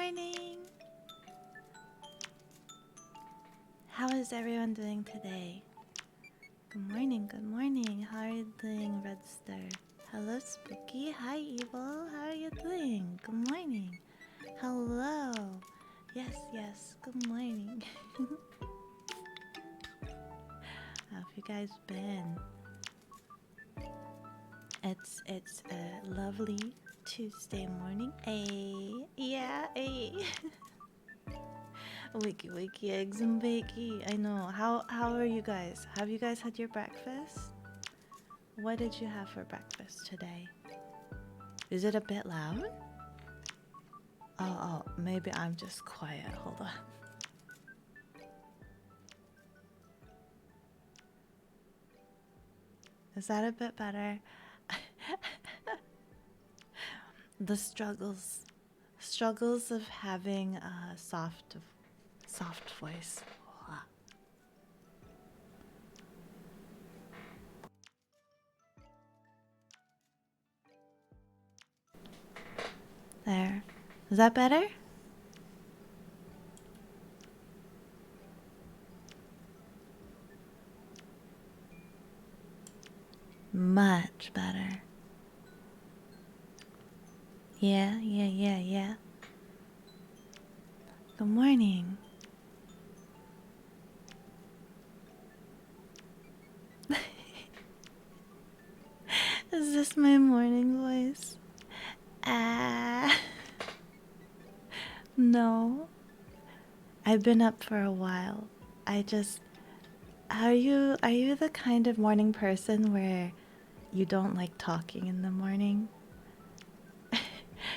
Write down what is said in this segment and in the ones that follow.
morning! How is everyone doing today? Good morning, good morning. How are you doing, Redster? Hello, Spooky. Hi, Evil. How are you doing? Good morning. Hello. Yes, yes, good morning. How have you guys been? It's a lovely Tuesday morning. Yeah, Wakey wakey eggs and bakey. I know. How are you guys? Have you guys had your breakfast? What did you have for breakfast today? Is it a bit loud? Oh, maybe I'm just quiet. Hold on. Is that a bit better? The struggles of having a soft voice. There. Is that better? Much better. Yeah. Good morning. Is this my morning voice? No. I've been up for a while. Are you the kind of morning person where you don't like talking in the morning?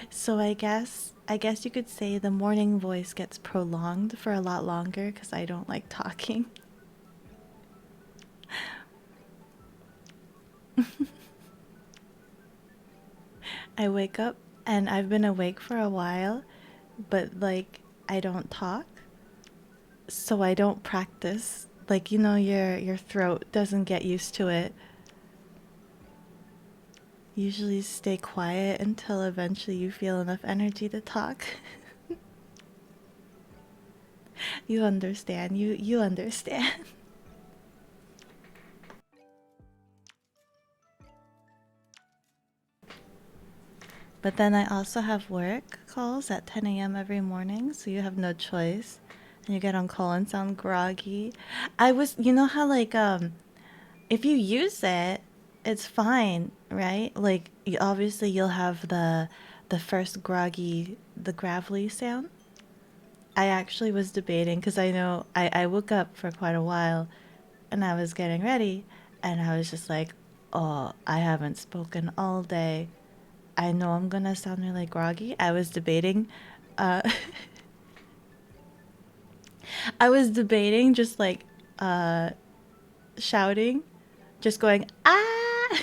So I guess you could say the morning voice gets prolonged for a lot longer because I don't like talking. I wake up and I've been awake for a while, but like I don't talk, so I don't practice. Like, you know, your throat doesn't get used to it. Usually stay quiet until eventually you feel enough energy to talk. You understand. You understand. But then I also have work calls at 10 a.m. every morning, so you have no choice. And you get on call and sound groggy. You know how like if you use it, it's fine, right? Like obviously you'll have the first the gravelly sound. I actually was debating because I know I woke up for quite a while and I was getting ready and I was just like, oh, I haven't spoken all day. I know I'm gonna sound really groggy. I was debating, uh, I was debating just like, shouting, just going, ah,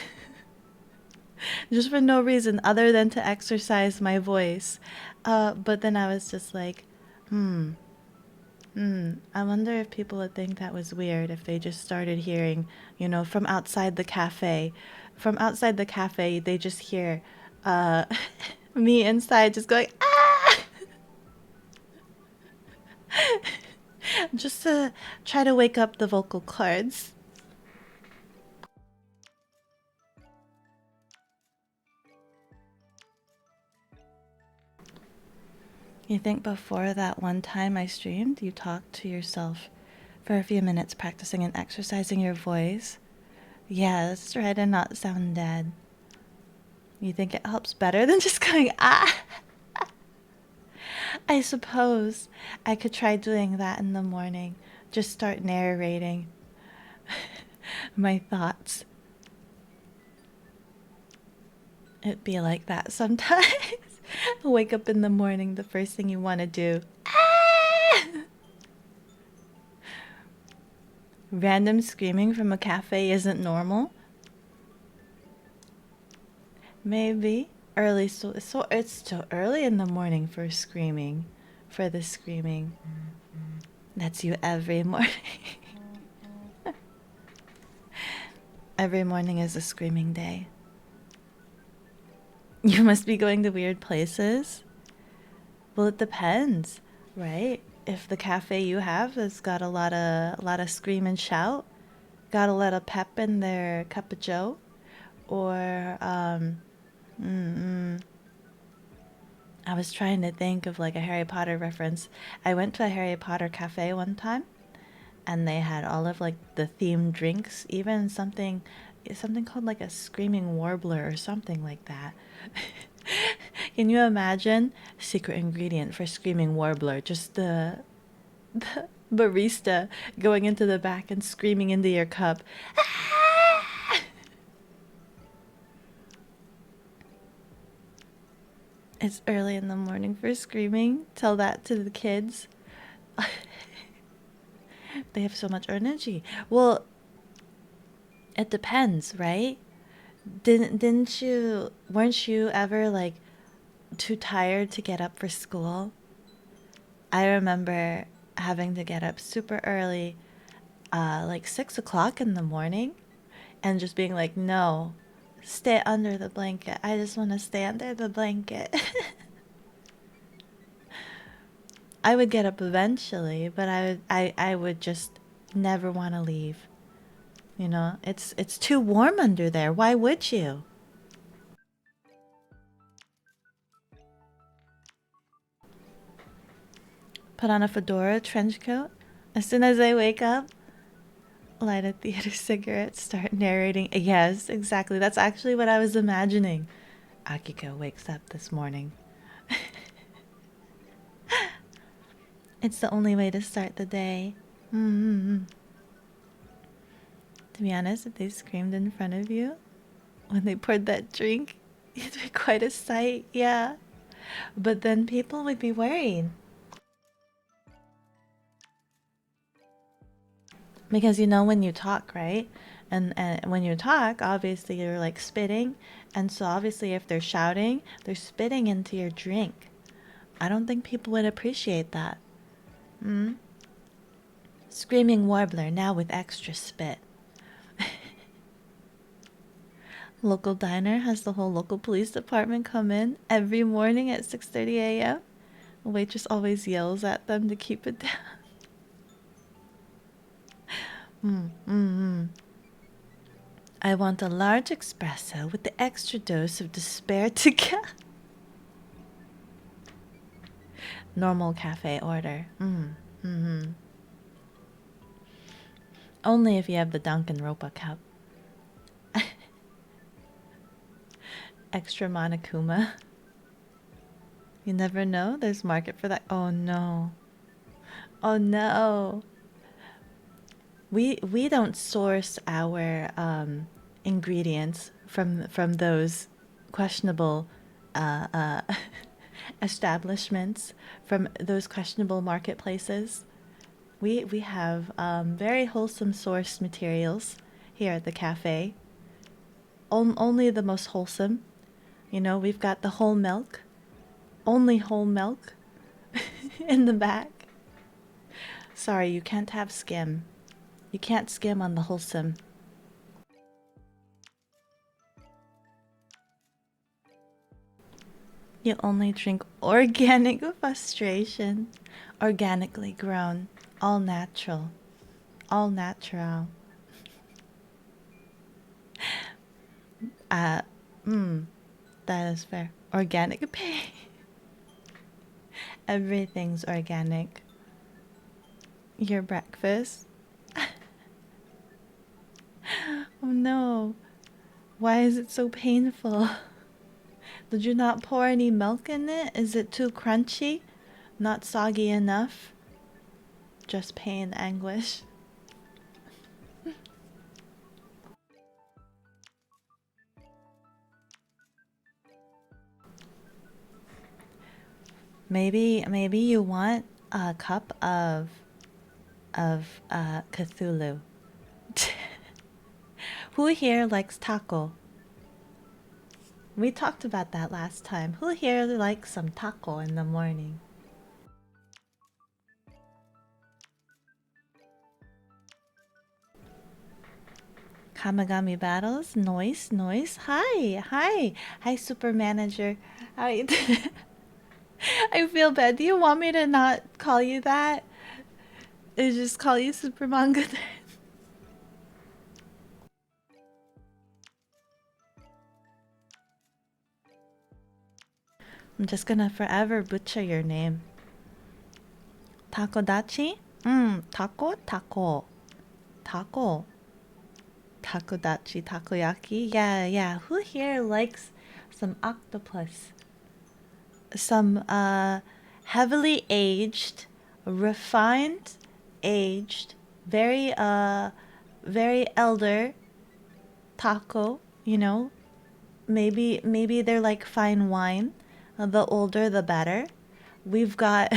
just for no reason other than to exercise my voice. But then I was just like, I wonder if people would think that was weird if they just started hearing, you know, from outside the cafe. From outside the cafe, they just hear uh, me inside just going, ah! Just to try to wake up the vocal cords. You think before that one time I streamed, you talked to yourself for a few minutes practicing and exercising your voice? Yeah, let's try to not sound dead. You think it helps better than just going, ah? I suppose I could try doing that in the morning. Just start narrating my thoughts. It'd be like that sometimes. Wake up in the morning, the first thing you want to do. Ah! Random screaming from a cafe isn't normal. Maybe early, so it's still early in the morning for screaming, for the screaming. That's you every morning. Every morning is a screaming day. You must be going to weird places. Well, it depends, right? If the cafe you have has got a lot of scream and shout, got a lot of pep in their cup of joe, or I was trying to think of like a Harry Potter reference. I went to a Harry Potter cafe one time, and they had all of like the themed drinks, even something called like a screaming warbler or something like that. Can you imagine secret ingredient for screaming warbler? Just the barista going into the back and screaming into your cup. It's early in the morning for screaming. Tell that to the kids. They have so much energy. Well, it depends, right? Didn't you weren't you ever like too tired to get up for school? I remember having to get up super early, like 6 o'clock in the morning, and just being like, no, stay under the blanket. I just want to stay under the blanket. I would get up eventually, but I would just never want to leave. You know, it's too warm under there. Why would you? Put on a fedora, trench coat. As soon as I wake up, light a theater cigarette, start narrating. Yes, exactly. That's actually what I was imagining. Akiko wakes up this morning. It's the only way to start the day. Mm-hmm. To be honest, if they screamed in front of you when they poured that drink, it'd be quite a sight, yeah. But then people would be worried. Because you know when you talk, right? And when you talk, obviously you're like spitting. And so obviously if they're shouting, they're spitting into your drink. I don't think people would appreciate that. Mm? Screaming warbler now with extra spit. Local diner has the whole local police department come in every morning at 6:30 a.m. The waitress always yells at them to keep it down. I want a large espresso with the extra dose of despair to go. Normal cafe order. Only if you have the Dunkin' Ropa cup. Extra Monokuma. You never know. There's market for that. Oh no. Oh no. We don't source our ingredients from those questionable establishments, from those questionable marketplaces. We have very wholesome source materials here at the cafe. Only the most wholesome. You know, we've got the whole milk, only whole milk in the back. Sorry, you can't have skim. You can't skim on the wholesome. You only drink organic frustration, organically grown, all natural, all natural. Uh, that is fair. Organic pay. Everything's organic. Your breakfast. Oh no. Why is it so painful? Did you not pour any milk in it? Is it too crunchy? Not soggy enough? Just pain, anguish. Maybe you want a cup of Cthulhu. Who here likes taco? We talked about that last time. Who here likes some taco in the morning? Kamagami battles, noise. Hi, super manager. How you doing? I feel bad. Do you want me to not call you that? I just call you Super Manga then? I'm just gonna forever butcher your name. Takodachi? Taco? Taco. Taco. Takodachi, takoyaki? Yeah, yeah. Who here likes some octopus? Some, heavily aged, refined, aged, very, very elder taco, you know? Maybe they're like fine wine. The older the better. We've got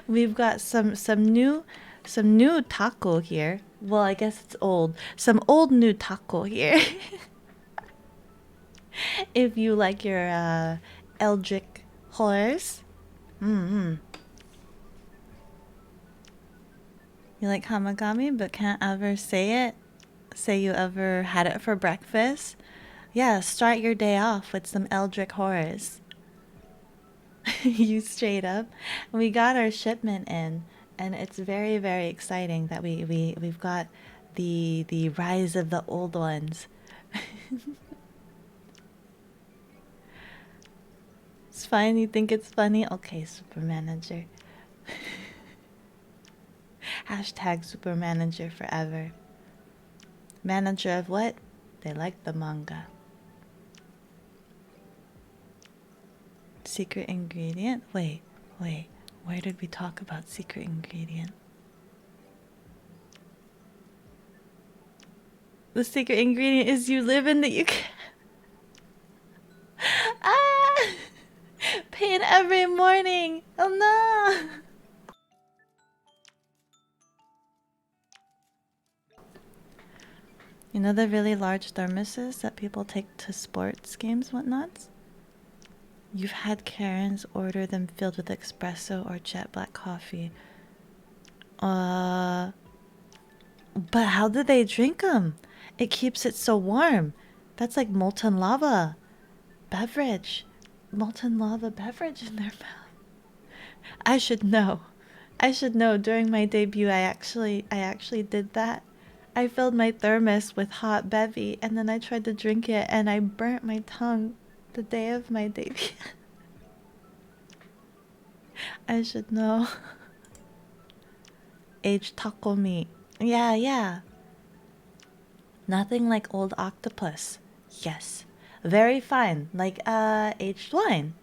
we've got some new taco here. Well, I guess it's old. Some old new taco here. If you like your eldritch horrors. Mm-hmm. You like hamagami but can't ever say it? Say you ever had it for breakfast? Yeah, start your day off with some eldritch horrors. You straight up. We got our shipment in, and it's very, very exciting that we've got the rise of the old ones. It's fine, you think it's funny? Okay, super manager. Hashtag super manager forever. Manager of what? They like the manga. Secret ingredient? Wait. Where did we talk about secret ingredient? The secret ingredient is you live in the UK. Ah! Pain every morning. Oh no! You know the really large thermoses that people take to sports games, whatnots? You've had Karens order them filled with espresso or jet black coffee. But how do they drink them? It keeps it so warm. That's like molten lava beverage. Molten lava beverage in their mouth. I should know. I should know. During my debut, I actually did that. I filled my thermos with hot bevy, and then I tried to drink it, and I burnt my tongue the day of my debut. I should know. Aged taco meat. Yeah, yeah. Nothing like old octopus. Yes. Very fine. Like aged wine.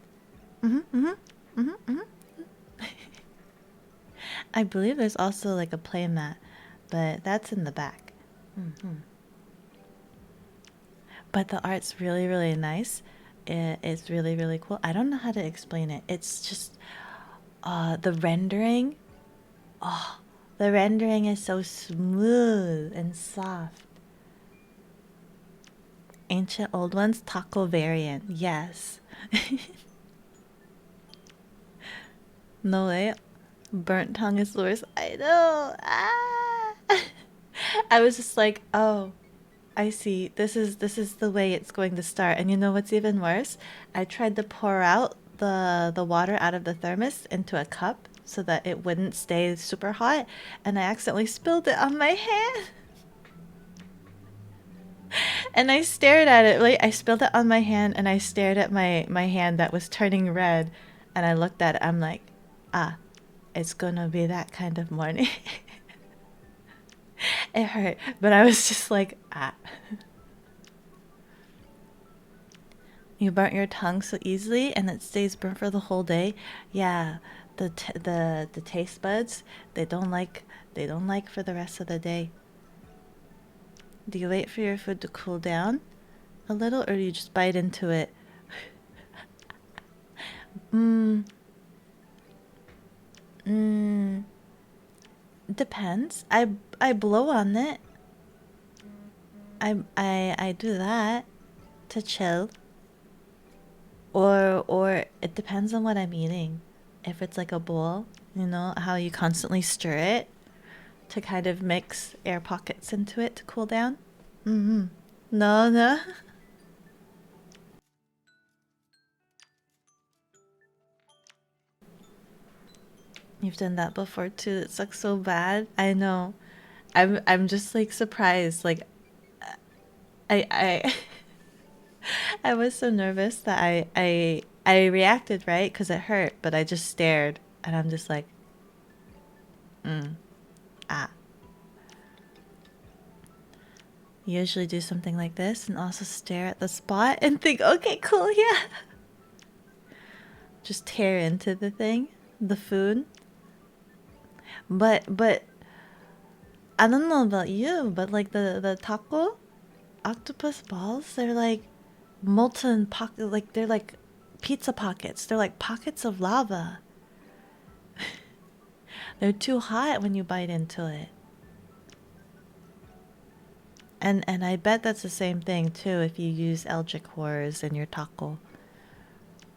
I believe there's also like a playmat, but that's in the back. But the art's really, really nice. It's really, really cool. I don't know how to explain it. It's just the rendering. Oh, the rendering is so smooth and soft. Ancient old ones, taco variant. Yes. No way. Burnt tongue is the worst. I know. Ah! I was just like, oh, I see. This is the way it's going to start. And you know what's even worse? I tried to pour out the water out of the thermos into a cup so that it wouldn't stay super hot, and I accidentally spilled it on my hand. And I stared at it. Like I spilled it on my hand, and I stared at my hand that was turning red, and I looked at it. I'm like, ah, it's gonna be that kind of morning. It hurt, but I was just like, ah. You burnt your tongue so easily, and it stays burnt for the whole day. Yeah, the taste buds, they don't like for the rest of the day. Do you wait for your food to cool down a little, or do you just bite into it? Mm, mm, depends. I blow on it. I do that to chill. Or it depends on what I'm eating. If it's like a bowl, you know, how you constantly stir it to kind of mix air pockets into it to cool down. Mm-hmm. No, no. You've done that before too. It sucks so bad. I know. I'm just like surprised. Like I I was so nervous that I reacted right because it hurt, but I just stared and I'm just like, ah. Usually do something like this and also stare at the spot and think, okay, cool, yeah. Just tear into the thing, the food. But I don't know about you, but like the taco octopus balls, they're like molten pocket, like they're like pizza pockets. They're like pockets of lava. They're too hot when you bite into it. And I bet that's the same thing too if you use algae cores in your taco.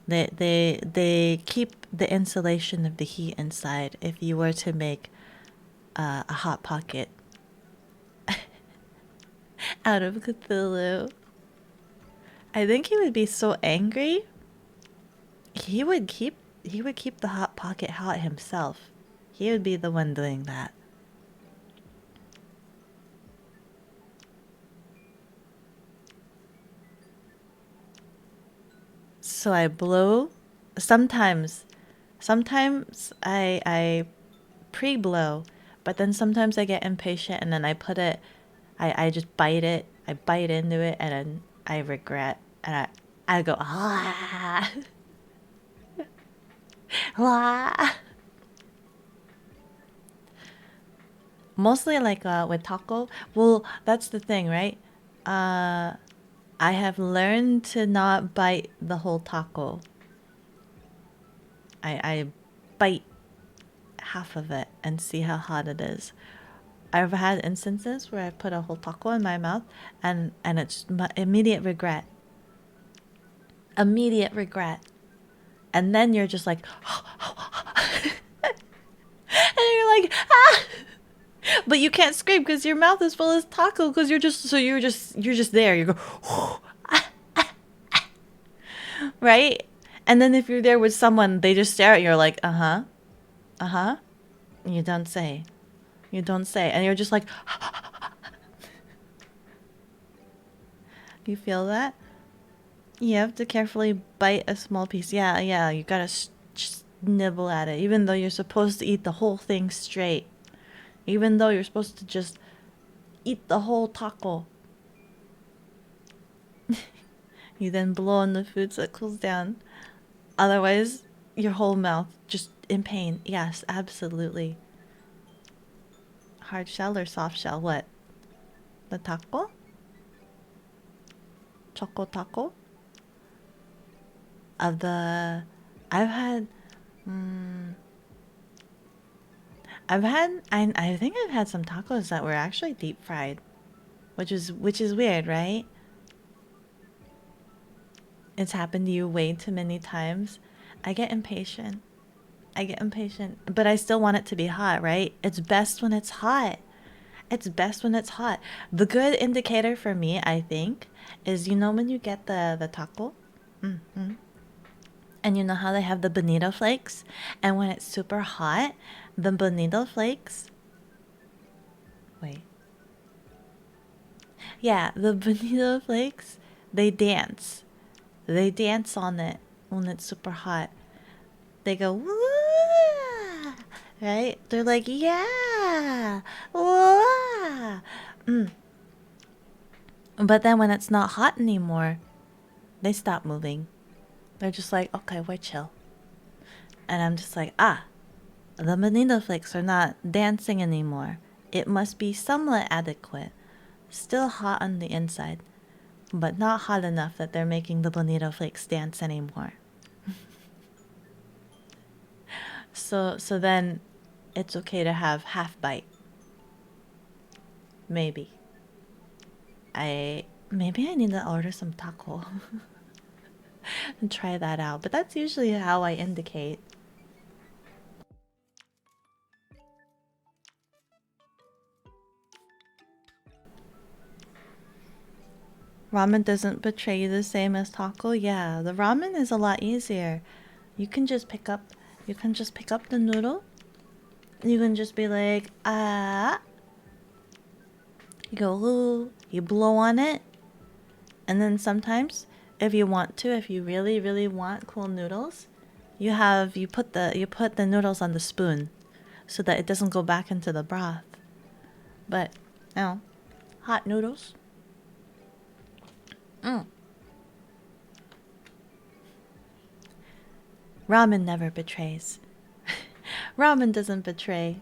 They keep the insulation of the heat inside if you were to make a hot pocket out of Cthulhu. I think he would be so angry. He would keep the hot pocket hot himself. He would be the one doing that. So I blow. Sometimes I pre-blow, but then sometimes I get impatient and then I put it. I just bite it. I bite into it and then I regret and I go ah ah. Mostly like with taco. Well, that's the thing, right? Uh, I have learned to not bite the whole taco. I bite half of it and see how hot it is. I've had instances where I put a whole taco in my mouth and it's immediate regret. Immediate regret. And then you're just like and you're like ah, but you can't scream because your mouth is full of taco because you're just there. You go right? And then if you're there with someone, they just stare at you. You're like, uh-huh, uh-huh. You don't say. You don't say. And you're just like, you feel that? You have to carefully bite a small piece. Yeah, yeah, you gotta just nibble at it, even though you're supposed to eat the whole thing straight. Even though you're supposed to just eat the whole taco. You then blow on the food so it cools down. Otherwise, your whole mouth just in pain. Yes, absolutely. Hard shell or soft shell? What? The taco? Choco taco? Of the. I've had. Mm, I've had. I think I've had some tacos that were actually deep fried, which is weird, right? It's happened to you way too many times. I get impatient. I get impatient, but I still want it to be hot, right? It's best when it's hot. It's best when it's hot. The good indicator for me, I think, is when you get the taco, hmm and you know how they have the bonito flakes, and when it's super hot, the bonito flakes. Wait, yeah, the bonito flakes. They dance. They dance on it when it's super hot. They go woo, right? They're like yeah, woo. Mm. But then when it's not hot anymore, they stop moving. They're just like, okay, we're chill. And I'm just like, the bonito flakes are not dancing anymore. It must be somewhat adequate. Still hot on the inside, but not hot enough that they're making the bonito flakes dance anymore. So then it's okay to have half bite. Maybe. Maybe I need to order some taco and try that out. But that's usually how I indicate. Ramen doesn't betray you the same as taco. Yeah, the ramen is a lot easier. You can just pick up the noodle You can just be like, ah. You go, ooh. You blow on it. And then sometimes, if you want to, if you really, really want cool noodles, you put the noodles on the spoon so that it doesn't go back into the broth. But, hot noodles. Ramen never betrays. Ramen doesn't betray.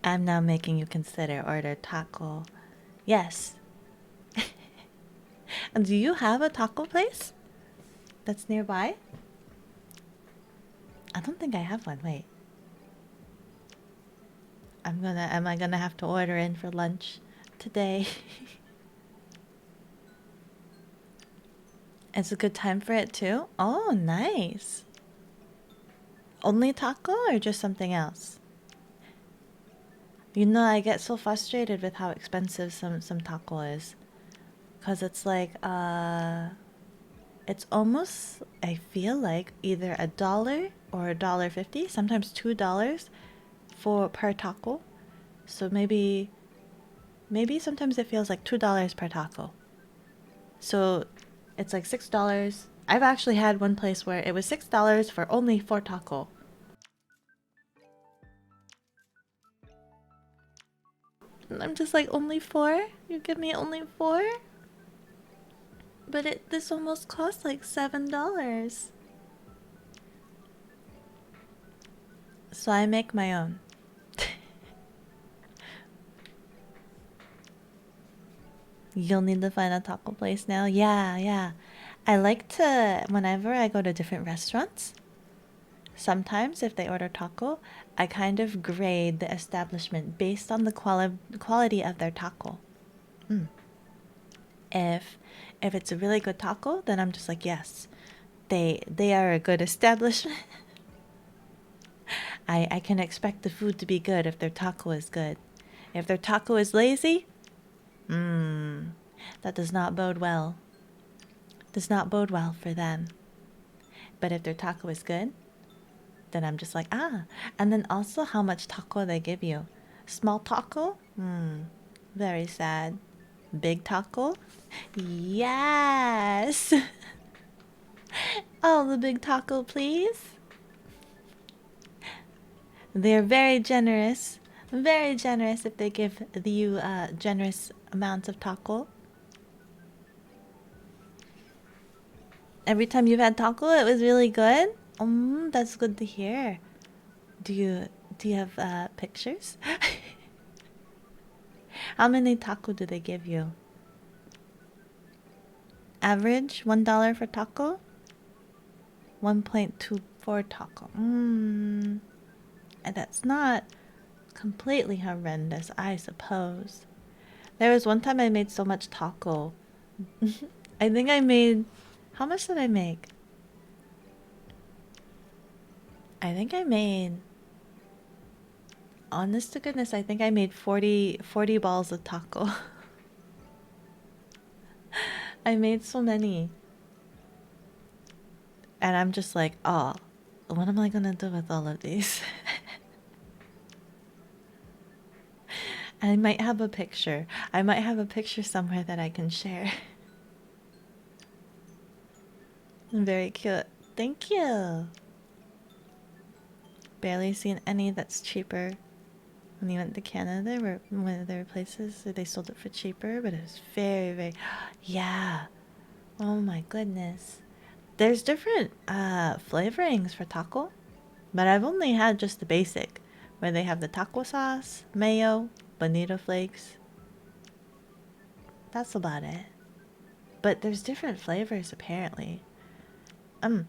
I'm now making you consider order taco. Yes. And do you have a taco place that's nearby? I don't think I have one. Wait. Am I gonna have to order in for lunch today? It's a good time for it too? Oh, nice. Only taco or just something else? You know, I get so frustrated with how expensive some taco is. Cause it's like, it's almost, I feel like either $1 or $1.50, sometimes $2 for per taco. So maybe sometimes it feels like $2 per taco. So it's like $6. I've actually had one place where it was $6 for only 4 taco. And I'm just like, only 4? You give me only 4? But this almost costs like $7. So I make my own. You'll need to find a taco place now. Yeah. I like to, whenever I go to different restaurants, sometimes if they order taco, I kind of grade the establishment based on the quality of their taco. If it's a really good taco, then I'm just like, yes, they are a good establishment. I can expect the food to be good if their taco is good. If their taco is lazy, that does not bode well. Does not bode well for them. But if their taco is good, then I'm just like, ah. And then also how much taco they give you. Small taco? Very sad. Big taco? Yes! Oh, the big taco, please. They're very generous. Very generous if they give you generous amounts of taco. Every time you've had taco, it was really good. That's good to hear. Do you have pictures? How many taco do they give you? Average $1 for taco. 1.24 taco. And that's not completely horrendous, I suppose. There was one time I made so much taco. I think I made... How much did I make? I think I made... Honest to goodness, I think I made 40 balls of taco. I made so many. And I'm just like, oh, what am I gonna do with all of these? I might have a picture. I might have a picture somewhere that I can share. Very cute. Thank you. Barely seen any that's cheaper. When you went to Canada, where one of their places, they sold it for cheaper, but it was very, very... Yeah. Oh my goodness. There's different flavorings for taco, but I've only had just the basic, where they have the taco sauce, mayo, bonito flakes. That's about it. But there's different flavors apparently. And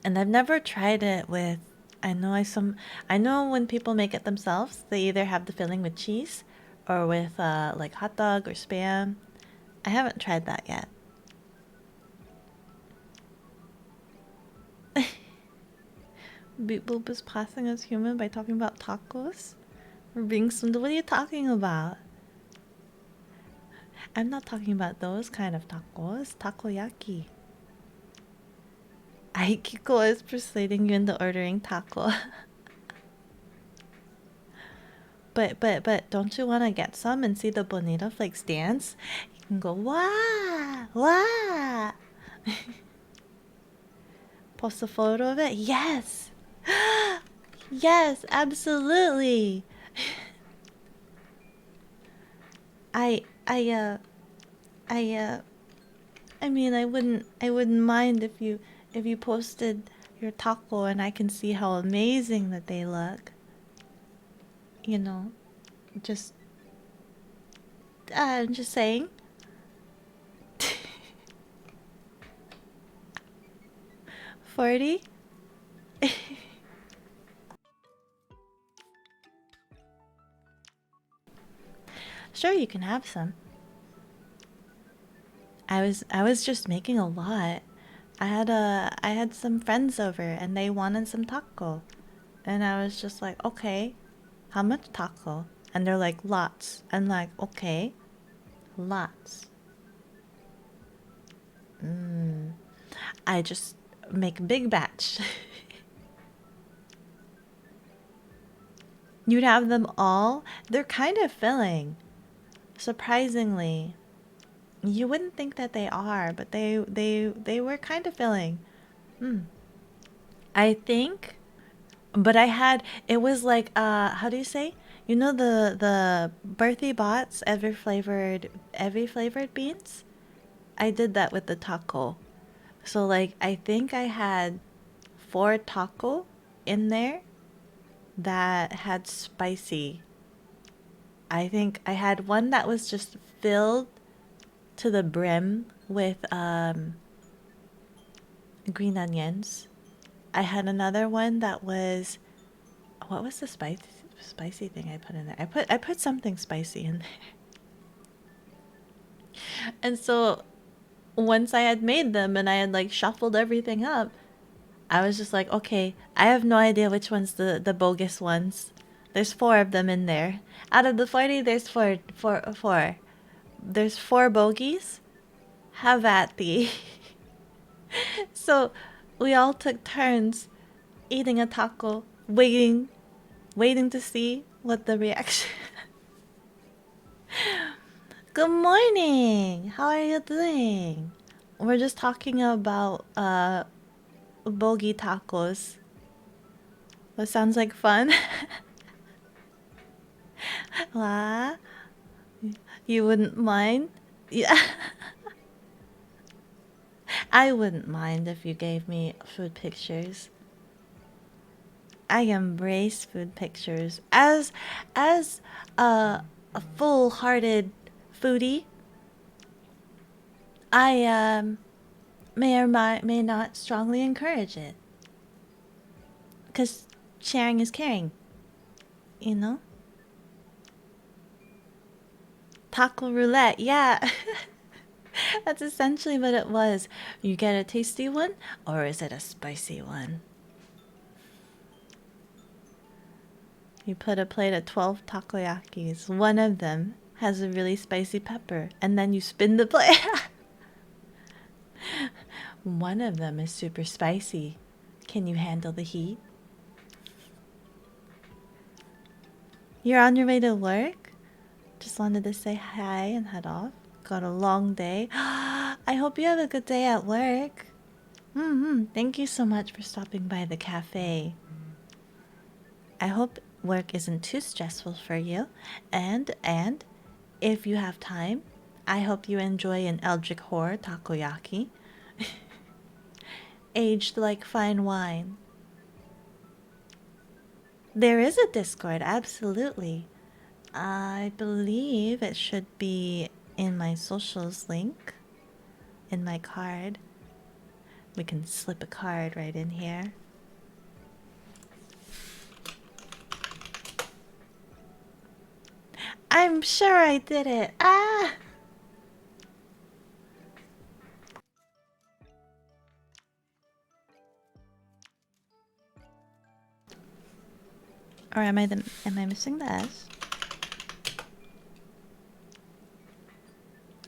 I've never tried it with... I know when people make it themselves, they either have the filling with cheese or with like hot dog or spam. I haven't tried that yet. Beat Boop is passing as human by talking about tacos? Or being swindled? What are you talking about? I'm not talking about those kind of tacos. Takoyaki. Aikiko is persuading you into ordering taco. But don't you want to get some and see the bonito flakes dance? You can go wah wah. Post a photo of it. Yes, yes, absolutely. I I uh I I mean I wouldn't mind if you posted your taco and I can see how amazing that they look. You know, just I'm just saying. 40? Sure, you can have some. I was just making a lot. I had some friends over and they wanted some taco. And I was just like, "Okay, how much taco?" And they're like, "Lots." I'm like, "Okay, lots." Mm. I just make a big batch. You'd have them all. They're kind of filling, surprisingly. You wouldn't think that they are, but they were kind of filling. Mm. I think, but I had it was like how do you say? You know the birthday bots every flavored beans? I did that with the taco. So like I think I had four taco in there that had spicy. I think I had one that was just filled to the brim with green onions. I had another one that was what was the spicy thing I put in there? I put something spicy in there. And so once I had made them and I had like shuffled everything up, I was just like, okay, I have no idea which one's the bogus ones. There's four of them in there. Out of the 40, there's four. There's four bogeys. Have at thee. So we all took turns eating a taco, waiting to see what the reaction. Good morning. How are you doing? We're just talking about bogey tacos. That sounds like fun. Wow. You wouldn't mind? Yeah. I wouldn't mind if you gave me food pictures. I embrace food pictures as a full-hearted foodie. I may or may not strongly encourage it because sharing is caring, you know. Taco roulette, yeah. That's essentially what it was. You get a tasty one, or is it a spicy one? You put a plate of 12 takoyakis. One of them has a really spicy pepper, and then you spin the plate. One of them is super spicy. Can you handle the heat? You're on your way to work? Just wanted to say hi and head off. Got a long day. I hope you have a good day at work. Thank you so much for stopping by the cafe. I hope work isn't too stressful for you. And if you have time, I hope you enjoy an Eldritch Horror takoyaki. Aged like fine wine. There is a Discord, absolutely. I believe it should be in my socials link, in my card. We can slip a card right in here. I'm sure I did it. Ah! Or am I missing the S?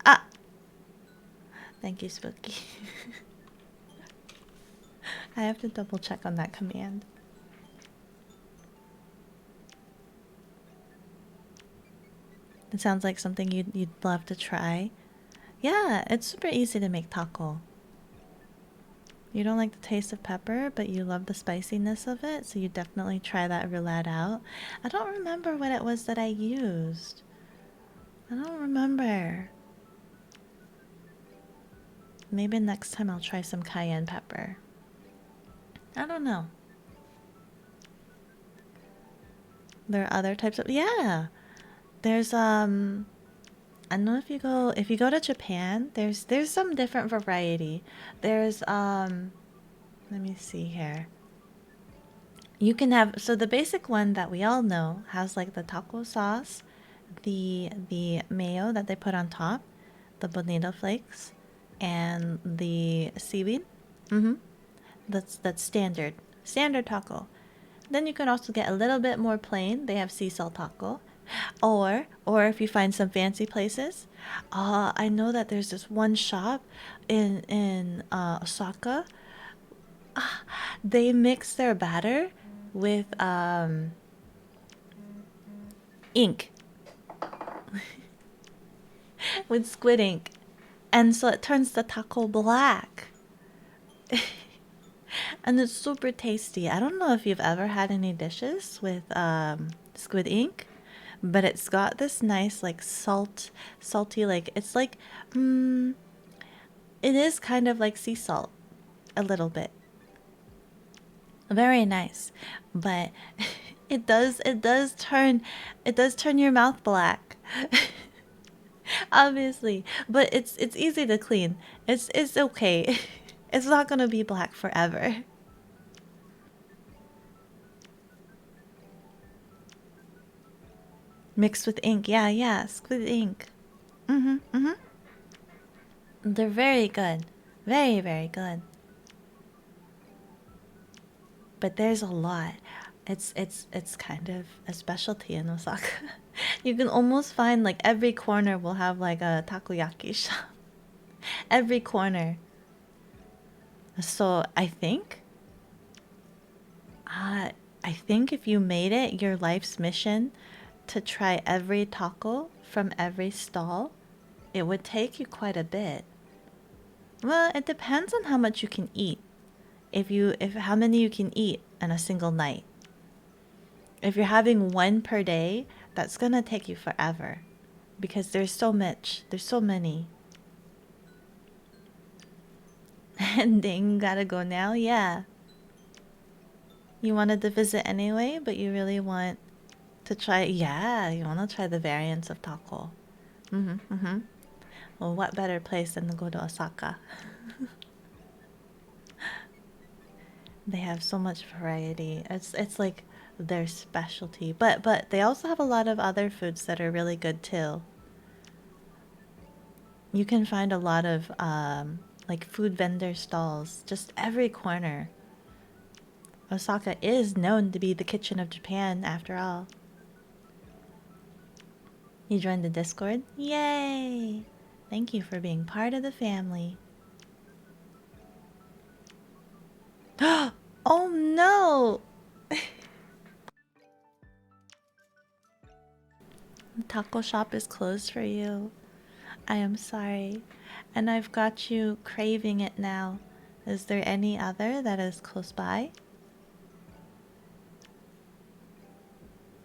Ah! Thank you, Spooky. I have to double check on that command. It sounds like something you'd love to try. Yeah, it's super easy to make taco. You don't like the taste of pepper, but you love the spiciness of it, so you definitely try that roulade out. I don't remember what it was that I used. I don't remember. Maybe next time I'll try some cayenne pepper. I don't know. There are other types of, yeah. There's I don't know if you go to Japan, there's some different variety. There's let me see here. You can have, so the basic one that we all know has like the taco sauce, the mayo that they put on top, the bonito flakes, and the seaweed. Mm-hmm. That's standard taco. Then you can also get a little bit more plain. They have sea salt taco, or if you find some fancy places, I know that there's this one shop in Osaka. They mix their batter with ink, with squid ink, and so it turns the taco black. And it's super tasty. I don't know if you've ever had any dishes with squid ink, but it's got this nice like salty, like it's like it is kind of like sea salt a little bit. Very nice. But it does turn your mouth black. Obviously, but it's easy to clean. It's okay. It's not going to be black forever. Mixed with ink. Yeah, yeah, squid ink. Mhm. Mhm. They're very good. Very, very good. But there's a lot. It's kind of a specialty in Osaka. You can almost find like every corner will have like a takoyaki shop. Every corner. So uh, I think if you made it your life's mission to try every taco from every stall, it would take you quite a bit. Well, it depends on how much you can eat. If how many you can eat in a single night. If you're having one per day, that's gonna take you forever because there's so much. There's so many. And then gotta go now. Yeah, you wanted to visit anyway, but you really want to try. Yeah, you want to try the variants of taco. Mhm. Mhm. Well, what better place than to go to Osaka? They have so much variety. It's like their specialty. But they also have a lot of other foods that are really good too. You can find a lot of like food vendor stalls just every corner. Osaka is known to be the kitchen of Japan after all. You joined the Discord? Yay! Thank you for being part of the family. Oh no! The taco shop is closed for you. I am sorry. And I've got you craving it now. Is there any other that is close by?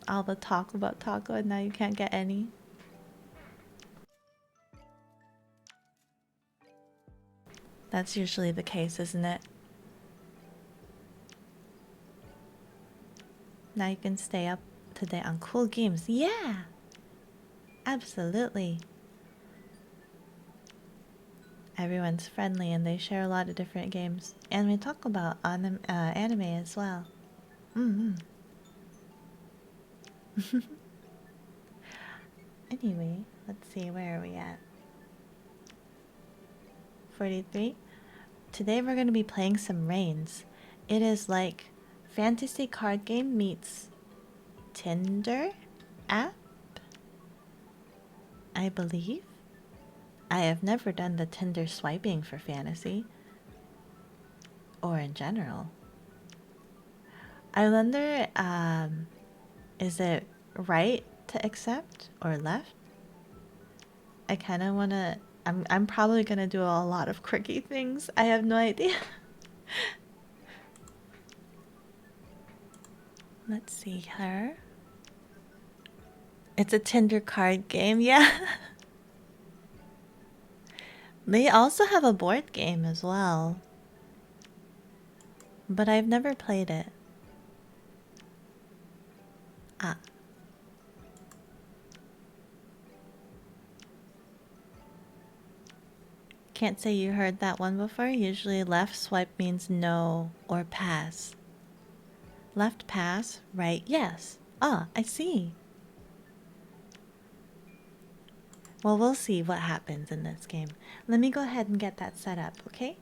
All the talk about taco and now you can't get any? That's usually the case, isn't it? Now you can stay up to date on cool games. Yeah! Absolutely. Everyone's friendly and they share a lot of different games. And we talk about anime as well. Mm-hmm. Anyway, let's see, where are we at? 43. Today we're going to be playing some Reigns. It is like fantasy card game meets Tinder app, I believe. I have never done the Tinder swiping for fantasy. Or in general. I wonder, is it right to accept or left? I kind of want to. I'm probably gonna do a lot of quirky things. I have no idea. Let's see her. It's a Tinder card game, yeah. They also have a board game as well, but I've never played it. Ah. Can't say you heard that one before. Usually left swipe means no or pass. Left pass, right yes. Ah, I see. Well, we'll see what happens in this game. Let me go ahead and get that set up, okay?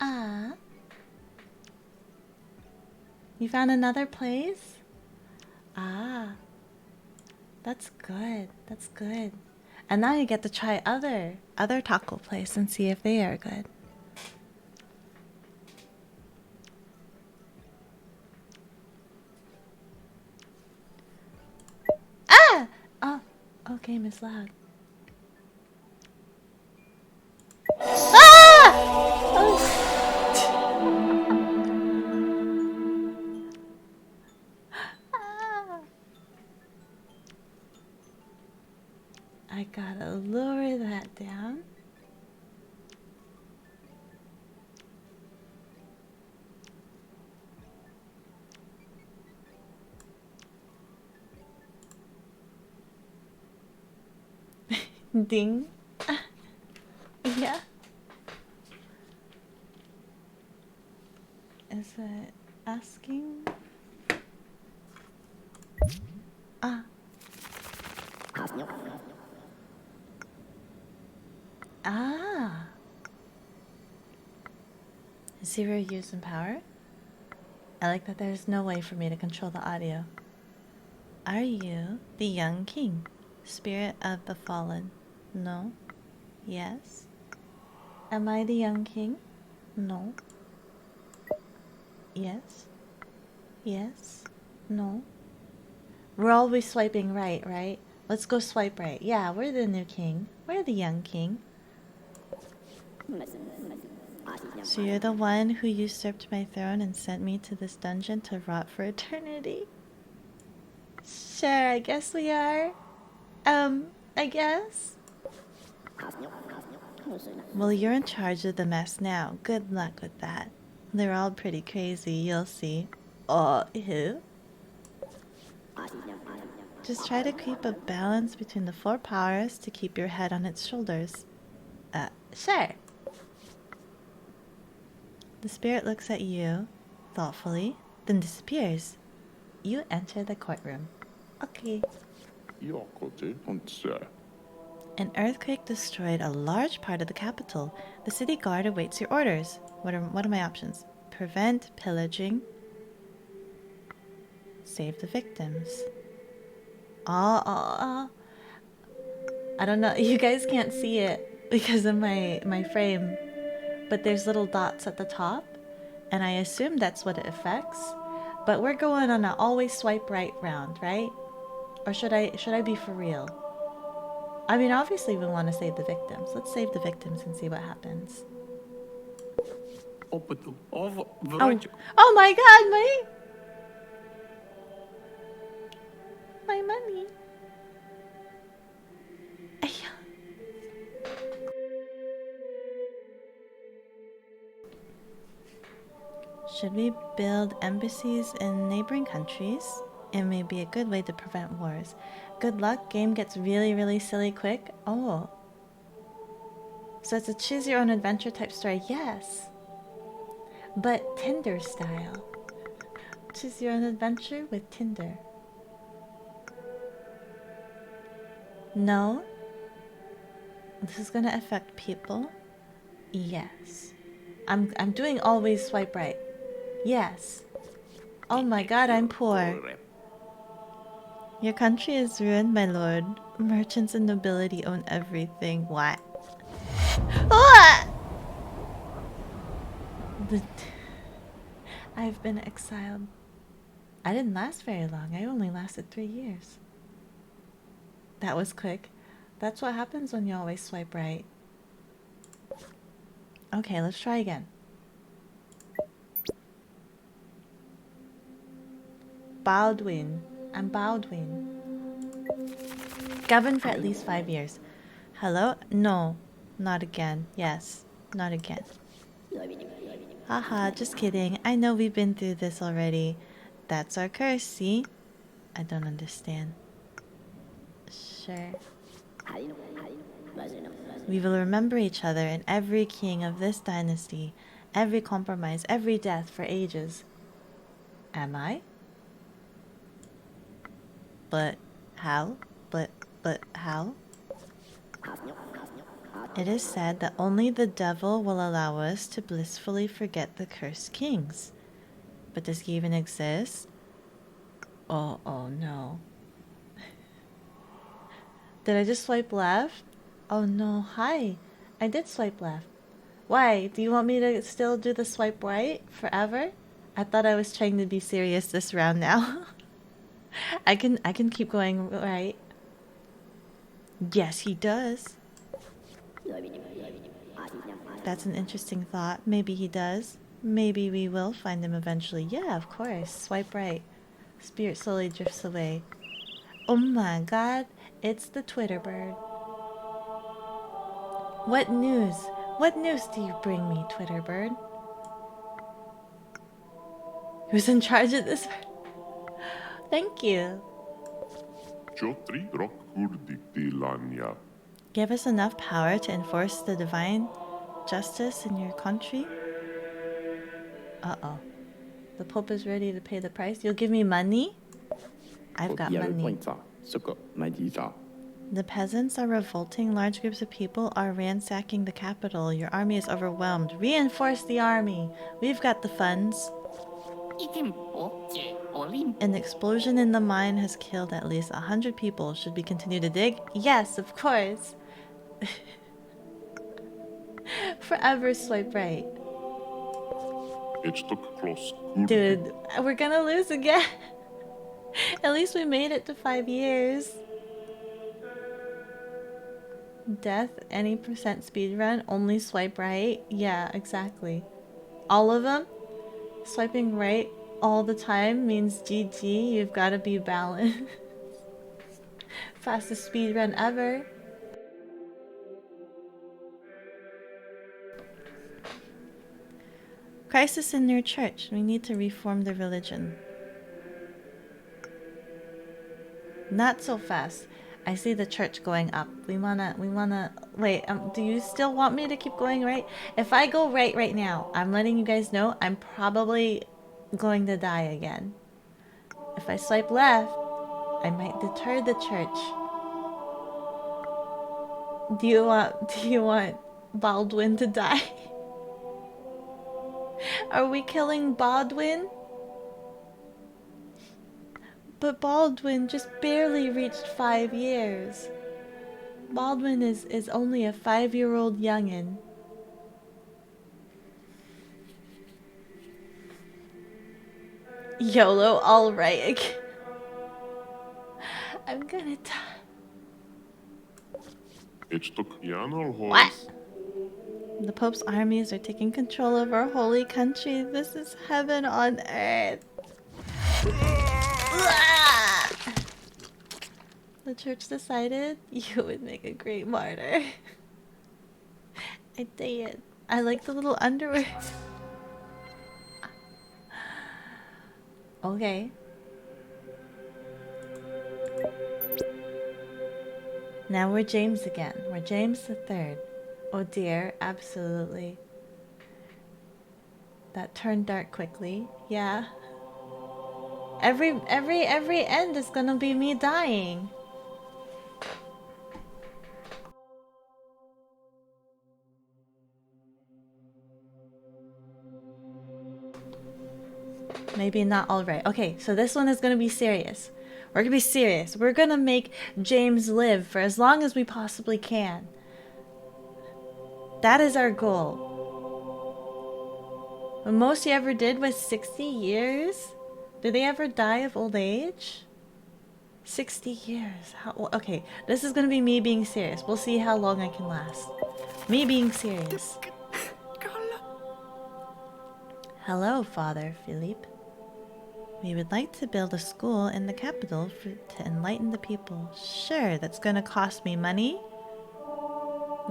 Ah. You found another place? Ah. That's good. That's good. And now you get to try other taco place and see if they are good. Ah! Oh, okay, Miss Loud. Ah! Oh. Ah. I gotta lower that down. Ding. Yeah. Is it asking? Ah. Ah. Zero use and power? I like that there's no way for me to control the audio. Are you the young king, spirit of the fallen? No. Yes. Am I the young king? No. Yes. Yes? No? We're always swiping right, right? Let's go swipe right. Yeah, we're the new king. We're the young king. So you're the one who usurped my throne and sent me to this dungeon to rot for eternity? Sure, I guess we are. I guess. Well, you're in charge of the mess now. Good luck with that. They're all pretty crazy, you'll see. Oh, who? Just try to keep a balance between the four powers to keep your head on its shoulders. Sure. The spirit looks at you thoughtfully, then disappears. You enter the courtroom. Okay. An earthquake destroyed a large part of the capital. The city guard awaits your orders. What are my options? Prevent pillaging. Save the victims. I don't know. You guys can't see it because of my frame. But there's little dots at the top. And I assume that's what it affects. But we're going on an always swipe right round, right? Or should I be for real? I mean, obviously we want to save the victims. Let's save the victims and see what happens. Oh, oh my god, my money. Should we build embassies in neighboring countries? It may be a good way to prevent wars. Good luck, game gets really, really silly quick. Oh. So it's a choose your own adventure type story. Yes. But Tinder style. Choose your own adventure with Tinder. No? This is gonna affect people? Yes. I'm doing always swipe right. Yes. Oh my god, I'm poor. Your country is ruined, my lord. Merchants and nobility own everything. What? What? I've been exiled. I didn't last very long. I only lasted 3 years. That was quick. That's what happens when you always swipe right. Okay, let's try again. Baldwin. I'm Baldwin. Govern for at least 5 years. Hello? No. Not again. Yes. Not again. Haha, just kidding. I know we've been through this already. That's our curse, see? I don't understand. Sure. We will remember each other and every king of this dynasty, every compromise, every death for ages. Am I? But how? But how? It is said that only the devil will allow us to blissfully forget the cursed kings. But does he even exist? Oh no. Did I just swipe left? Oh no, hi. I did swipe left. Why? Do you want me to still do the swipe right forever? I thought I was trying to be serious this round now. I can keep going right. Yes, he does. That's an interesting thought. Maybe he does. Maybe we will find him eventually. Yeah, of course. Swipe right. Spirit slowly drifts away. Oh my god, it's the Twitter bird. What news? What news do you bring me, Twitter bird? Who's in charge of this? Thank you. Give us enough power to enforce the divine justice in your country? Uh-oh. The Pope is ready to pay the price. You'll give me money? I've got money. The peasants are revolting. Large groups of people are ransacking the capital. Your army is overwhelmed. Reinforce the army. We've got the funds. An explosion in the mine has killed at least 100 people. Should we continue to dig? Yes, of course. Forever swipe right. Dude, we're gonna lose again. At least we made it to 5 years. Death, any percent speed run, only swipe right. Yeah, exactly. All of them? Swiping right all the time means GG. You've got to be balanced. Fastest speed run ever. Crisis in your church. We need to reform the religion. Not so fast. I see the church going up. We wanna, wait, do you still want me to keep going right? If I go right now, I'm letting you guys know I'm probably going to die again. If I swipe left, I might deter the church. Do you want Baldwin to die? Are we killing Baldwin? But Baldwin just barely reached 5 years. Baldwin is only a 5-year-old youngin'. YOLO, alright. I'm gonna die. What? The Pope's armies are taking control of our holy country. This is heaven on earth. The church decided you would make a great martyr. I did. I like the little underwear. Okay. Now we're James again. We're James the Third. Oh dear, absolutely. That turned dark quickly. Yeah. Every end is gonna be me dying. Maybe not all right. Okay, so this one is gonna be serious. We're gonna be serious. We're gonna make James live for as long as we possibly can. That is our goal. The most he ever did was 60 years? Did they ever die of old age? 60 years. How, okay, this is gonna be me being serious. We'll see how long I can last. Me being serious. Hello, Father Philippe. We would like to build a school in the capital to enlighten the people. Sure, that's gonna cost me money.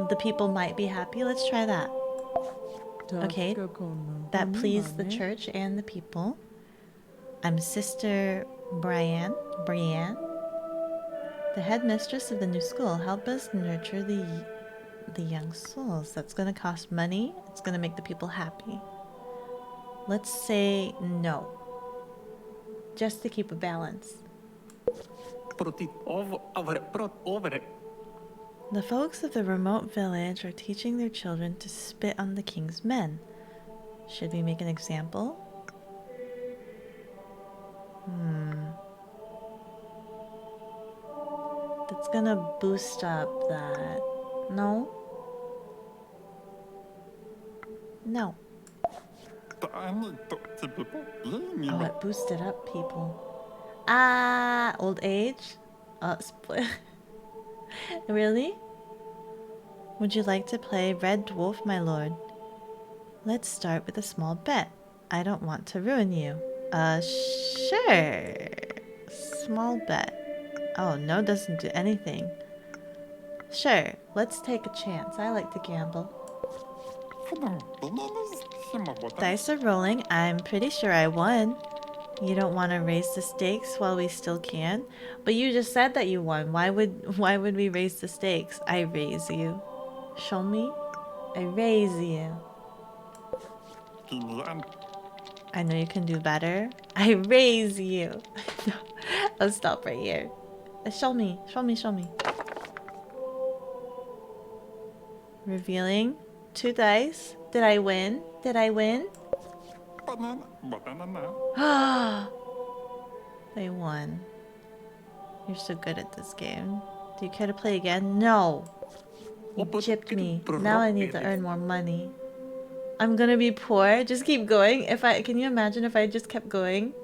The people might be happy. Let's try that. Okay, that pleased the church and the people. I'm Sister Brienne, the headmistress of the new school. Help us nurture the young souls. That's gonna cost money. It's gonna make the people happy. Let's say no, just to keep a balance. The folks of the remote village are teaching their children to spit on the king's men. Should we make an example? That's gonna boost up that. No? No. Oh, it boosted up people. Ah, old age? Split. Really? Would you like to play Red Dwarf, my lord? Let's start with a small bet. I don't want to ruin you. Sure. Small bet. Oh, no doesn't do anything. Sure, let's take a chance. I like to gamble. Dice are rolling. I'm pretty sure I won. You don't want to raise the stakes while we still can? But you just said that you won. Why would we raise the stakes? I raise you. Show me. I raise you. I know you can do better. I raise you. No, I'll stop right here. Show me. Show me. Show me. Revealing 2 dice. Did I win? Did I win? They won. You're so good at this game. Do you care to play again? No. You gypped me. Now I need to earn more money. I'm gonna be poor. Just keep going. Can you imagine if I just kept going?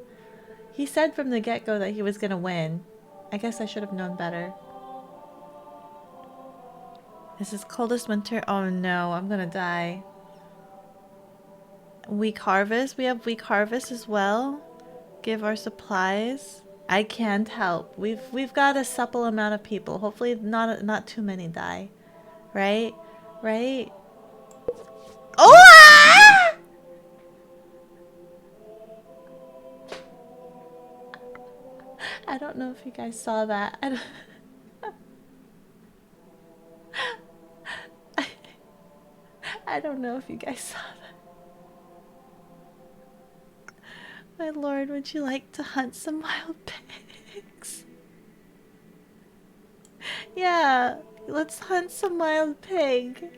He said from the get-go that he was gonna win. I guess I should have known better. This is coldest winter. Oh no, I'm gonna die. Weak harvest. We have weak harvest as well. Give our supplies. I can't help. We've got a supple amount of people. Hopefully not too many die. Right? Right? Oh! Ah! I don't know if you guys saw that. I don't know if you guys saw that. My lord, would you like to hunt some wild pigs? Yeah, let's hunt some wild pig.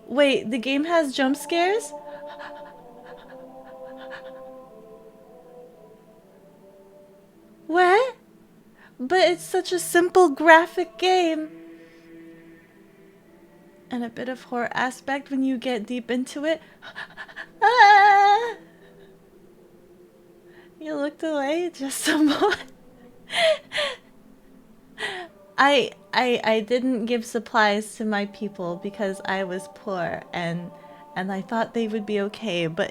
Wait, the game has jump scares? What? But it's such a simple graphic game. And a bit of horror aspect when you get deep into it. Ah! You looked away just a moment. I didn't give supplies to my people because I was poor and I thought they would be okay, but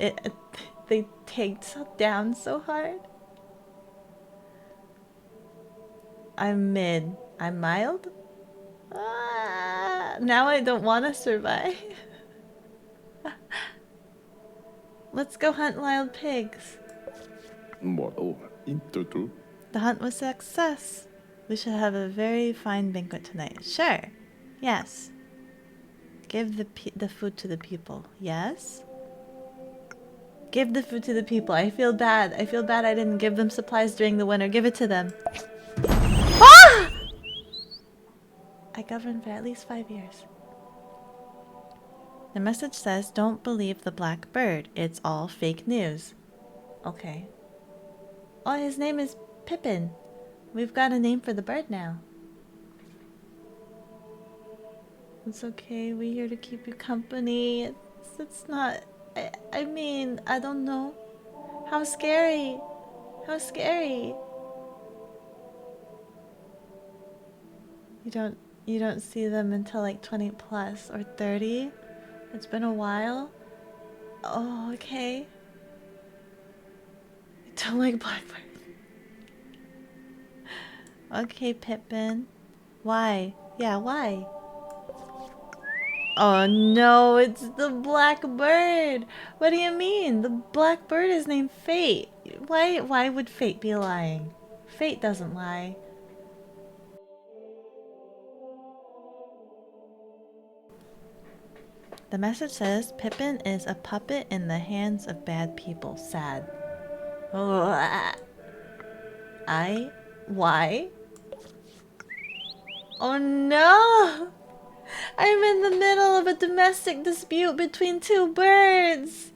they tanked down so hard. I'm mid. I'm mild? Ah, now I don't want to survive. Let's go hunt wild pigs. The hunt was a success. We should have a very fine banquet tonight. Sure. Yes. Give the food to the people. Yes. Give the food to the people. I feel bad. I feel bad I didn't give them supplies during the winter. Give it to them. Ah! I governed for at least 5 years. The message says, don't believe the black bird. It's all fake news. Okay. Oh, his name is Pippin. We've got a name for the bird now. It's okay. We're here to keep you company. It's not... I mean, I don't know. How scary. How scary. You don't see them until like 20 plus or 30. It's been a while. Oh, okay. I don't like blackbird. Okay, Pippin. Why? Yeah, why? Oh no, it's the black bird. What do you mean? The black bird is named Fate. Why would Fate be lying? Fate doesn't lie. The message says Pippin is a puppet in the hands of bad people. Sad. Oh, why? Oh no! I'm in the middle of a domestic dispute between two birds.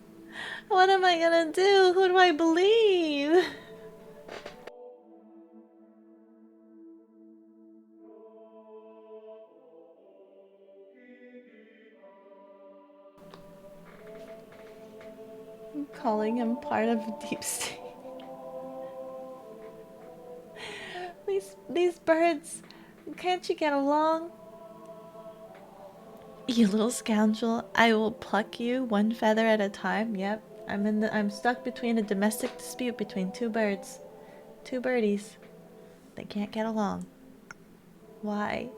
What am I gonna do? Who do I believe? I'm calling him part of a deep state. These birds, can't you get along? You little scoundrel, I will pluck you one feather at a time. Yep, I'm stuck between a domestic dispute between two birds. Two birdies. They can't get along. Why?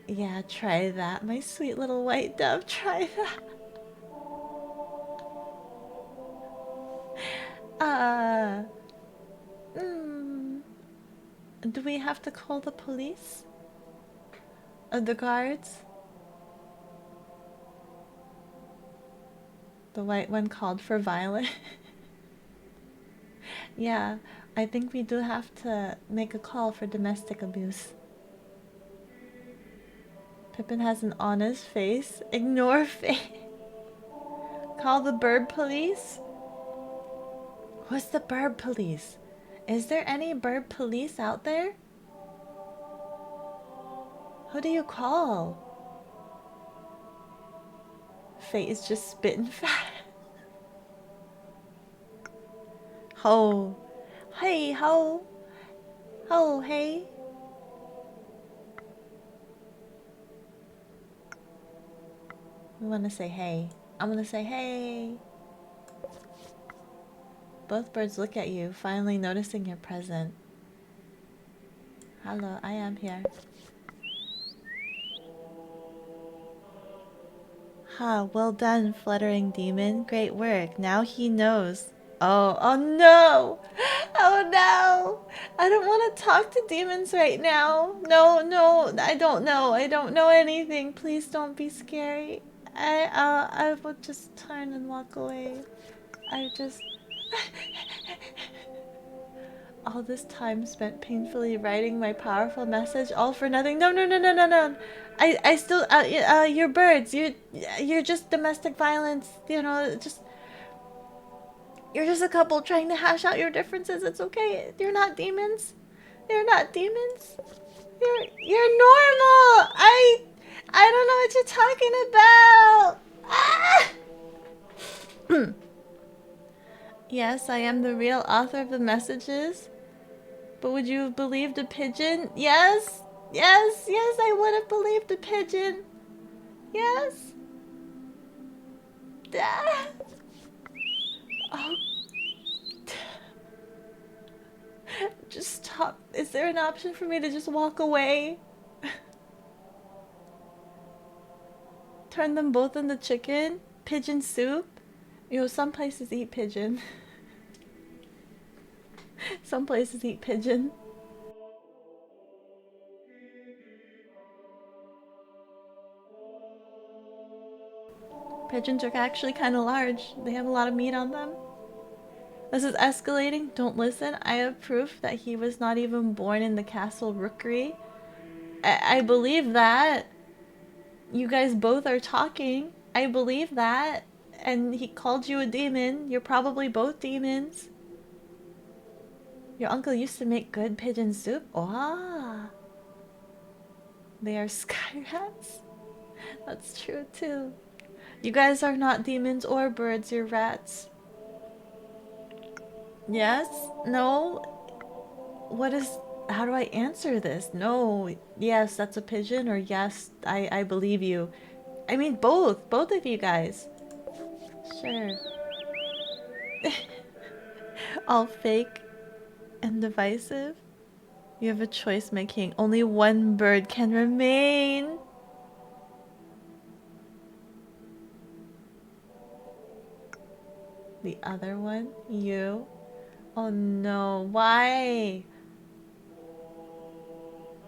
Yeah, try that. My sweet little white dove, try that. Do we have to call the police? The guards? The white one called for violence. Yeah, I think we do have to make a call for domestic abuse. Pippin has an honest face. Ignore face. Call the bird police? Who's the bird police? Is there any bird police out there? Who do you call? Fate is just spitting fast. Ho. Hey, ho. Ho, hey. We want to say hey. I'm gonna say hey. Both birds look at you, finally noticing your presence. Hello, I am here. Ha, well done, fluttering demon. Great work. Now he knows. Oh, oh no! Oh no! I don't want to talk to demons right now. No, no, I don't know. I don't know anything. Please don't be scary. I would just turn and walk away. I just... All this time spent painfully writing my powerful message, all for nothing. No, no, no, no, no, no. I still, you're birds. You're just domestic violence. You know, just you're just a couple trying to hash out your differences. It's okay. You're not demons. You're not demons. You're normal. I don't know what you're talking about. Ah! Yes, I am the real author of the messages. But would you have believed a pigeon? Yes. Yes, yes, I would have believed a pigeon. Yes. Ah. Oh. Just stop. Is there an option for me to just walk away? Turn them both into chicken? Pigeon soup? You know, some places eat pigeon. Some places eat pigeon. Pigeons are actually kind of large. They have a lot of meat on them. This is escalating. Don't listen. I have proof that he was not even born in the castle rookery. I believe that. You guys both are talking. I believe that. And he called you a demon. You're probably both demons. Your uncle used to make good pigeon soup. Ah. They are sky rats. That's true too. You guys are not demons or birds, you're rats. Yes? No? What is... How do I answer this? No. Yes, that's a pigeon, or yes, I believe you. I mean both. Both of you guys. Sure. All fake and divisive. You have a choice, my king. Only one bird can remain. The other one? You? Oh no, why?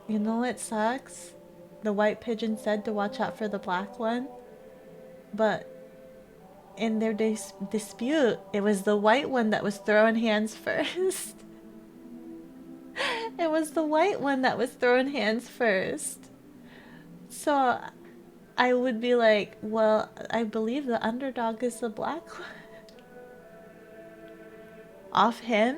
You know what sucks? The white pigeon said to watch out for the black one. But in their dispute, it was the white one that was throwing hands first. It was the white one that was throwing hands first. So I would be like, well, I believe the underdog is the black one. Off him?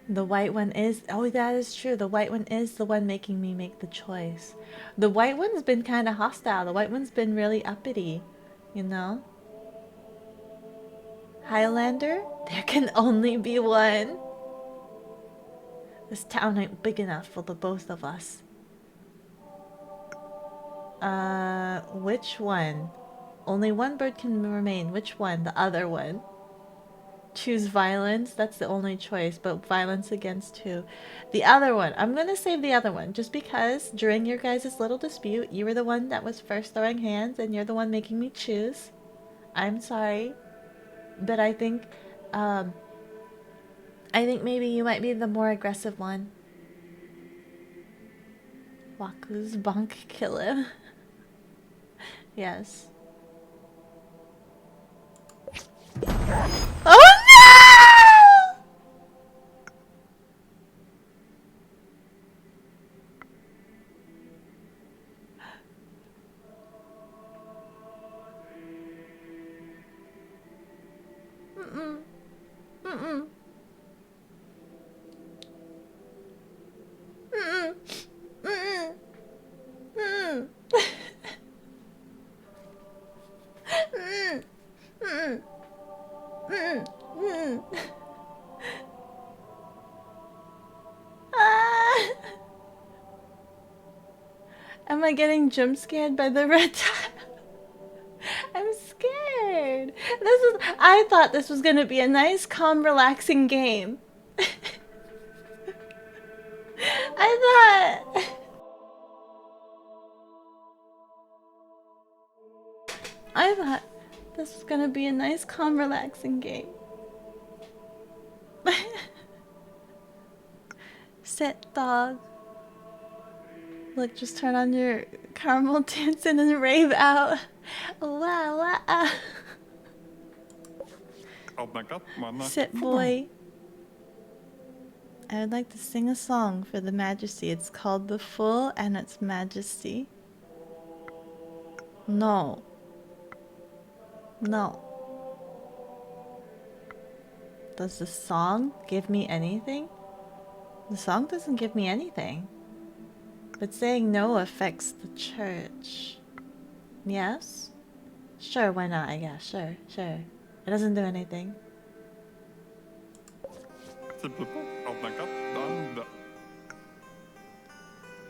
The white one is... Oh, that is true. The white one is the one making me make the choice. The white one's been kind of hostile. The white one's been really uppity. You know? Highlander? There can only be one. This town ain't big enough for the both of us. Which one? Only one bird can remain. Which one? The other one. Choose violence. That's the only choice, but violence against who? The other one. I'm gonna save the other one just because during your guys' little dispute, you were the one that was first throwing hands and you're the one making me choose. I'm sorry, but I think maybe you might be the more aggressive one. Waku's bonk kill him. Yes. Oh no! Mm-mm. Mm-mm. am I getting jump scared by the red tile? I'm scared. I thought this was gonna be a nice, calm, relaxing game. I thought this was gonna be a nice, calm, relaxing game. Sit, dog. Look, just turn on your caramel dancing and rave out. Wow, wow. Sit, boy. I would like to sing a song for the Majesty. It's called The Full and Its Majesty. No. No. Does the song give me anything? The song doesn't give me anything. But saying no affects the church. Yes? Sure, why not? Yeah, sure, sure. It doesn't do anything.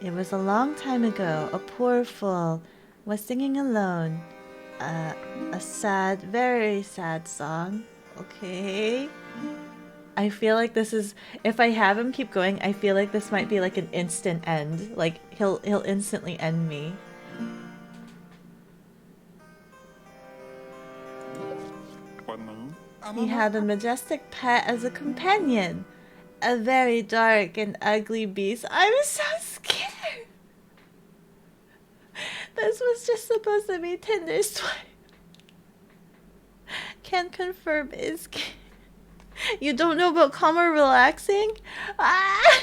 It was a long time ago. A poor fool was singing alone. A sad, very sad song. Okay. I feel like this is, if I have him keep going, I feel like this might be like an instant end. Like he'll instantly end me. He had a majestic pet as a companion. A very dark and ugly beast. I'm so scared. This was just supposed to be Tinder's wife. Can confirm is. You don't know about calm or relaxing? Ah!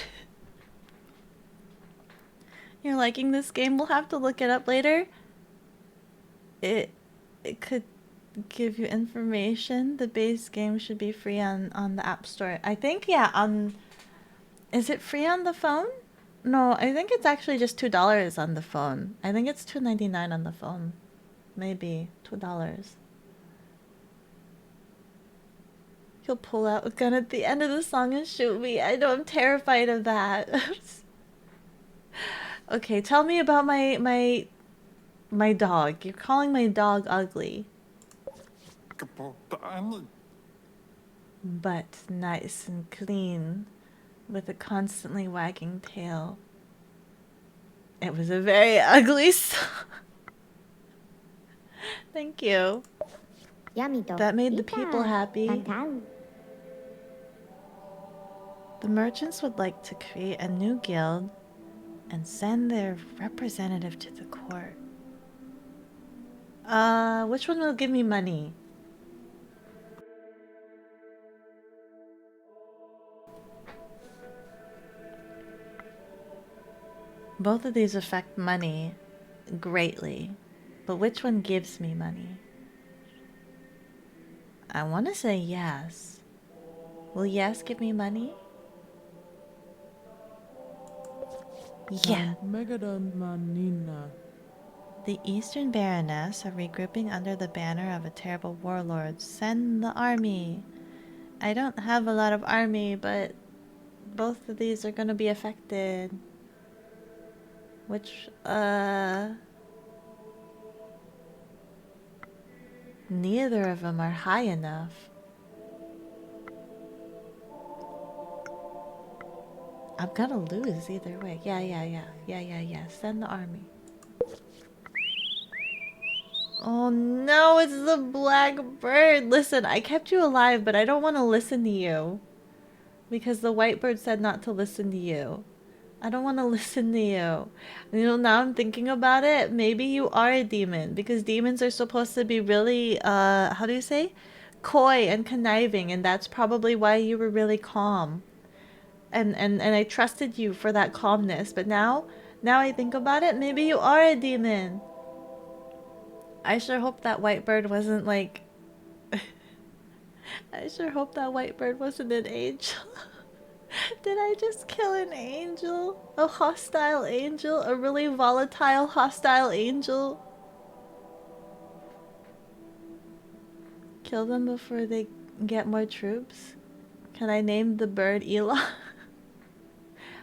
You're liking this game? We'll have to look it up later. It could give you information. The base game should be free on the App Store. I think, yeah, on... Is it free on the phone? No, I think it's actually just $2 on the phone. I think it's $2.99 on the phone. Maybe $2. He'll pull out a gun at the end of the song and shoot me. I know, I'm terrified of that. Okay, tell me about my dog. You're calling my dog ugly. But nice and clean, with a constantly wagging tail. It was a very ugly song. Thank you. That made the people happy. The merchants would like to create a new guild and send their representative to the court. Which one will give me money? Both of these affect money greatly, but which one gives me money? I want to say yes. Will yes give me money? Yeah. The Eastern Baroness are regrouping under the banner of a terrible warlord. Send the army. I don't have a lot of army, but both of these are gonna be affected. Which, neither of them are high enough. I'm gonna lose either way. Yeah. Send the army. Oh no, it's the black bird. Listen, I kept you alive, but I don't want to listen to you. Because the white bird said not to listen to you. I don't want to listen to you. You know, now I'm thinking about it. Maybe you are a demon. Because demons are supposed to be really, how do you say? Coy and conniving. And that's probably why you were really calm. And I trusted you for that calmness. But now I think about it. Maybe you are a demon. I sure hope that white bird wasn't like... I sure hope that white bird wasn't an angel. Did I just kill an angel? A hostile angel? A really volatile, hostile angel? Kill them before they get more troops? Can I name the bird Elon?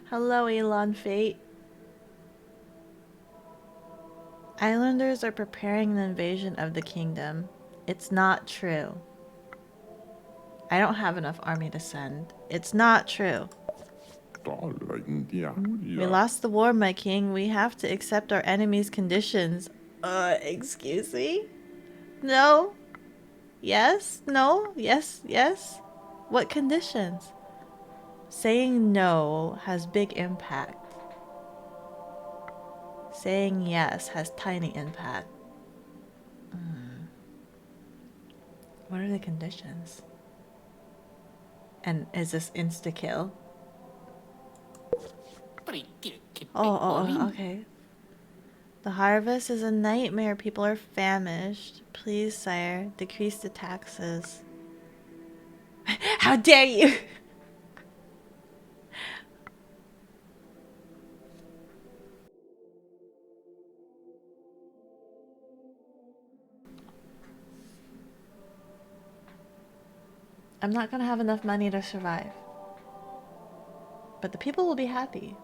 Hello, Elon Fate. Islanders are preparing an invasion of the kingdom. It's not true. I don't have enough army to send. It's not true. We lost the war, my king. We have to accept our enemy's conditions. Excuse me? No? Yes? No? Yes? Yes? What conditions? Saying no has big impact. Saying yes has tiny impact. What are the conditions? And is this insta-kill? Oh, okay. The harvest is a nightmare. People are famished. Please, sire, decrease the taxes. How dare you! I'm not gonna have enough money to survive. But the people will be happy.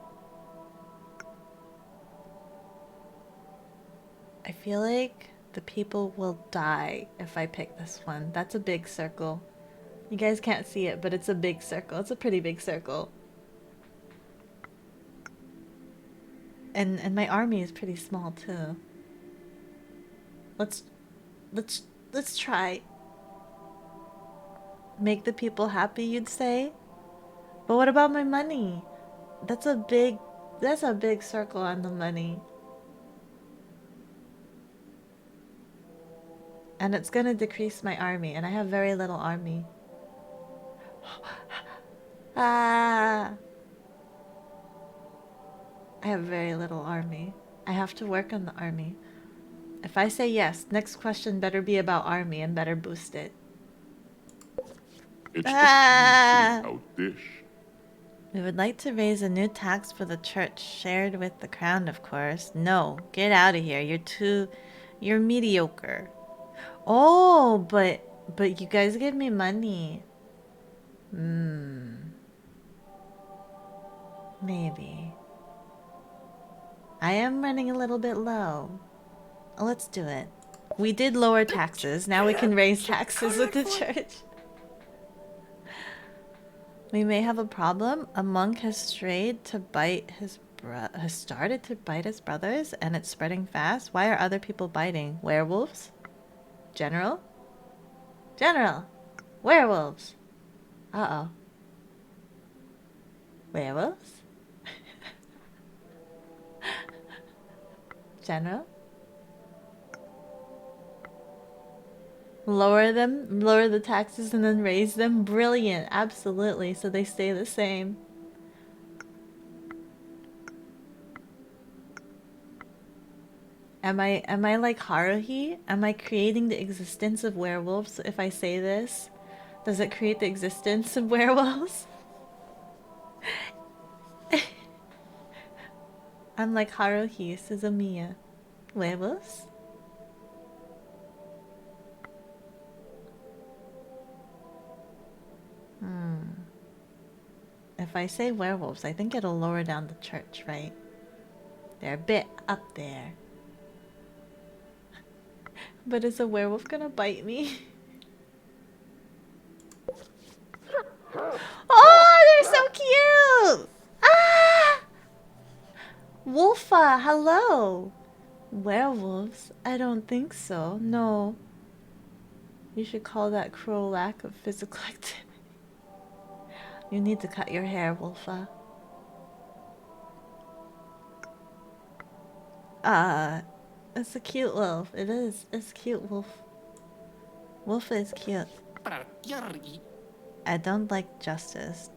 I feel like the people will die if I pick this one. That's a big circle. You guys can't see it, but it's a big circle. It's a pretty big circle. And my army is pretty small too. Let's try. Make the people happy, you'd say? But what about my money? That's a big circle on the money. And it's gonna decrease my army, and I have very little army. Ah! I have very little army. I have to work on the army. If I say yes, next question better be about army and better boost it. We would like to raise a new tax for the church, shared with the crown, of course. No, get out of here. You're mediocre. Oh, but you guys give me money. Maybe. I am running a little bit low. Let's do it. We did lower taxes. Now we can raise taxes with the church. We may have a problem. A monk has started to bite his brothers, and it's spreading fast. Why are other people biting? Werewolves? General? General! Werewolves! Uh-oh. Werewolves? General? Lower them, lower the taxes and then raise them? Brilliant, absolutely, so they stay the same. Am I like Haruhi? Am I creating the existence of werewolves if I say this? Does it create the existence of werewolves? I'm like Haruhi, Suzumiya. Werewolves? If I say werewolves, I think it'll lower down the church, right? They're a bit up there. But is a werewolf gonna bite me? Oh, they're so cute! Ah! Wolfa, hello! Werewolves? I don't think so. No. You should call that cruel lack of physical activity. You need to cut your hair, Wolfa. It's a cute wolf. It is. It's cute, wolf. Wolf is cute. I don't like Justice.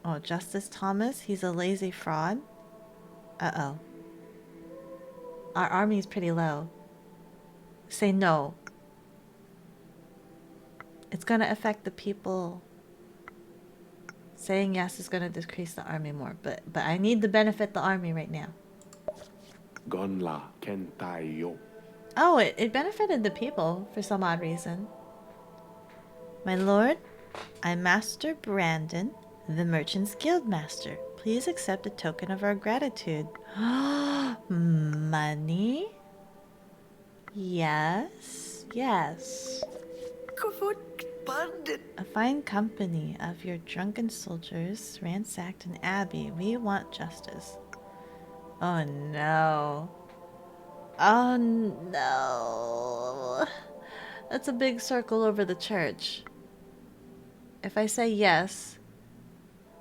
Oh, Justice Thomas? He's a lazy fraud? Uh-oh. Our army's pretty low. Say no. It's gonna affect the people. Saying yes is gonna decrease the army more, but I need to benefit the army right now. Oh, it benefited the people for some odd reason. My lord, I'm Master Brandon, the Merchant's Guild Master. Please accept a token of our gratitude. Money? Yes, yes. A fine company of your drunken soldiers ransacked an abbey. We want justice. Oh no. Oh no. That's a big circle over the church. If I say yes,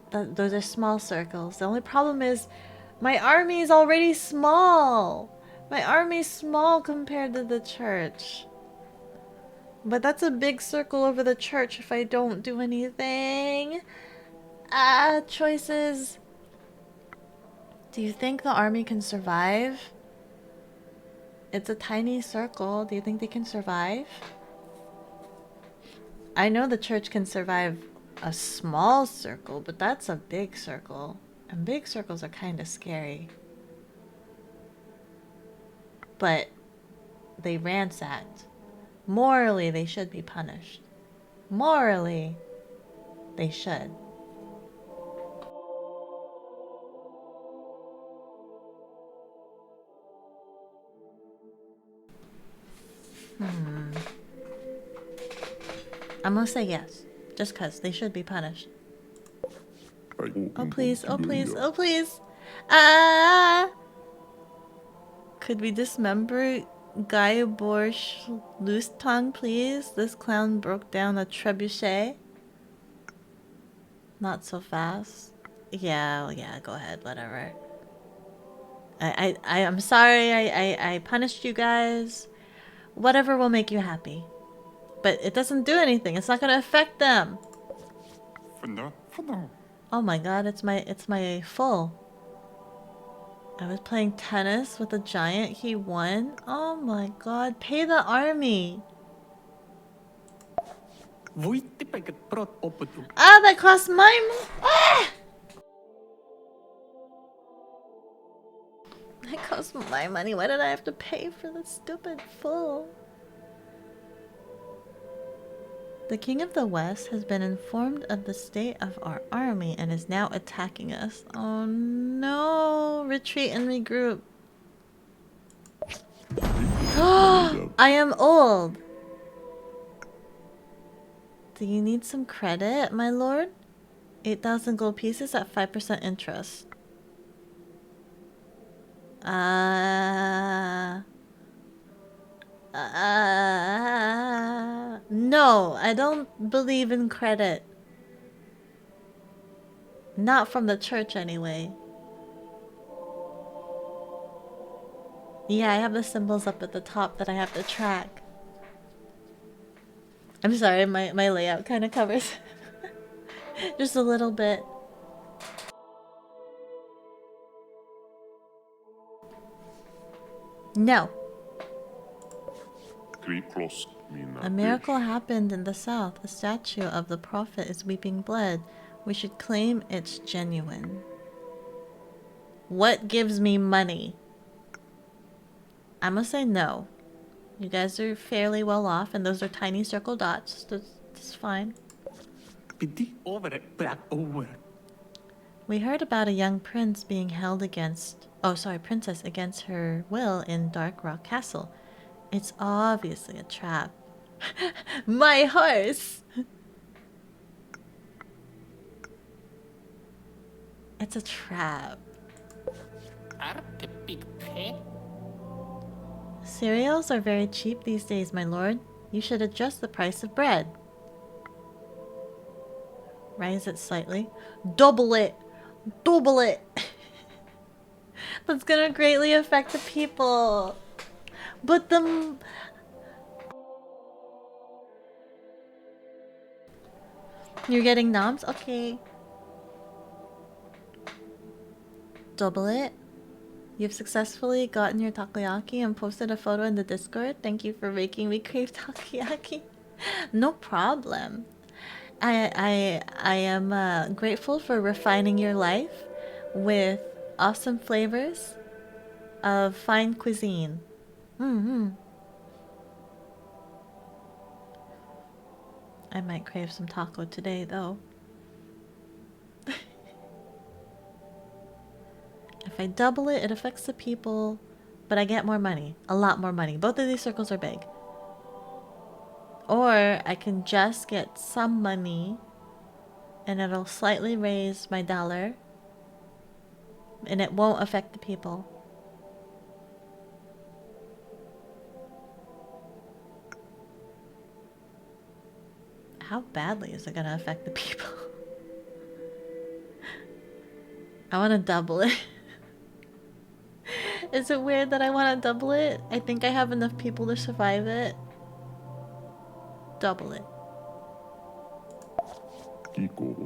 those are small circles. The only problem is my army is already small. My army's small compared to the church. But that's a big circle over the church if I don't do anything. Choices. Do you think the army can survive? It's a tiny circle. Do you think they can survive? I know the church can survive a small circle, but that's a big circle. And big circles are kind of scary. But they ransacked. Morally, they should be punished. Morally, they should. I'm gonna say yes. Just cause they should be punished. Oh please, oh please, oh please! Could we dismember Guy Borsch loose tongue, please? This clown broke down a trebuchet. Not so fast. Yeah, go ahead, whatever. I'm sorry I punished you guys. Whatever will make you happy. But it doesn't do anything. It's not gonna affect them. Oh my god, it's my full. I was playing tennis with a giant. He won. Oh my god, pay the army. That cost my That cost my money. Why did I have to pay for the stupid full? The King of the West has been informed of the state of our army and is now attacking us. Oh no! Retreat and regroup. I am old! Do you need some credit, my lord? 8,000 gold pieces at 5% interest. No, I don't believe in credit. Not from the church, anyway. Yeah, I have the symbols up at the top that I have to track. I'm sorry, my layout kind of covers. Just a little bit. No. A miracle happened in the south. A statue of the prophet is weeping blood. We should claim it's genuine. What gives me money? I'm gonna say no. You guys are fairly well off, and those are tiny circle dots. That's fine. We heard about a young prince being held against... Oh, sorry, princess against her will in Dark Rock Castle. It's obviously a trap. My horse! It's a trap. Cereals are very cheap these days, my lord. You should adjust the price of bread. Raise it slightly. Double it! Double it! That's gonna greatly affect the people. But the... You're getting noms? Okay. Double it. You've successfully gotten your takoyaki and posted a photo in the Discord. Thank you for making me crave takoyaki. No problem. I am grateful for refining your life with awesome flavors of fine cuisine. I might crave some taco today, though. If I double it, it affects the people, but I get more money. A lot more money. Both of these circles are big. Or I can just get some money and it'll slightly raise my dollar and it won't affect the people. How badly is it gonna affect the people? I want to double it. Is it weird that I want to double it? I think I have enough people to survive it. Double it.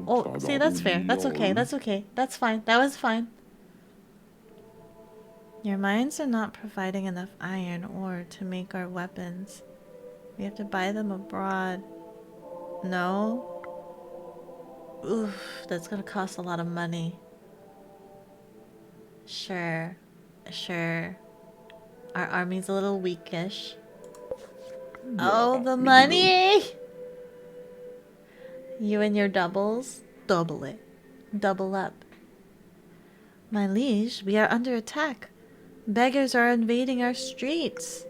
Oh, see, that's fair. That's okay. That's okay. That's fine. That was fine. Your mines are not providing enough iron ore to make our weapons. We have to buy them abroad. No? Oof, that's gonna cost a lot of money. Sure. Sure. Our army's a little weakish. Oh, the money! You and your doubles? Double it. Double up. My liege, we are under attack. Beggars are invading our streets.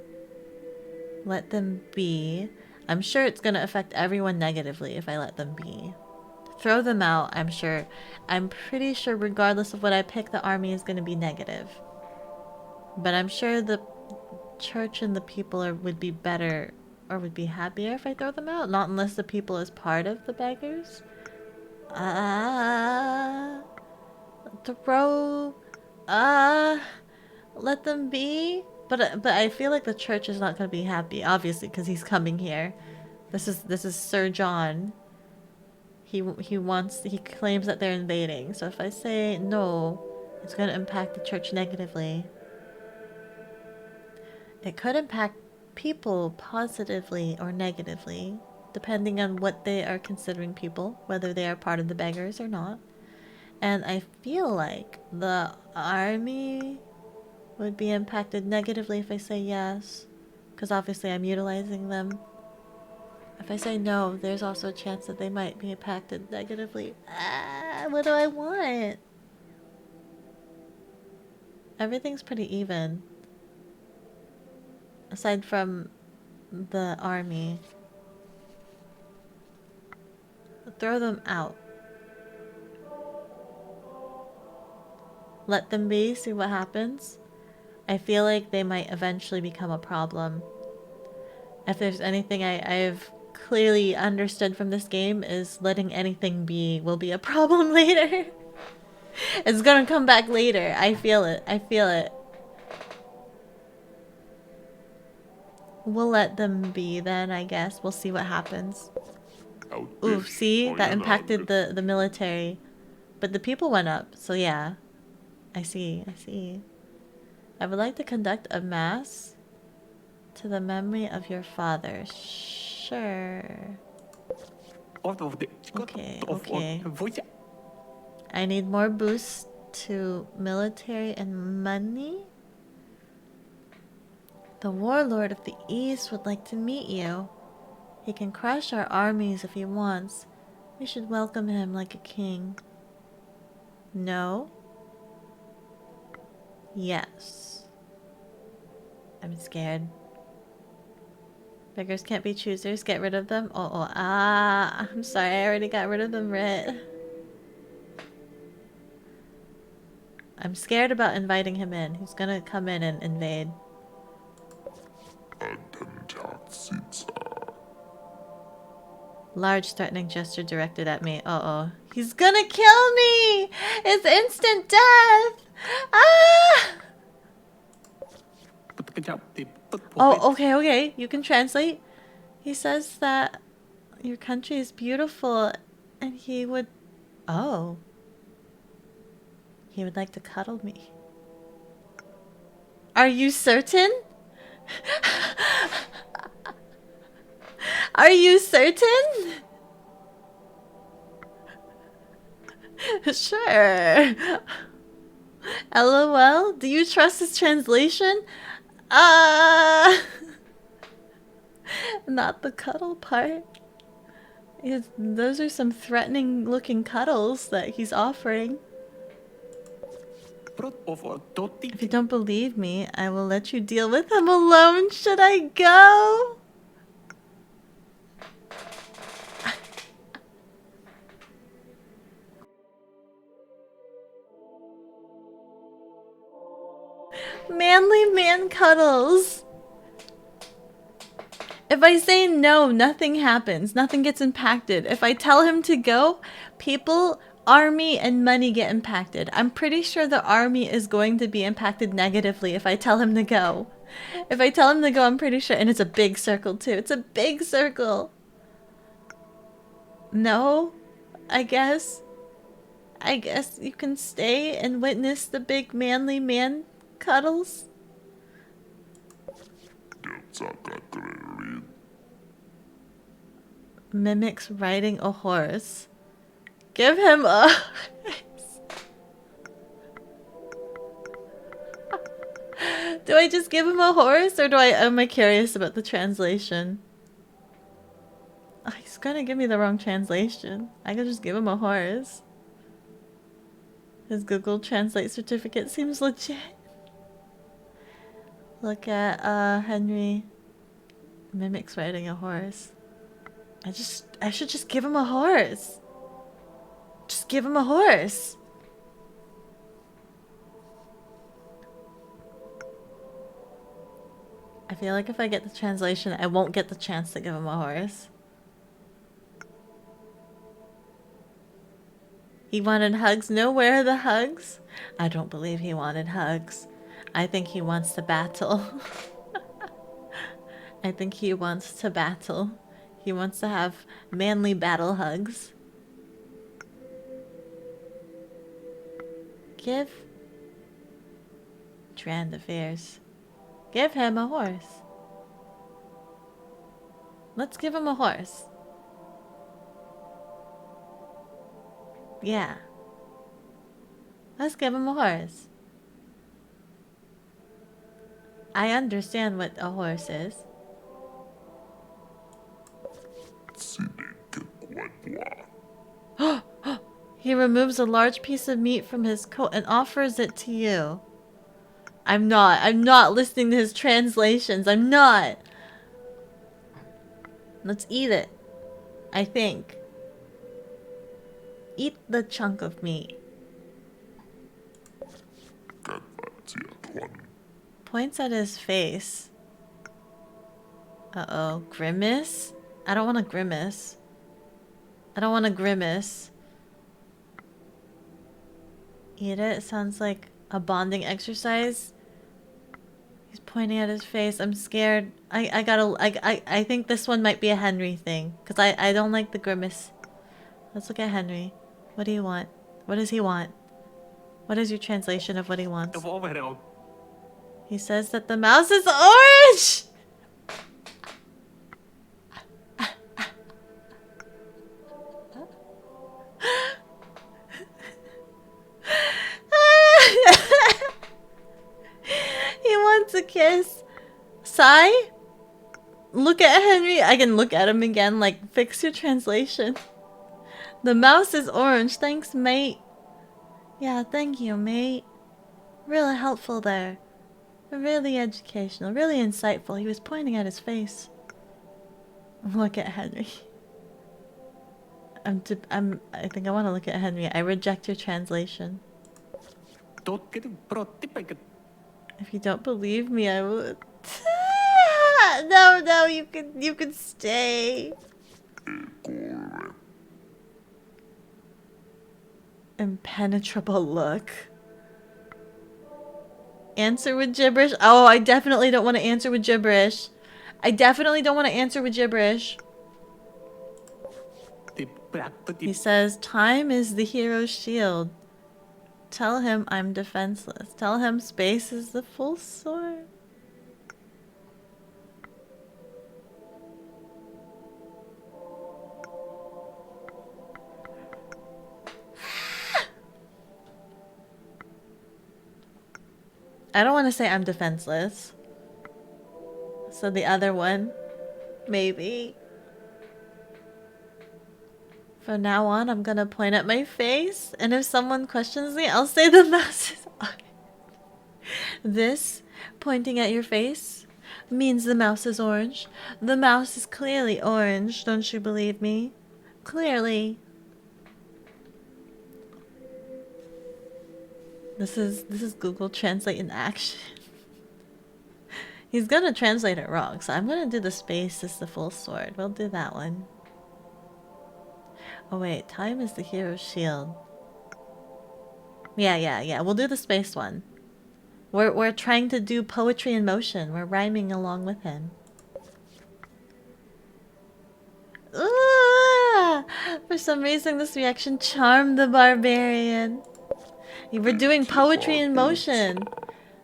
Let them be. I'm sure it's gonna affect everyone negatively if I let them be. Throw them out, I'm sure. I'm pretty sure regardless of what I pick, the army is gonna be negative. But I'm sure the church and the people would be better or would be happier if I throw them out. Not unless the people is part of the beggars. Throw. Let them be. But I feel like the church is not going to be happy, obviously, because he's coming here. This is Sir John. He claims that they're invading. So if I say no, it's going to impact the church negatively. It could impact people positively or negatively, depending on what they are considering people, whether they are part of the beggars or not. And I feel like the army would be impacted negatively if I say yes, because obviously I'm utilizing them. If I say no, there's also a chance that they might be impacted negatively. What do I want? Everything's pretty even. Aside from the army. Throw them out. Let them be, see what happens. I feel like they might eventually become a problem. If there's anything I've clearly understood from this game is letting anything be will be a problem later. It's gonna come back later. I feel it. I feel it. We'll let them be then, I guess. We'll see what happens. Oof, see? That impacted the military. But the people went up, so yeah. I see, I see. I would like to conduct a mass to the memory of your father. Sure. Okay, okay. I need more boosts to military and money. The warlord of the East would like to meet you. He can crush our armies if he wants. We should welcome him like a king. No? Yes. I'm scared. Beggars can't be choosers. Get rid of them. I'm sorry. I already got rid of them, Rit. I'm scared about inviting him in. He's gonna come in and invade. Large threatening gesture directed at me. Uh-oh. He's gonna kill me! It's instant death! Ah! Oh, okay, okay. You can translate. He says that your country is beautiful and he would... Oh. He would like to cuddle me. Are you certain? Are you certain? Sure. LOL? Do you trust his translation? Not the cuddle part. Those are some threatening looking cuddles that he's offering. If you don't believe me, I will let you deal with him alone. Should I go? Manly man cuddles. If I say no, nothing happens. Nothing gets impacted. If I tell him to go, people, army, and money get impacted. I'm pretty sure the army is going to be impacted negatively if I tell him to go. If I tell him to go, I'm pretty sure. And it's a big circle, too. It's a big circle. No? I guess you can stay and witness the big manly man cuddles. Mimics riding a horse. Give him a Do I just give him a horse, or am I curious about the translation? Oh, he's gonna give me the wrong translation. I could just give him a horse. His Google Translate certificate seems legit. Look at Henry. Mimics riding a horse. I should just give him a horse. Just give him a horse. I feel like if I get the translation, I won't get the chance to give him a horse. He wanted hugs. No, where are the hugs? I don't believe he wanted hugs. I think he wants to battle. I think he wants to battle. He wants to have manly battle hugs. Give Trend Affairs. Give him a horse. Let's give him a horse. Yeah. Let's give him a horse. I understand what a horse is. He removes a large piece of meat from his coat and offers it to you. I'm not listening to his translations. I'm not. Let's eat it. I think. Eat the chunk of meat. Points at his face. Uh-oh. Grimace? I don't want to grimace. I don't want to grimace. Eat it? Sounds like a bonding exercise. He's pointing at his face. I'm scared. I think this one might be a Henry thing. Because I don't like the grimace. Let's look at Henry. What do you want? What does he want? What is your translation of what he wants? He says that the mouse is orange! He wants a kiss. Sigh? Look at Henry. I can look at him again, like, fix your translation. The mouse is orange. Thanks, mate. Yeah, thank you, mate. Really helpful there. Really educational. Really insightful. He was pointing at his face. Look at Henry. I think I want to look at Henry. I reject your translation. If you don't believe me, I will. No, you can stay. Impenetrable look. Answer with gibberish. Oh, I definitely don't want to answer with gibberish. I definitely don't want to answer with gibberish. He says, time is the hero's shield. Tell him I'm defenseless. Tell him space is the full sword. I don't want to say I'm defenseless. So the other one, maybe. From now on, I'm gonna point at my face, and if someone questions me, I'll say the mouse is orange. This, pointing at your face, means the mouse is orange. The mouse is clearly orange, don't you believe me? Clearly. This is Google Translate in action. He's gonna translate it wrong, so I'm gonna do the space as the full sword. We'll do that one. Oh wait, time is the hero's shield. Yeah. We'll do the space one. We're trying to do poetry in motion. We're rhyming along with him. Ooh! For some reason, this reaction charmed the barbarian. We're doing poetry in motion.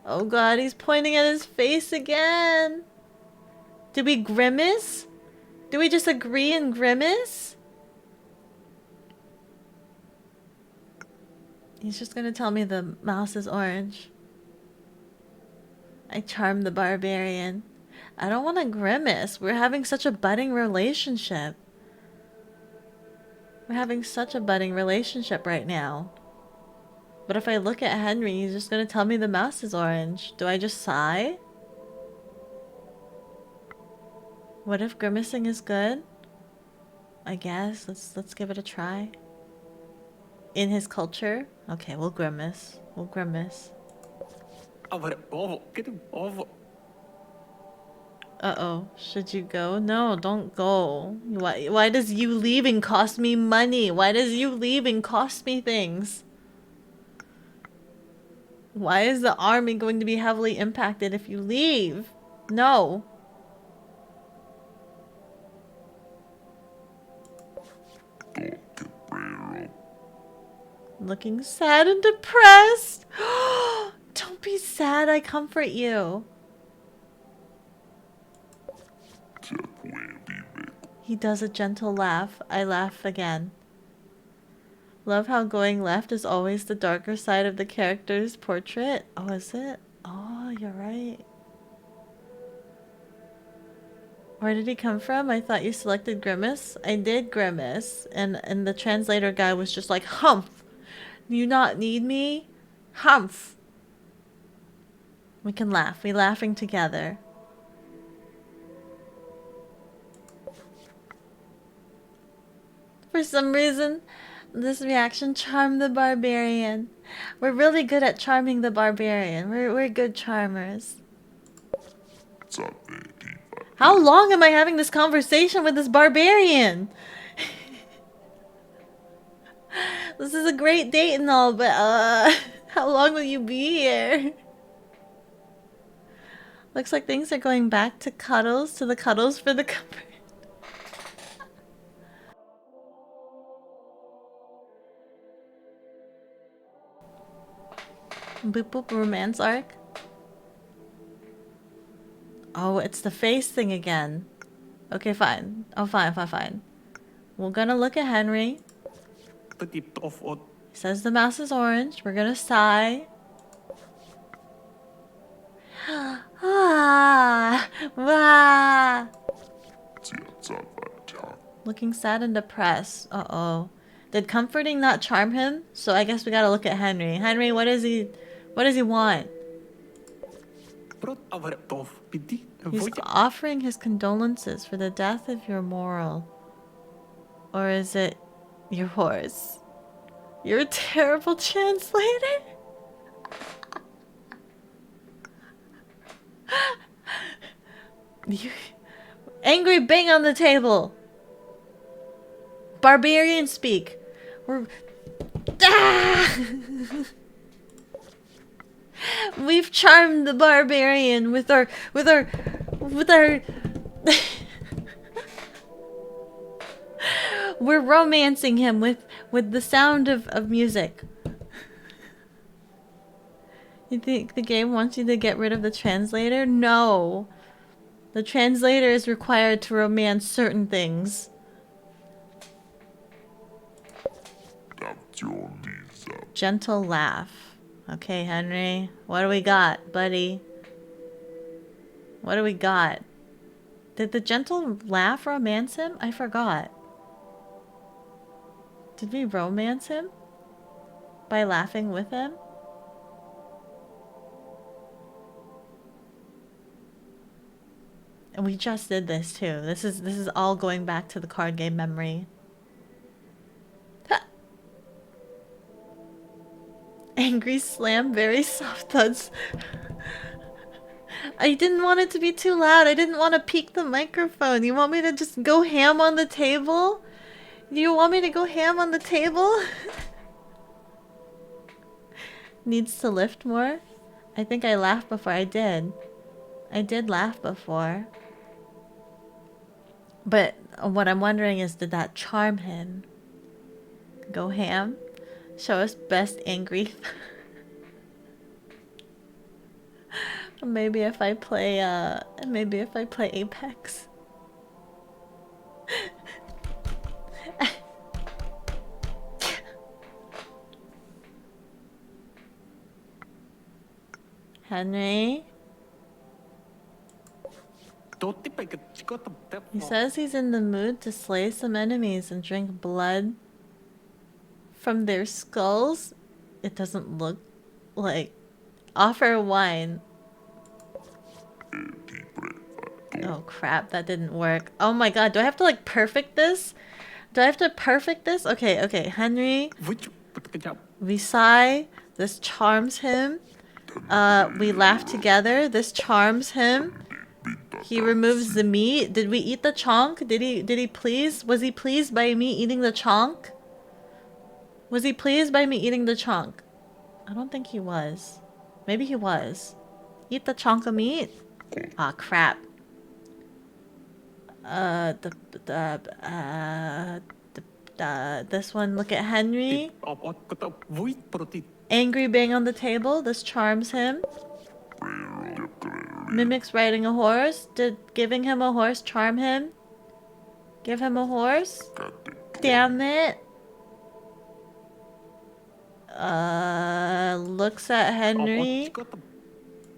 Oh god, he's pointing at his face again. Did we grimace? Did we just agree and grimace? He's just gonna tell me the mouse is orange. I charmed the barbarian. I don't want to grimace. We're having such a budding relationship. We're having such a budding relationship right now. But if I look at Henry, he's just gonna tell me the mouse is orange. Do I just sigh? What if grimacing is good? I guess. Let's give it a try. In his culture? Okay, we'll grimace. We'll grimace. Uh-oh. Should you go? No, don't go. Why does you leaving cost me money? Why does you leaving cost me things? Why is the army going to be heavily impacted if you leave? No. Looking sad and depressed. Don't be sad, I comfort you. He does a gentle laugh. I laugh again. Love how going left is always the darker side of the character's portrait. Oh, is it? Oh, you're right. Where did he come from? I thought you selected Grimace. I did Grimace. And the translator guy was just like, humph. You not need me? Humph. We can laugh. We're laughing together. For some reason, this reaction charmed the barbarian. We're really good at charming the barbarian. We're good charmers. How long am I having this conversation with this barbarian? This is a great date and all, but how long will you be here? Looks like things are going back to cuddles, to the cuddles for the comfort. Boop boop romance arc. Oh, it's the face thing again. Okay, fine. Oh, fine. We're gonna look at Henry. He says the mouse is orange. We're gonna sigh. Looking sad and depressed. Uh-oh. Did comforting not charm him? So I guess we gotta look at Henry. Henry, what does he want? He's offering his condolences for the death of your moral. Or is it your horse? You're a terrible translator. Angry bang on the table. Barbarian speak. We've charmed the barbarian with our we're romancing him with the sound of music. You think the game wants you to get rid of the translator? No. The translator is required to romance certain things. Gentle laugh. Okay, Henry. What do we got, buddy? What do we got? Did the gentle laugh romance him? I forgot. Did we romance him? By laughing with him? And we just did this too. This is all going back to the card game memory. Angry slam, very soft thuds. I didn't want it to be too loud. I didn't want to peak the microphone. You want me to just go ham on the table? You want me to go ham on the table? Needs to lift more? I think I laughed before. I did. I did laugh before. But what I'm wondering is, did that charm him? Go ham? Show us best angry. Maybe if I play Apex. Henry? He says he's in the mood to slay some enemies and drink blood from their skulls. It doesn't look like... Offer wine. Oh crap, that didn't work. Oh my god, do I have to like perfect this? Do I have to perfect this? Okay, okay, Henry. We sigh. This charms him. We laugh together. This charms him. He removes the meat. Did we eat the chonk? Did he please? Was he pleased by me eating the chonk? Was he pleased by me eating the chonk? I don't think he was. Maybe he was. Eat the chonk of meat? Ah, crap. This one, look at Henry. Angry bang on the table. This charms him. Mimics riding a horse. Did giving him a horse charm him? Give him a horse? Damn it. Looks at Henry.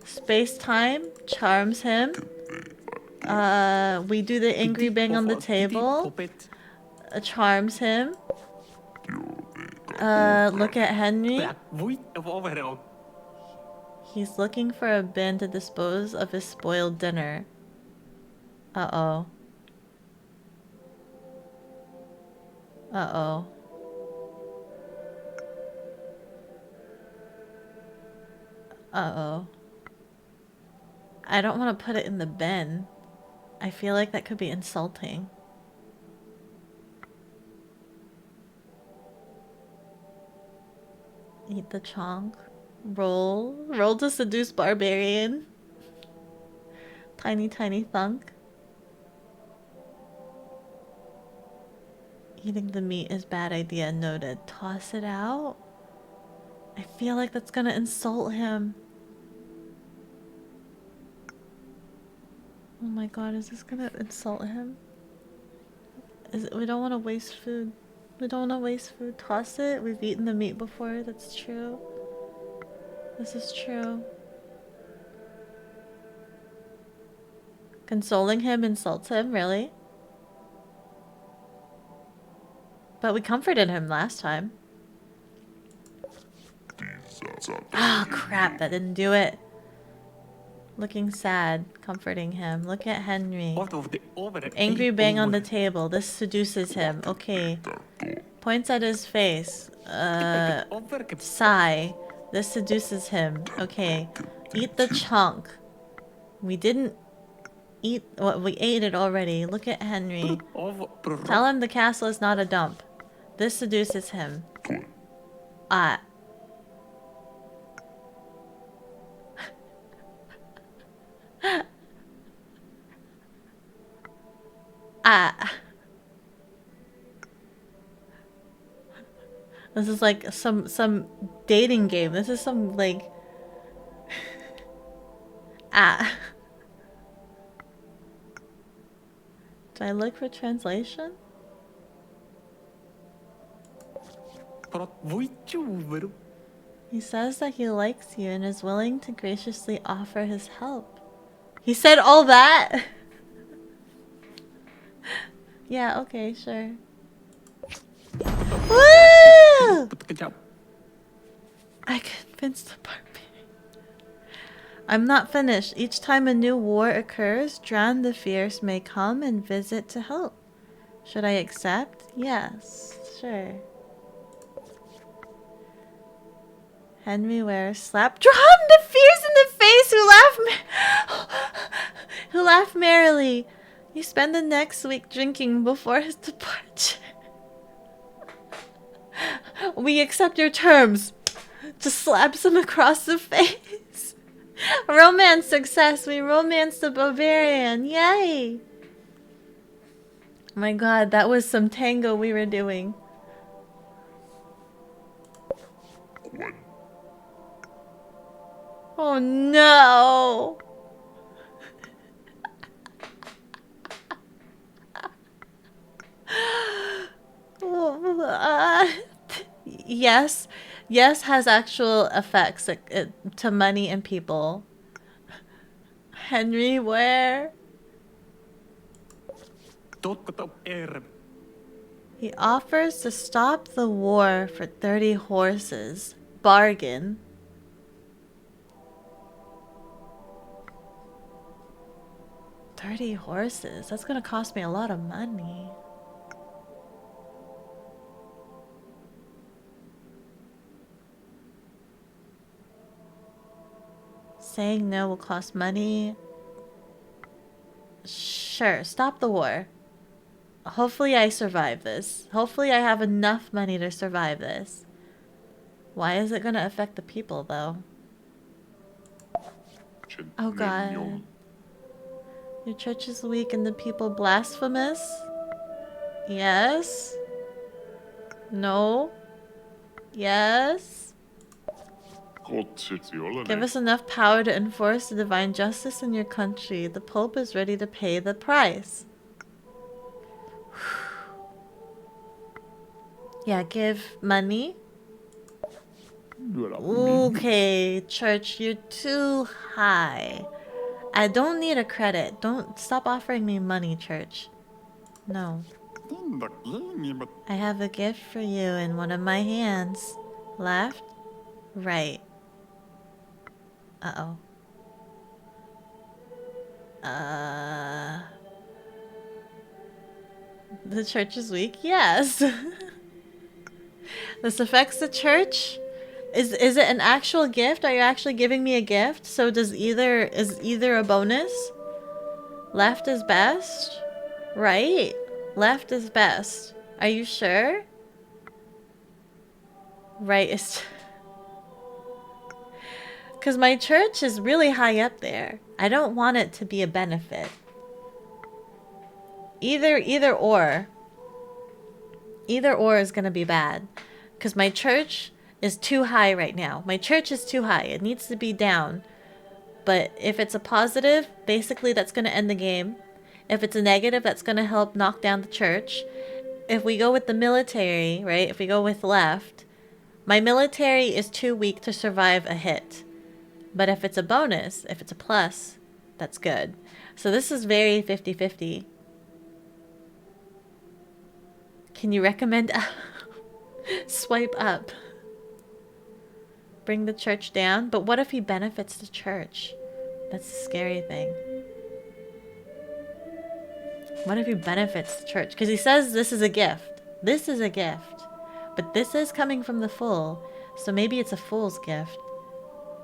Space time charms him. We do the angry bang on the table. Charms him. Look at Henry. He's looking for a bin to dispose of his spoiled dinner. Uh-oh. Uh-oh. Uh-oh. I don't want to put it in the bin. I feel like that could be insulting. Eat the chonk. Roll. Roll to seduce barbarian. Tiny, tiny thunk. Eating the meat is bad idea. Noted. Toss it out? I feel like that's gonna insult him. Oh my god, is this gonna insult him? We don't want to waste food. We don't want to waste food. Toss it. We've eaten the meat before. That's true. This is true. Consoling him insults him, really? But we comforted him last time. Ah, oh, crap. That didn't do it. Looking sad. Comforting him. Look at Henry. Angry bang on the table. This seduces him. Okay. Points at his face. Sigh. This seduces him. Okay. Eat the chunk. We didn't eat... Well, we ate it already. Look at Henry. Tell him the castle is not a dump. This seduces him. Ah. Ah. This is like some dating game. This is some like ah. Do I look for translation? He says that he likes you and is willing to graciously offer his help. He said all that? Yeah, okay, sure. Woo! I convinced the barbarian. I'm not finished. Each time a new war occurs, Dran the Fierce may come and visit to help. Should I accept? Yes, sure. Henry Ware slap Dran the Fierce in the face who laughed merrily. You spend the next week drinking before his departure. We accept your terms. Just slaps him across the face. Romance success. We romanced the Bavarian. Yay! Oh my god, that was some tango we were doing. Oh no! Yes. Yes has actual effects to money and people. Henry Ware. He offers to stop the war for 30 horses. Bargain. $30 horses? That's gonna cost me a lot of money. Saying no will cost money. Sure, stop the war. Hopefully I survive this. Hopefully I have enough money to survive this. Why is it gonna affect the people, though? Oh god. Your church is weak and the people blasphemous? Yes? No? Yes? Give us enough power to enforce the divine justice in your country. The Pope is ready to pay the price. Yeah, give money. Okay, church, you're too high. I don't need a credit. Don't stop offering me money, church. No. I have a gift for you in one of my hands. Left, right. Uh-oh. The church is weak? Yes. This affects the church? Is it an actual gift? Are you actually giving me a gift? So is either a bonus? Left is best? Right? Left is best. Are you sure? Right is... Because my church is really high up there. I don't want it to be a benefit. Either or. Either or is going to be bad. Because my church is too high right now. My church is too high. It needs to be down. But if it's a positive, basically that's going to end the game. If it's a negative, that's going to help knock down the church. If we go with the military, right? If we go with left, my military is too weak to survive a hit. But if it's a bonus, if it's a plus, that's good. So this is very 50-50. Can you recommend... Swipe up. Bring the church down? But what if he benefits the church? That's the scary thing. What if he benefits the church? Because he says this is a gift. This is a gift. But this is coming from the fool. So maybe it's a fool's gift.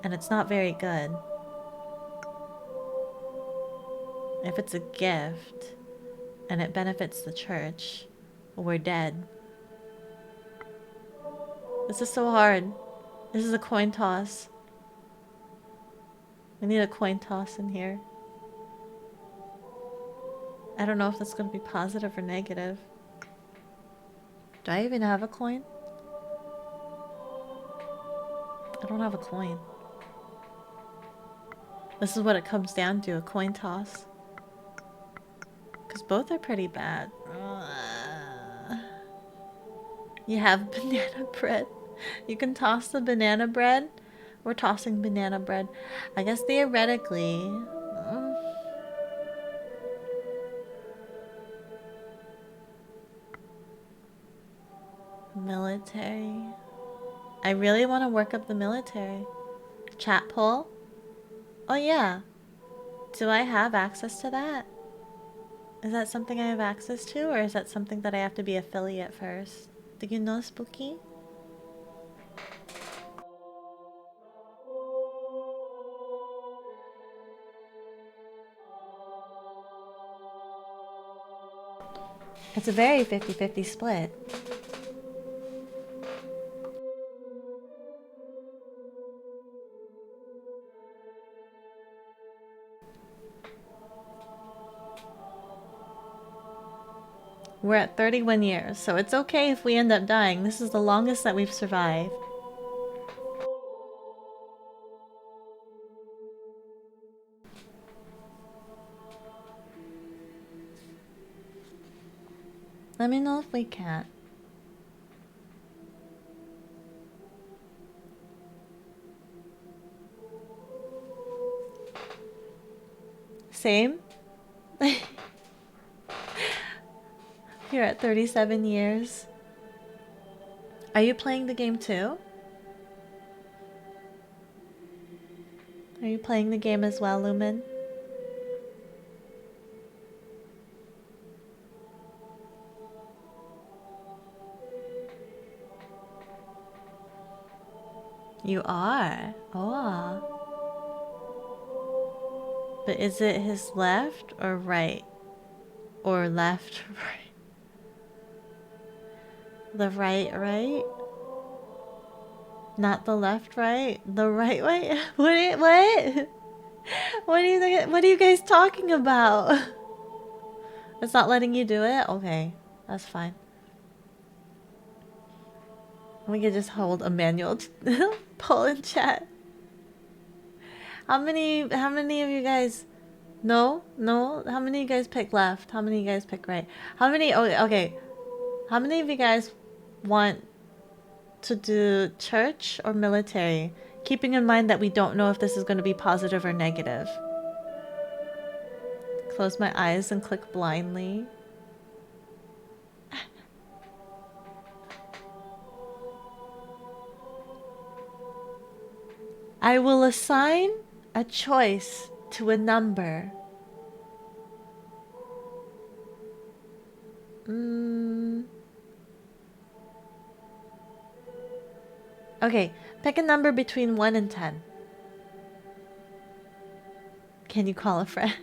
And it's not very good. If it's a gift and it benefits the church, we're dead. This is so hard. This is a coin toss. We need a coin toss in here. I don't know if that's going to be positive or negative. Do I even have a coin? I don't have a coin. This is what it comes down to, a coin toss. Because both are pretty bad. You have banana bread. You can toss the banana bread. We're tossing banana bread. I guess theoretically... military. I really want to work up the military. Chat poll. Oh yeah. Do I have access to that? Is that something I have access to, or is that something that I have to be affiliate first? Do you know, Spooky? It's a very 50-50 split. We're at 31 years, so it's okay if we end up dying. This is the longest that we've survived. Let me know if we can't. Same? You're at 37 years. Are you playing the game too? Are you playing the game as well, Lumen? You are? Oh. But is it his left or right? Or left, right? The right, right? Not the left, right? The right, right? What? What are you guys talking about? It's not letting you do it? Okay, that's fine. We could just hold a manual poll in chat. How many of you guys? No? How many of you guys pick left? How many of you guys pick right? How many? Oh, okay. How many of you guys want to do church or military? Keeping in mind that we don't know if this is going to be positive or negative. Close my eyes and click blindly. I will assign a choice to a number. Okay, pick a number between 1 and 10. Can you call a friend?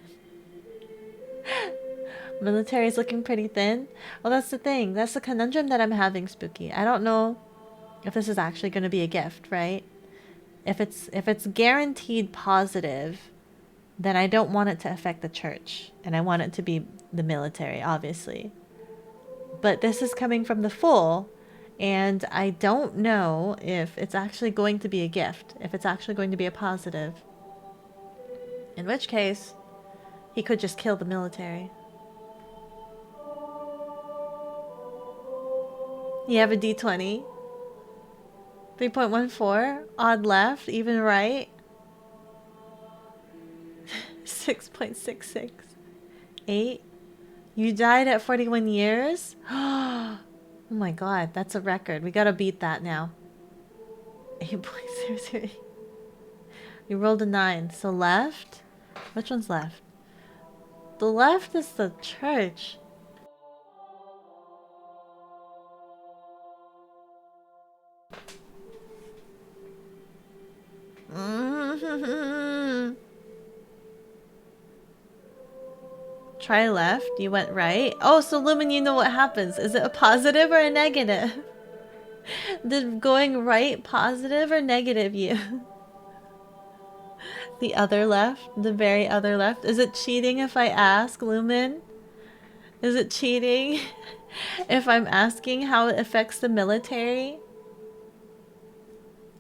Military is looking pretty thin. Well, that's the thing. That's the conundrum that I'm having, Spooky. I don't know if this is actually going to be a gift, right? If it's guaranteed positive, then I don't want it to affect the church, and I want it to be the military, obviously. But this is coming from the Fool, and I don't know if it's actually going to be a gift, if it's actually going to be a positive. In which case, he could just kill the military. You have a D20. 3.14. Odd left, even right. 6.66. 8. You died at 41 years? Oh my god, that's a record. We gotta beat that now. 8.008. You rolled a 9. So left? Which one's left? The left is the church. Try left. You went right. Oh, so Lumen, you know what happens. Is it a positive or a negative? Did going right positive or negative you? The other left? The very other left? Is it cheating if I ask, Lumen? Is it cheating if I'm asking how it affects the military?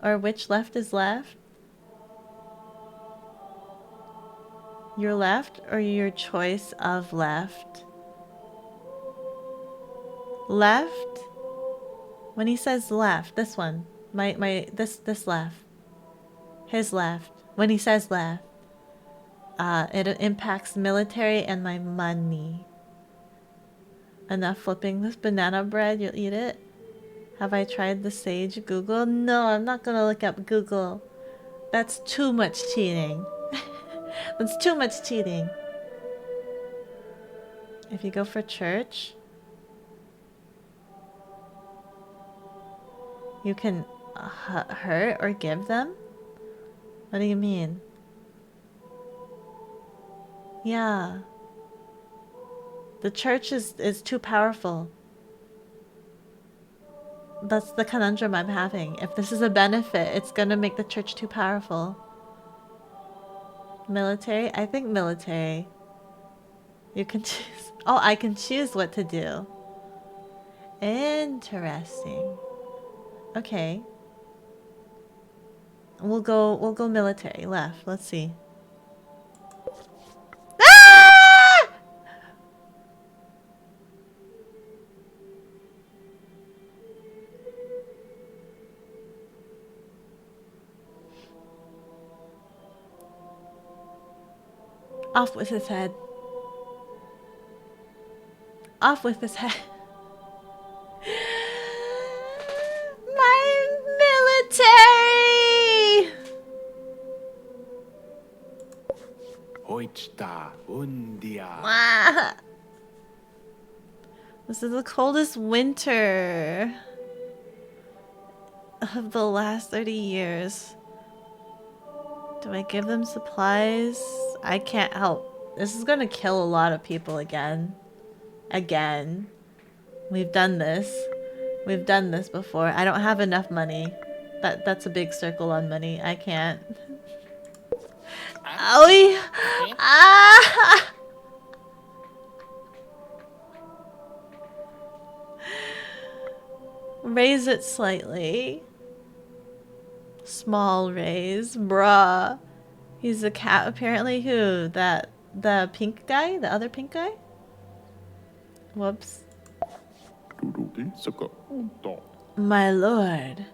Or which left is left? Your left or your choice of left? Left? When he says left, this one. This left. His left. When he says left. It impacts military and my money. Enough flipping this banana bread, you'll eat it? Have I tried the Sage Google? No, I'm not gonna look up Google. That's too much cheating. That's too much cheating. If you go for church, you can hurt or give them? What do you mean? Yeah. The church is too powerful. That's the conundrum I'm having. If this is a benefit, it's gonna make the church too powerful. Military? I think military. You can choose. Oh, I can choose what to do. Interesting. Okay. We'll go military. Left. Let's see. Ah! Off with his head. Off with his head. My military! Ah. This is the coldest winter of the last 30 years. Do I give them supplies? I can't help. This is gonna kill a lot of people again. Again. We've done this. We've done this before. I don't have enough money. That's a big circle on money. I can't. Owie! Ah! Raise it slightly. Small raise. Bruh. He's a cat apparently. Who? The pink guy? The other pink guy? Whoops. My lord,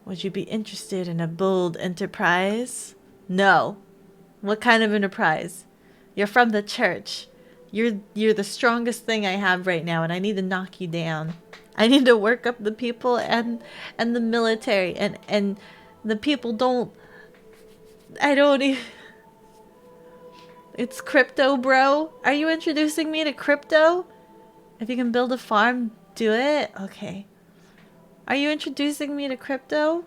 would you be interested in a bold enterprise? No. What kind of enterprise? You're from the church. You're the strongest thing I have right now, and I need to knock you down. I need to work up the people and the military, and the people don't. I don't even. It's crypto, bro. Are you introducing me to crypto? If you can build a farm, do it? Okay. Are you introducing me to crypto?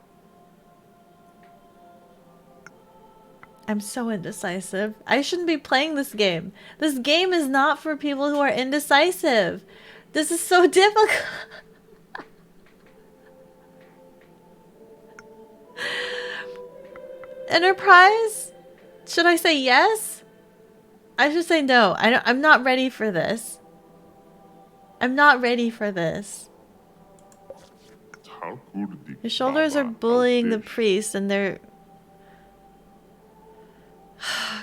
I'm so indecisive. I shouldn't be playing this game. This game is not for people who are indecisive. This is so difficult. Enterprise? Should I say yes? I should say no. I'm not ready for this. I'm not ready for this. Your shoulders are bullying the priest and they're...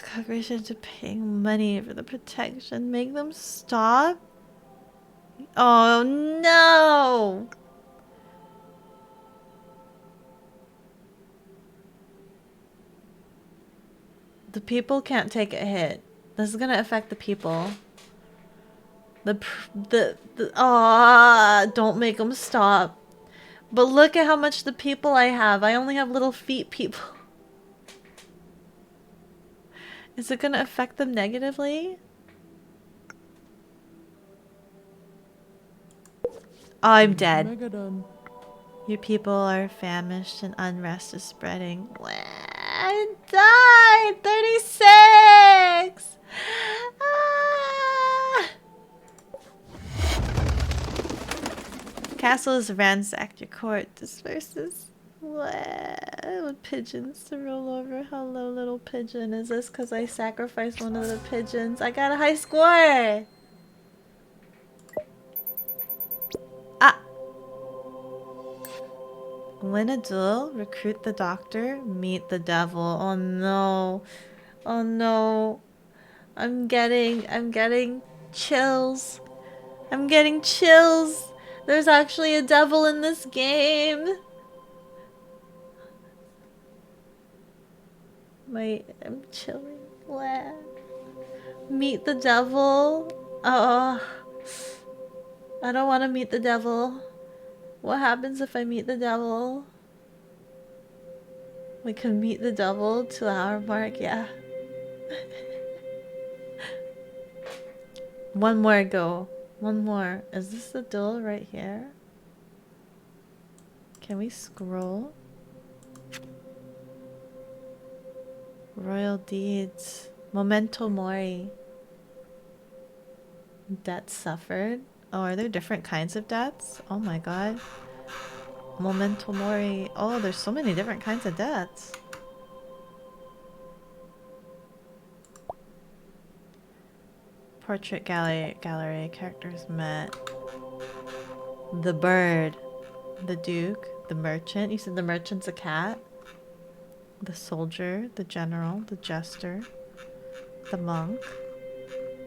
Congregations are paying money for the protection. Make them stop? Oh no! The people can't take a hit. This is gonna affect the people. Don't make them stop. But look at how much the people I have. I only have little feet people. Is it gonna affect them negatively? I'm dead. Megadon. Your people are famished and unrest is spreading. I died! 36! Ah! Castle is ransacked. Your court disperses. With pigeons to roll over. Hello, little pigeon. Is this because I sacrificed one of the pigeons? I got a high score! Ah! Win a duel, recruit the doctor, meet the devil. Oh no. Oh no. I'm getting chills. I'm getting chills. There's actually a devil in this game. Wait, I'm chilling. What? Meet the devil? Oh. I don't want to meet the devil. What happens if I meet the devil? We can meet the devil 2 hour mark, yeah. One more go. One more. Is this the duel right here? Can we scroll? Royal deeds. Memento mori. Debt suffered. Oh, are there different kinds of debts? Oh my god. Memento mori. Oh, there's so many different kinds of debts. Portrait gallery. Characters met. The bird. The duke. The merchant. You said the merchant's a cat? The soldier. The general. The jester. The monk.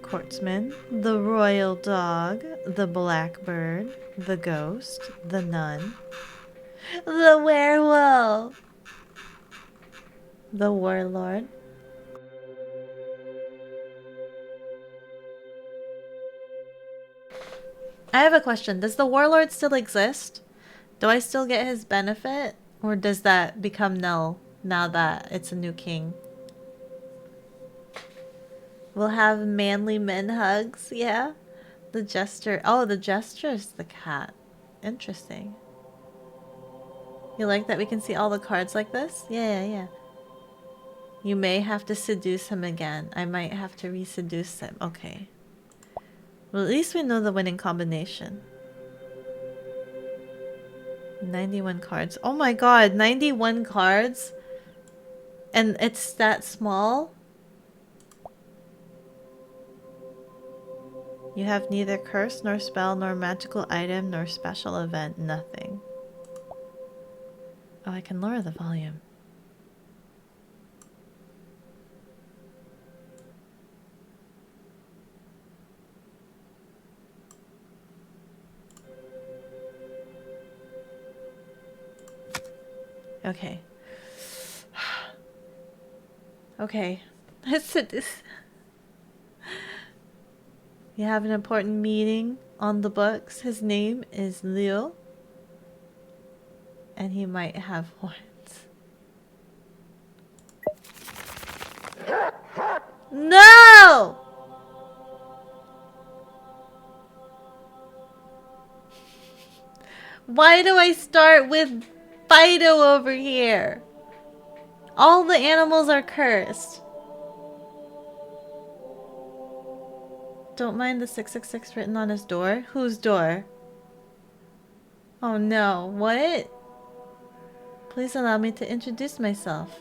Courtsman. The royal dog. The blackbird. The ghost. The nun. The werewolf. The warlord. I have a question. Does the warlord still exist? Do I still get his benefit? Or does that become null now that it's a new king? We'll have manly men hugs, yeah? The jester. Oh, the jester is the cat. Interesting. You like that we can see all the cards like this? Yeah. You may have to seduce him again. I might have to re-seduce him. Okay. Well, at least we know the winning combination. 91 cards. Oh my god, 91 cards? And it's that small? You have neither curse, nor spell, nor magical item, nor special event. Nothing. Oh, I can lower the volume. Okay. Okay. Let's sit this. You have an important meeting on the books. His name is Leo. And he might have horns. No! Why do I start with Fido over here? All the animals are cursed. Don't mind the 666 written on his door. Whose door? Oh no, what? Please allow me to introduce myself.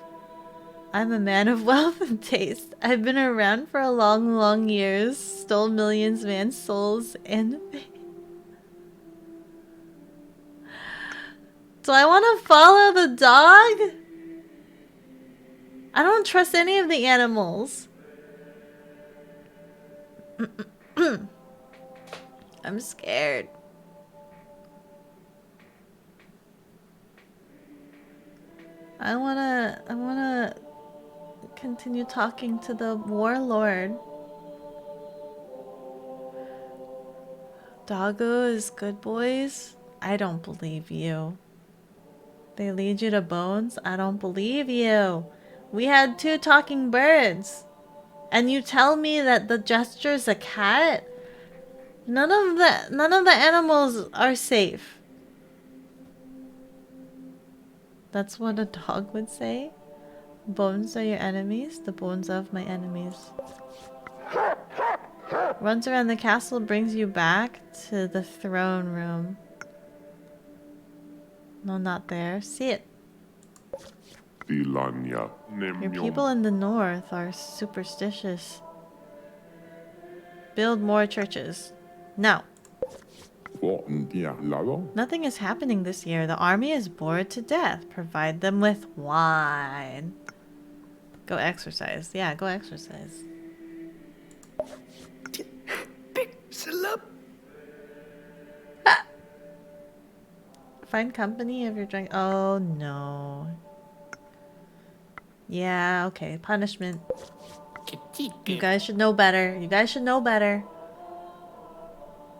I'm a man of wealth and taste. I've been around for a long years. Stole millions of man's souls and... Do I want to follow the dog? I don't trust any of the animals. I'm scared. I wanna continue talking to the warlord. Doggo is good boys? I don't believe you. They lead you to bones? I don't believe you. We had 2 talking birds. And you tell me that the gesture's a cat? None of the animals are safe. That's what a dog would say? Bones are your enemies? The bones of my enemies. Runs around the castle, brings you back to the throne room. No, not there. See it. Your people in the north are superstitious. Build more churches. No. Nothing is happening this year. The army is bored to death. Provide them with wine. Go exercise. Yeah, go exercise. Find company if you're drunk. Oh no. Yeah, okay. Punishment. You guys should know better. You guys should know better.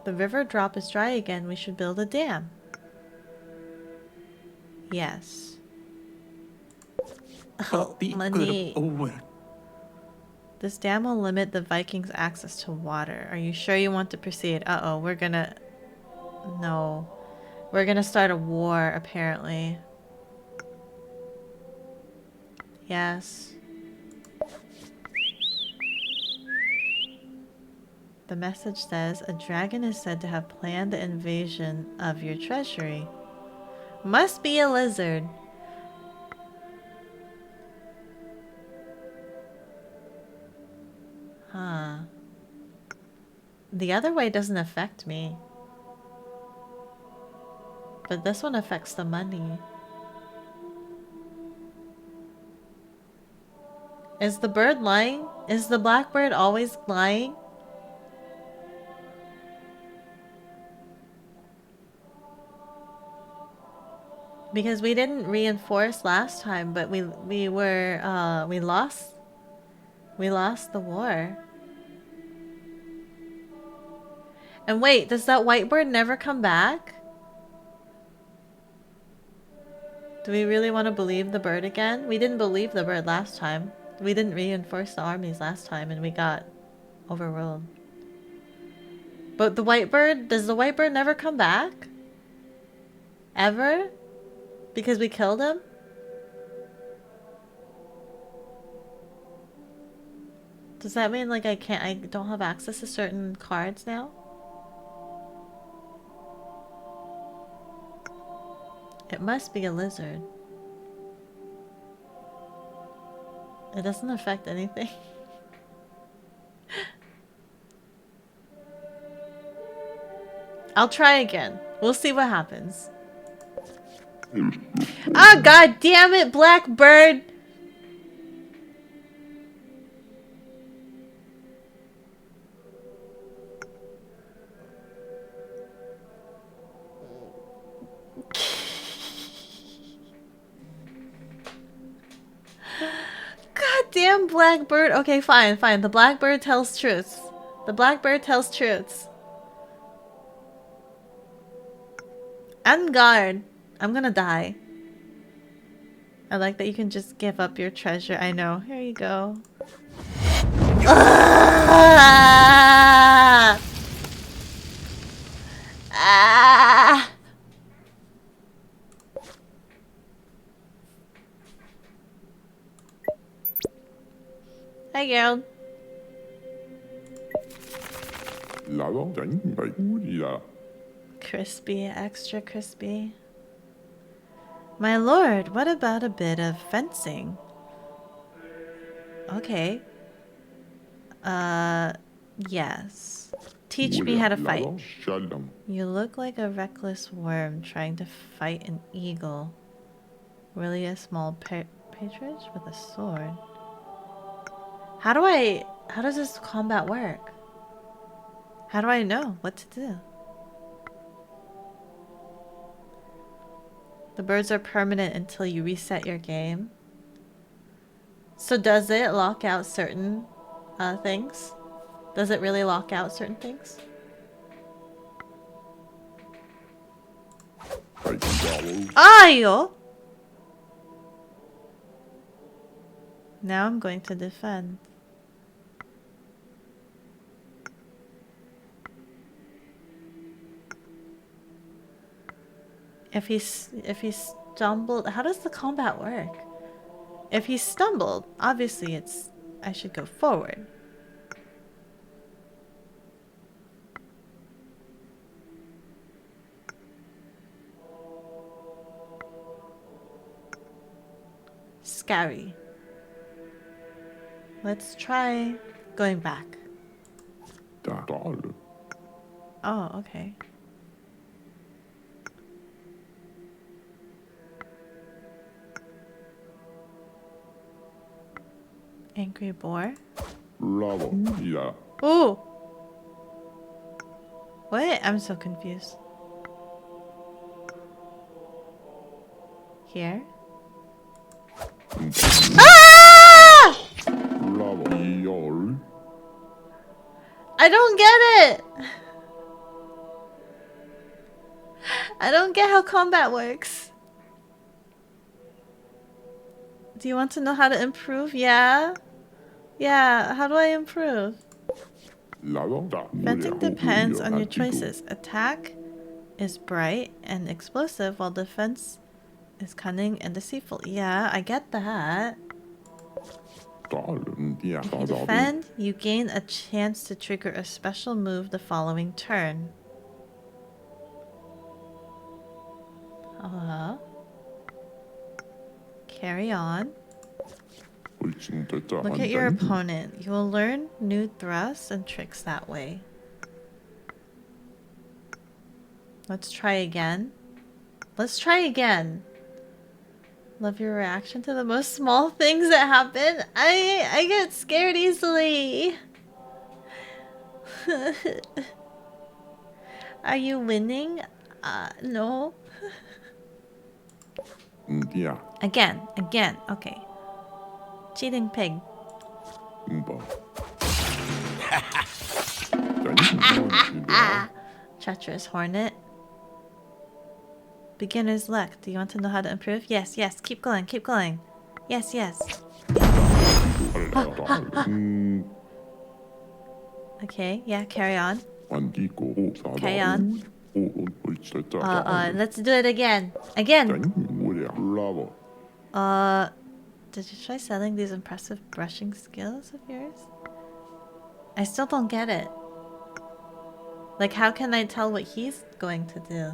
The river drop is dry again. We should build a dam. Yes. Oh, money. The This dam will limit the Vikings' access to water. Are you sure you want to proceed? Uh-oh, we're gonna... No. We're gonna start a war, apparently. Yes. The message says, a dragon is said to have planned the invasion of your treasury. Must be a lizard. Huh. The other way doesn't affect me. But this one affects the money. Is the bird lying? Is the blackbird always lying? Because we didn't reinforce last time, but we lost the war. And wait, does that white bird never come back? Do we really want to believe the bird again? We didn't believe the bird last time. We didn't reinforce the armies last time and we got overruled. But the white bird, does the white bird never come back? Ever? Because we killed him? Does that mean like I don't have access to certain cards now? It must be a lizard. It doesn't affect anything. I'll try again. We'll see what happens. Ah, god damn it, blackbird! Goddamn blackbird. Okay, fine, fine. The blackbird tells truths. The blackbird tells truths. On guard. I'm gonna die. I like that you can just give up your treasure. I know. Here you go. Ah! Ah! Hi, girl. Crispy, extra crispy. My lord, what about a bit of fencing? Okay. Yes. Teach me how to fight. You look like a reckless worm trying to fight an eagle. Really a small partridge with a sword. How does this combat work? How do I know what to do? The birds are permanent until you reset your game. So does it lock out certain things? Does it really lock out certain things? Ayo! Now I'm going to defend. If he stumbled, how does the combat work? If he stumbled, obviously I should go forward. Scary. Let's try going back. Oh, okay. Angry boar. Ooh. What? I'm so confused. Here. Ah! I don't get it. I don't get how combat works. Do you want to know how to improve? Yeah. Yeah, how do I improve? Fencing depends on your choices. Attack is bright and explosive, while defense is cunning and deceitful. Yeah, I get that. If you defend, you gain a chance to trigger a special move the following turn. Carry on. Look at your opponent. You will learn new thrusts and tricks that way. Let's try again. Let's try again. Love your reaction to the most small things that happen. I get scared easily. Are you winning? No. Again. Okay. Cheating pig. Treacherous hornet. Beginner's luck. Do you want to know how to improve? Yes. Keep going. Yes. Okay, yeah, carry on. Carry on. Let's do it again. Did you try selling these impressive brushing skills of yours? I still don't get it. Like, how can I tell what he's going to do?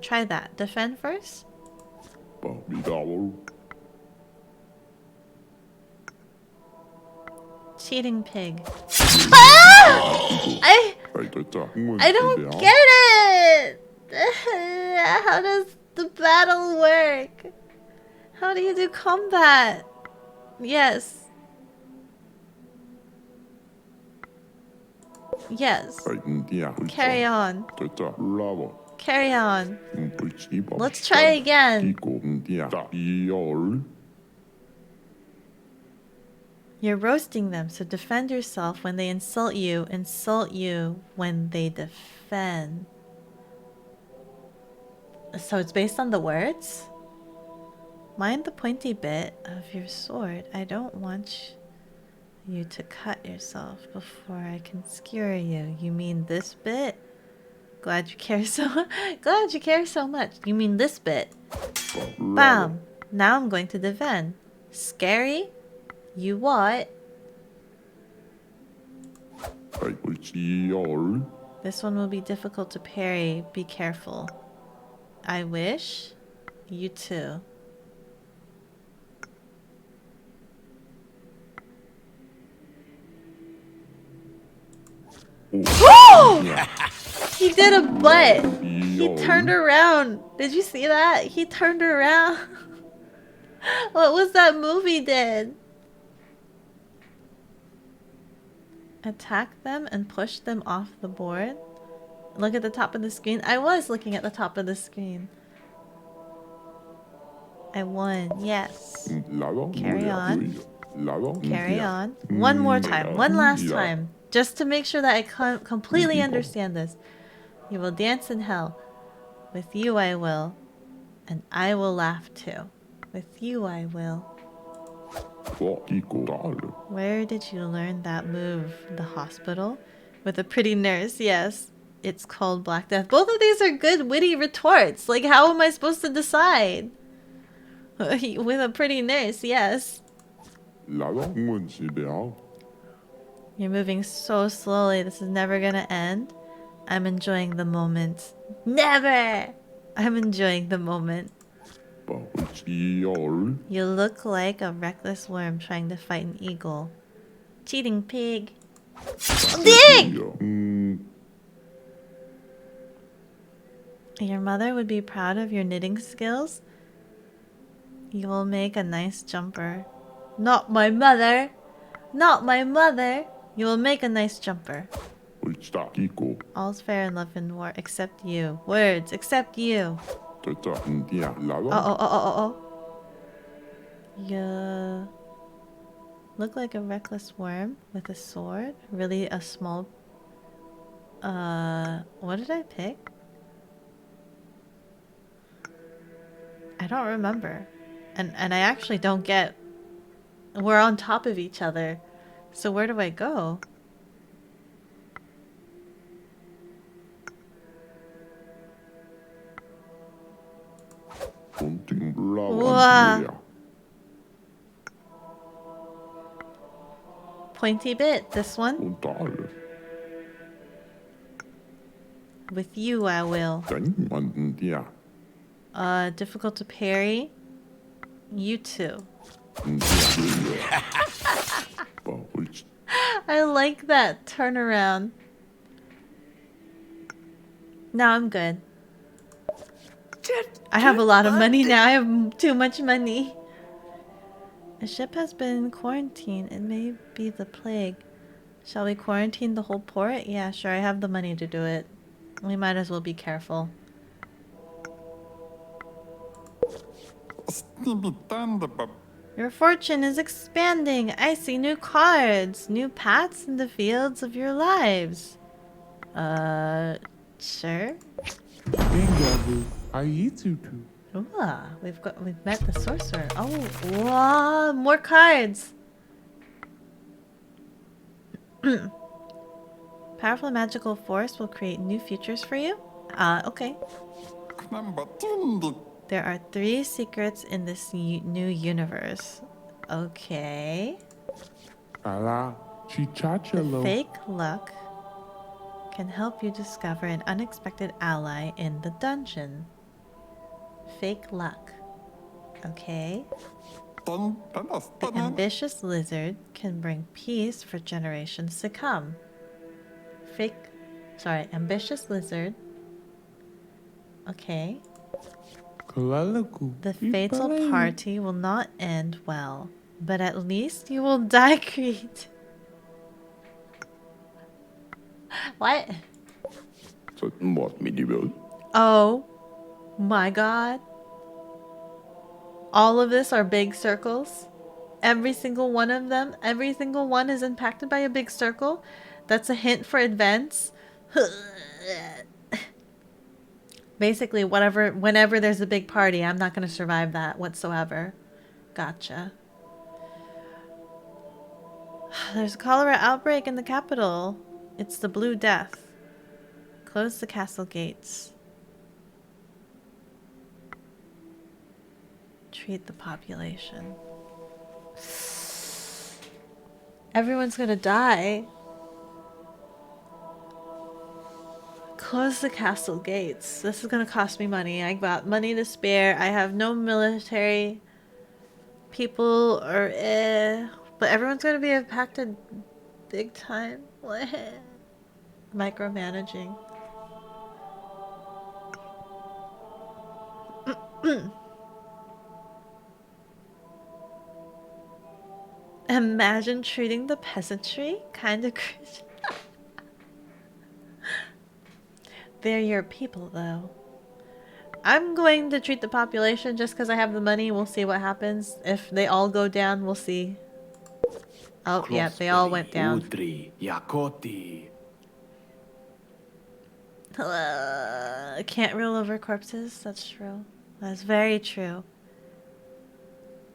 Try that. Defend first? Cheating pig. I don't get it! How does the battle work? How do you do combat? Yes. Carry on. Let's try again. You're roasting them, so defend yourself when they insult you when they defend. So it's based on the words? Mind the pointy bit of your sword. I don't want you to cut yourself before I can skewer you. You mean this bit? Glad you care so much. You mean this bit? Bam! Now I'm going to defend. Scary? You what? This one will be difficult to parry. Be careful. I wish. You too. Oh! He did a butt. He turned around. Did you see that? He turned around. What was that move he did? Attack them and push them off the board. Look at the top of the screen. I was looking at the top of the screen. I won. Yes. Carry on. Carry on. One more time. One last time. Just to make sure that I completely understand this. You will dance in hell. With you I will. And I will laugh too. With you I will. Where did you learn that move? The hospital? With a pretty nurse, yes. It's called Black Death. Both of these are good, witty retorts. Like, how am I supposed to decide? With a pretty nurse, yes. You're moving so slowly. This is never gonna end. I'm enjoying the moment. Never! I'm enjoying the moment. You look like a reckless worm trying to fight an eagle. Cheating pig. Dig! Your mother would be proud of your knitting skills. You will make a nice jumper. Not my mother! Not my mother! You will make a nice jumper. All's fair in love and war, except you. Words, except you. Oh. You look like a reckless worm with a sword. Really a small... what did I pick? I don't remember. And I actually don't get... We're on top of each other. So where do I go? Wow. Pointy bit, this one. With you, I will. Difficult to parry. You too. I like that turnaround. Now I'm good. I have a lot of money now. I have too much money. A ship has been quarantined. It may be the plague. Shall we quarantine the whole port? Yeah, sure. I have the money to do it. We might as well be careful. Your fortune is expanding. I see new cards. New paths in the fields of your lives. Sure. Ooh, we've met the sorcerer. Oh, wow, more cards. Powerful magical force will create new futures for you. Okay. There are 3 secrets in this new universe. Okay. The fake luck can help you discover an unexpected ally in the dungeon. Fake luck. Okay. The ambitious lizard can bring peace for generations to come. Ambitious lizard. Okay. The fatal party will not end well, but at least you will die great. What? Oh my god. All of this are big circles. Every single one of them, every single one is impacted by a big circle. That's a hint for events. Basically, whenever there's a big party, I'm not going to survive that whatsoever. Gotcha. There's a cholera outbreak in the capital. It's the Blue Death. Close the castle gates. Treat the population. Everyone's gonna die. Close the castle gates. This is gonna cost me money. I got money to spare. I have no military people or but everyone's gonna be impacted big time. Micromanaging. Imagine treating the peasantry kind of crazy. They're your people, though. I'm going to treat the population just because I have the money. We'll see what happens. If they all go down, we'll see. Oh, yeah, they all went down. Can't rule over corpses. That's true. That's very true.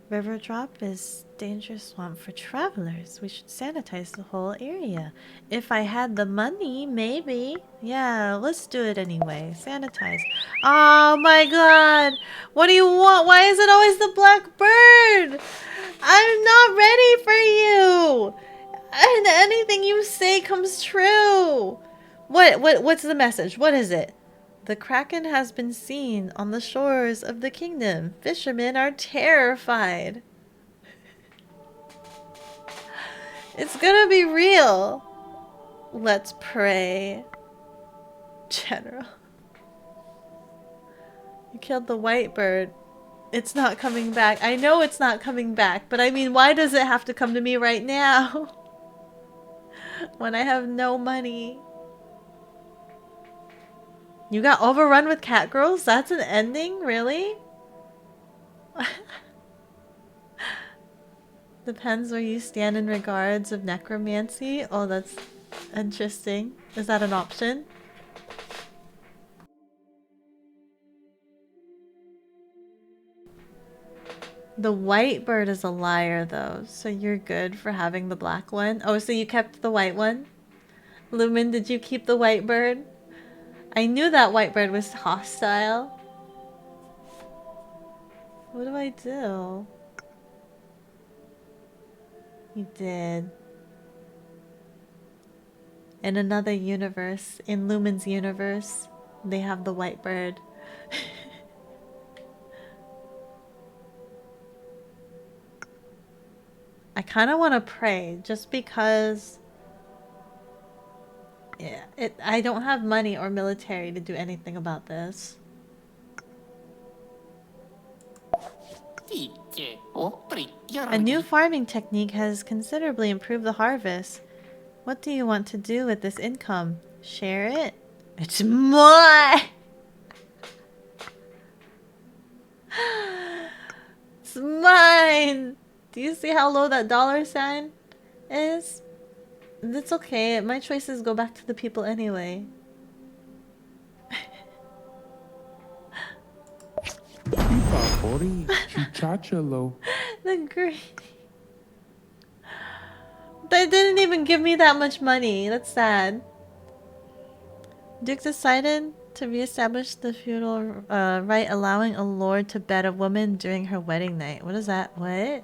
River Drop is dangerous swamp for travelers. We should sanitize the whole area. If I had the money, maybe. Yeah, let's do it anyway. Sanitize. Oh my god! What do you want? Why is it always the black bird? I'm not ready for you! And anything you say comes true! What's the message? What is it? The Kraken has been seen on the shores of the kingdom. Fishermen are terrified. It's gonna be real. Let's pray. General. You killed the white bird. It's not coming back. I know it's not coming back, but I mean, why does it have to come to me right now? When I have no money. You got overrun with cat girls? That's an ending? Really? Depends where you stand in regards of necromancy. Oh, that's interesting. Is that an option? The white bird is a liar, though, so you're good for having the black one. Oh, so you kept the white one? Lumen, did you keep the white bird? I knew that white bird was hostile. What do I do? You did. In another universe, in Lumen's universe, they have the white bird. I kind of want to pray just because yeah, I don't have money or military to do anything about this. A new farming technique has considerably improved the harvest. What do you want to do with this income? Share it? It's mine! It's mine! Do you see how low that dollar sign is? That's okay. My choices go back to the people anyway. The green. They didn't even give me that much money. That's sad. Duke decided to reestablish the feudal right, allowing a lord to bed a woman during her wedding night. What is that? What?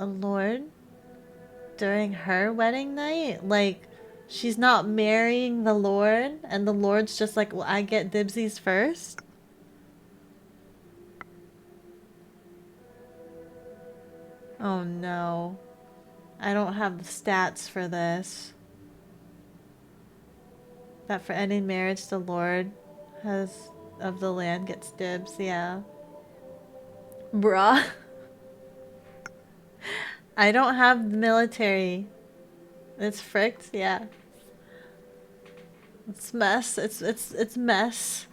A lord during her wedding night? Like, she's not marrying the lord, and the lord's just like, well, I get dibsies first? Oh no. I don't have the stats for this. That for any marriage, the lord has of the land gets dibs, yeah. Bruh. I don't have military. It's fricked, yeah. It's mess. It's mess.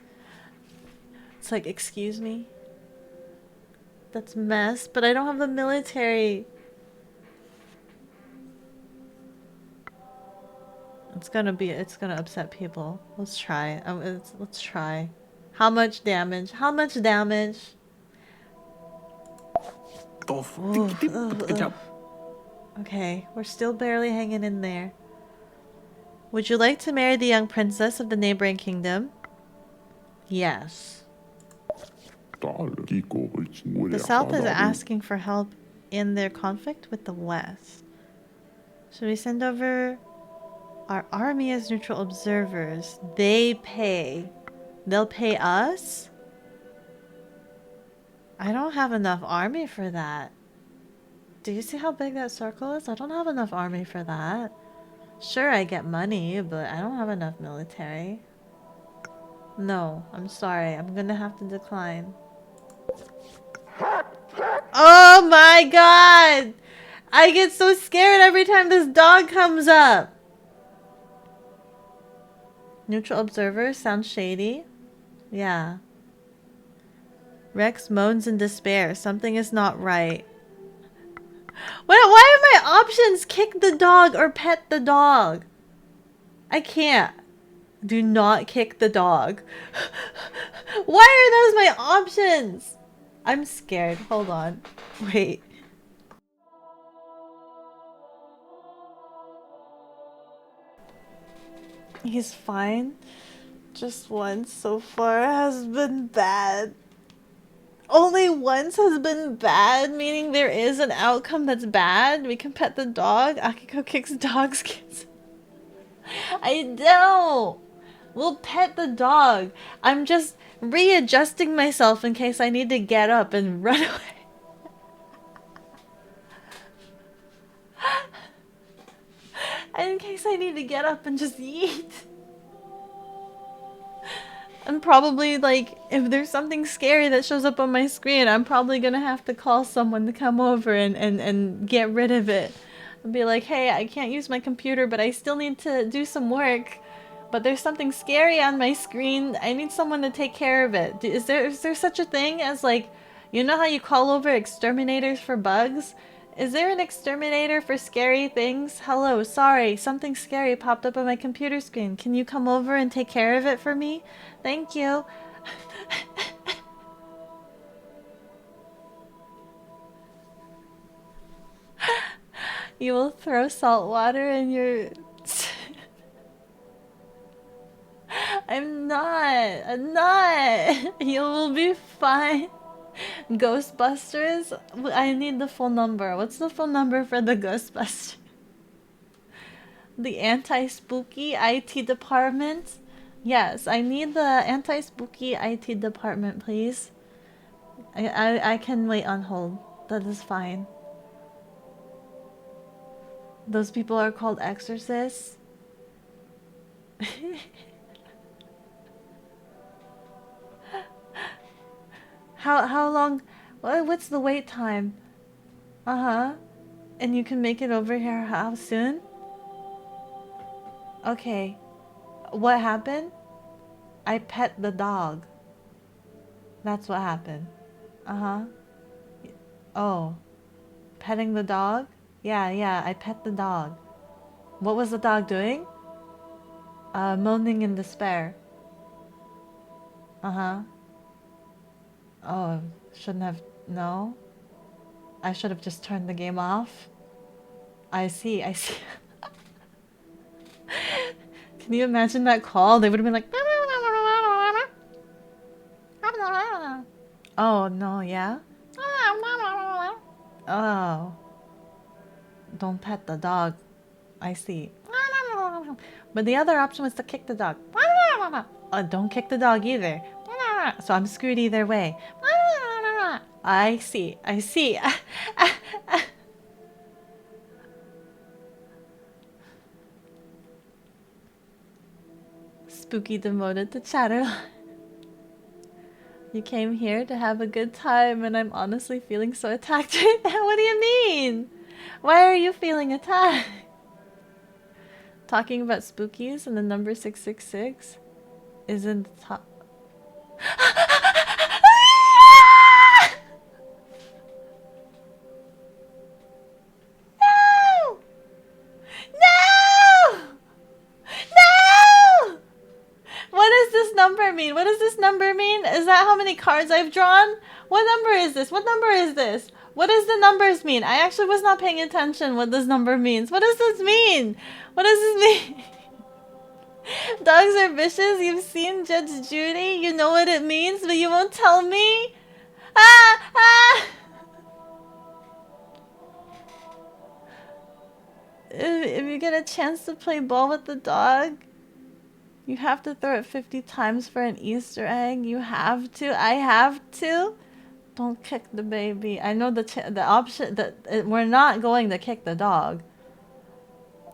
It's like, excuse me? That's mess, but I don't have the military. It's gonna upset people. Let's try. Let's try. How much damage? How much damage? Okay, we're still barely hanging in there. Would you like to marry the young princess of the neighboring kingdom? Yes. The South is asking for help in their conflict with the West. Should we send over our army as neutral observers? They pay. They'll pay us? I don't have enough army for that. Do you see how big that circle is? I don't have enough army for that. Sure, I get money, but I don't have enough military. No, I'm sorry. I'm gonna have to decline. Oh my god! I get so scared every time this dog comes up. Neutral observer sounds shady. Yeah. Rex moans in despair. Something is not right. Why are my options kick the dog or pet the dog? I can't. Do not kick the dog. Why are those my options? I'm scared. Hold on. Wait. He's fine. Just once so far has been bad. Only once has been bad, meaning there is an outcome that's bad. We can pet the dog. Akiko kicks dog's kids. I don't. We'll pet the dog. I'm just readjusting myself in case I need to get up and run away. In case I need to get up and just yeet. And probably, like, if there's something scary that shows up on my screen, I'm probably gonna have to call someone to come over and get rid of it. I'll be like, hey, I can't use my computer, but I still need to do some work. But there's something scary on my screen. I need someone to take care of it. Is there such a thing as, like, you know how you call over exterminators for bugs? Is there an exterminator for scary things? Hello, sorry, something scary popped up on my computer screen. Can you come over and take care of it for me? Thank you. You will throw salt water in your... I'm not. I'm not. You will be fine. Ghostbusters? I need the full number. What's the full number for the Ghostbusters? The anti-spooky IT department? Yes, I need the anti-spooky IT department, please. I can wait on hold. That is fine. Those people are called exorcists. How long? What's the wait time? Uh-huh. And you can make it over here how soon? Okay. What happened? I pet the dog. That's what happened. Uh-huh. Oh. Petting the dog? Yeah, I pet the dog. What was the dog doing? Moaning in despair. Uh-huh. Oh, shouldn't have... No? I should have just turned the game off. I see. Can you imagine that call? They would have been like... Oh, no, yeah? Oh. Don't pet the dog. I see. But the other option was to kick the dog. Don't kick the dog either. So I'm screwed either way. I see. Spooky demoted to chatter. You came here to have a good time, and I'm honestly feeling so attacked right now. What do you mean? Why are you feeling attacked? Talking about spookies and the number 666 is in the top. No! No! No! What does this number mean? What does this number mean? Is that how many cards I've drawn? What number is this? What number is this? What does the numbers mean? I actually was not paying attention what this number means. What does this mean? What does this mean? Dogs are vicious. You've seen Judge Judy. You know what it means, but you won't tell me? Ah! If you get a chance to play ball with the dog, you have to throw it 50 times for an Easter egg. You have to. I have to. Don't kick the baby. I know the option that we're not going to kick the dog,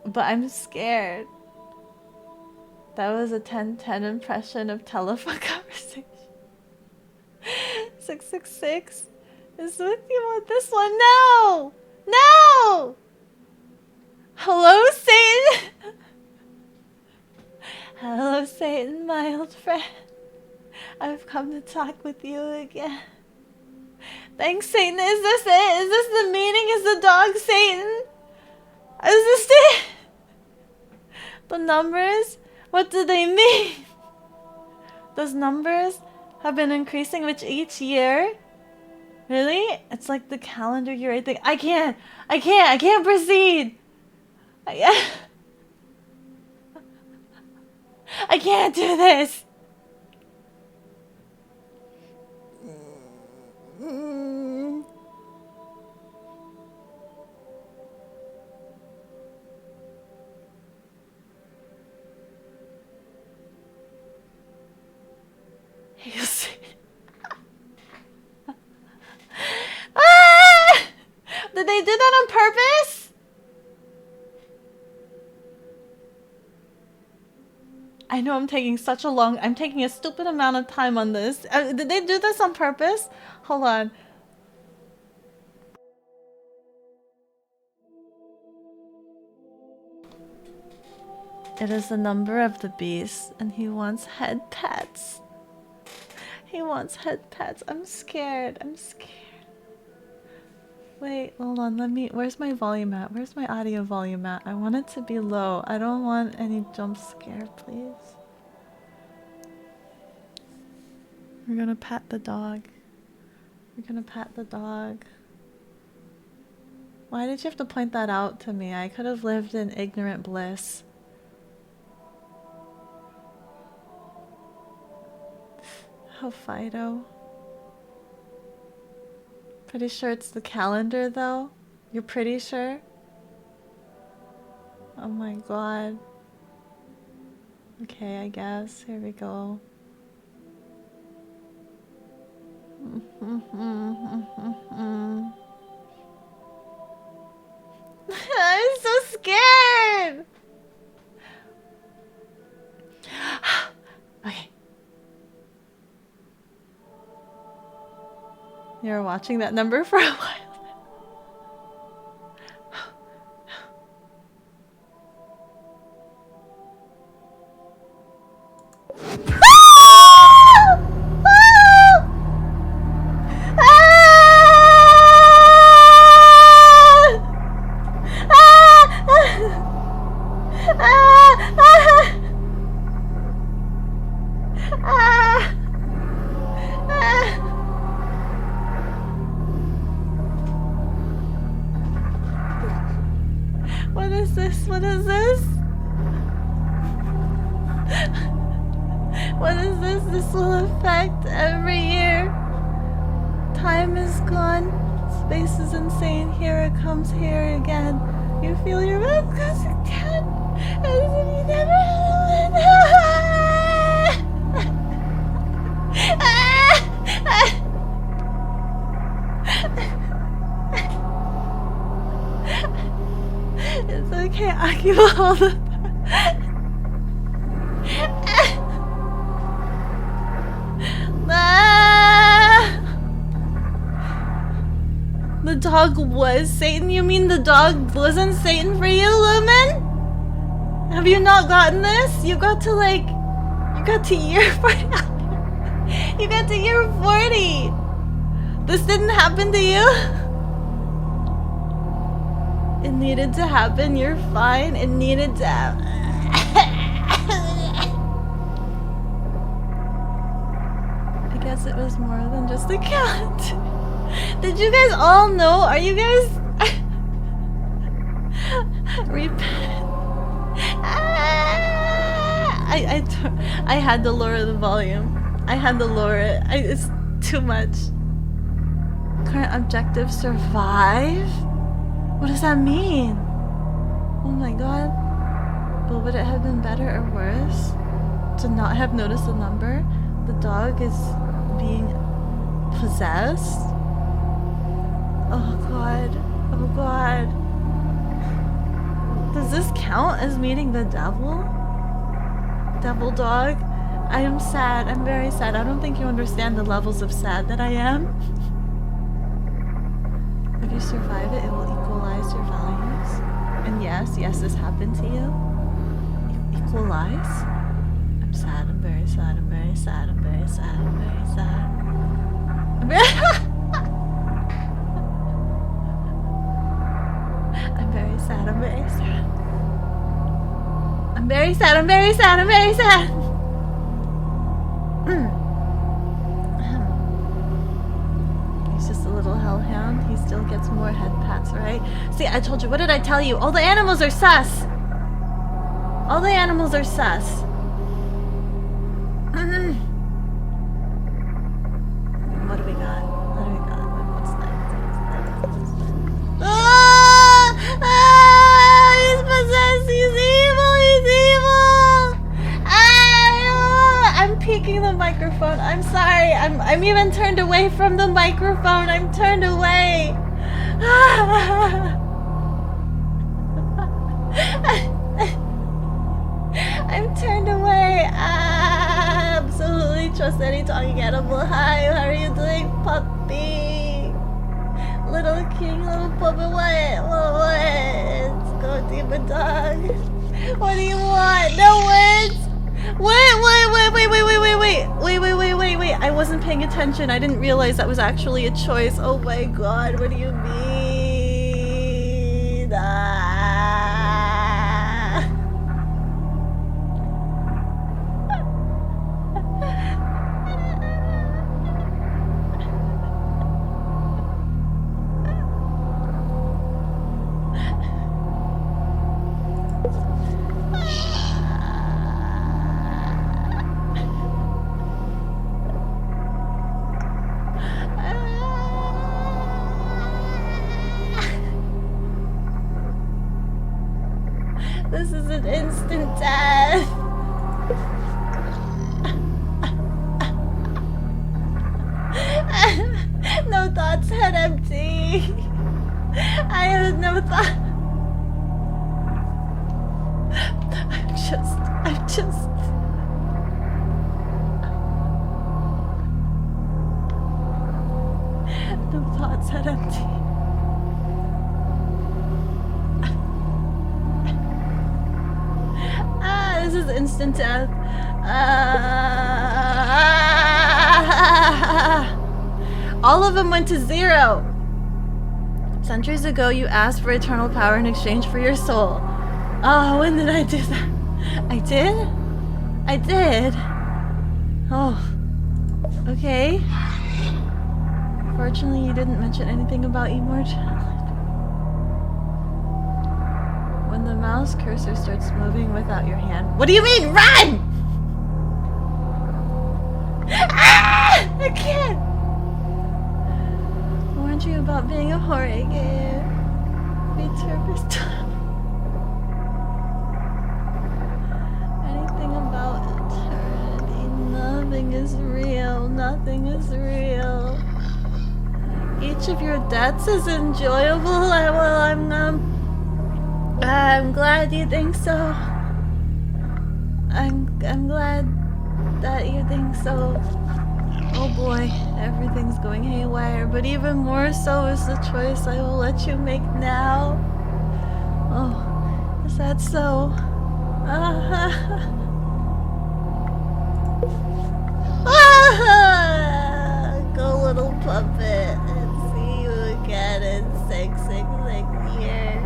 but I'm scared. That was a 10/10 impression of telephone conversation. 666 is with you on this one. No! No! Hello, Satan! Hello, Satan, my old friend. I've come to talk with you again. Thanks, Satan. Is this it? Is this the meaning? Is the dog Satan? Is this it? The numbers? What do they mean? Those numbers have been increasing with each year? Really? It's like the calendar year. I think I can't proceed. I can't do this. You'll see. Ah! Did they do that on purpose? I know I'm taking a stupid amount of time on this. Did they do this on purpose? Hold on. It is the number of the beast, and he wants head pats. He wants head pats. I'm scared. Wait, hold on. Where's my volume at? Where's my audio volume at? I want it to be low. I don't want any jump scare, please. We're gonna pat the dog. Why did you have to point that out to me? I could have lived in ignorant bliss. Oh, Fido. Pretty sure it's the calendar, though? You're pretty sure? Oh my god. Okay, I guess. Here we go. I'm so scared! Okay. You were watching that number for a while. What is this? What is this? What is this? This will affect every year. Time is gone. Space is insane. Here it comes here again. You feel your mouth goes again. As if you never It's okay, Aki will hold it. The dog was Satan? You mean the dog wasn't Satan for you, Lumen? Have you not gotten this? You got to like... You got to year 40. You got to year 40. This didn't happen to you? It needed to happen. You're fine. It needed to happen. I guess it was more than just a calendar. Did you guys all know? Are you guys... Repent. I had to lower the volume. I had to lower it. It's too much. Current objective, survive? What does that mean? Oh my god. But would it have been better or worse to not have noticed the number? The dog is being possessed? Oh god. Oh god. Does this count as meeting the devil? Devil dog? I am sad. I'm very sad. I don't think you understand the levels of sad that I am. If you survive it, it will equalize your values. And yes, this happened to you. Equalize? I'm sad. I'm very sad. I'm very sad. I'm very sad. I'm very sad. I'm very I'm very sad. I'm very sad. I'm very sad. I'm very sad. I'm very sad. He's just a little hellhound. He still gets more head pats, right? See, I told you. What did I tell you? All the animals are sus. All the animals are sus. What do we got? What do we got? What's next? What's next? He's possessed. He's evil. He's evil. I'm peeking the microphone. I'm sorry. I'm even turned away from the microphone. I'm turned away. I'm turned away. Absolutely trust any talking animal. Hi, how are you doing, puppy? Little king, little puppy, what? Let's go, demon dog. What do you want? No words? Wait. I wasn't paying attention. I didn't realize that was actually a choice. Oh my god, what do you mean? This is an instant death. No thoughts, head empty. I have no thought. I'm just. No thoughts, head empty. This is instant death. All of them went to 0. Centuries ago, you asked for eternal power in exchange for your soul. Oh, when did I do that? I did? I did. Oh. Okay. Fortunately, you didn't mention anything about immortality. When the mouse cursor starts moving without your hand. What do you mean, run? Ah! I can't. I warned you about being a horror game. Feature first time. Anything about eternity. Nothing is real. Nothing is real. Each of your deaths is enjoyable. I'm glad you think so. I'm glad that you think so. Oh boy, everything's going haywire, but even more so is the choice I will let you make now. Oh, is that so? Go little puppet, and see you again in 666 years.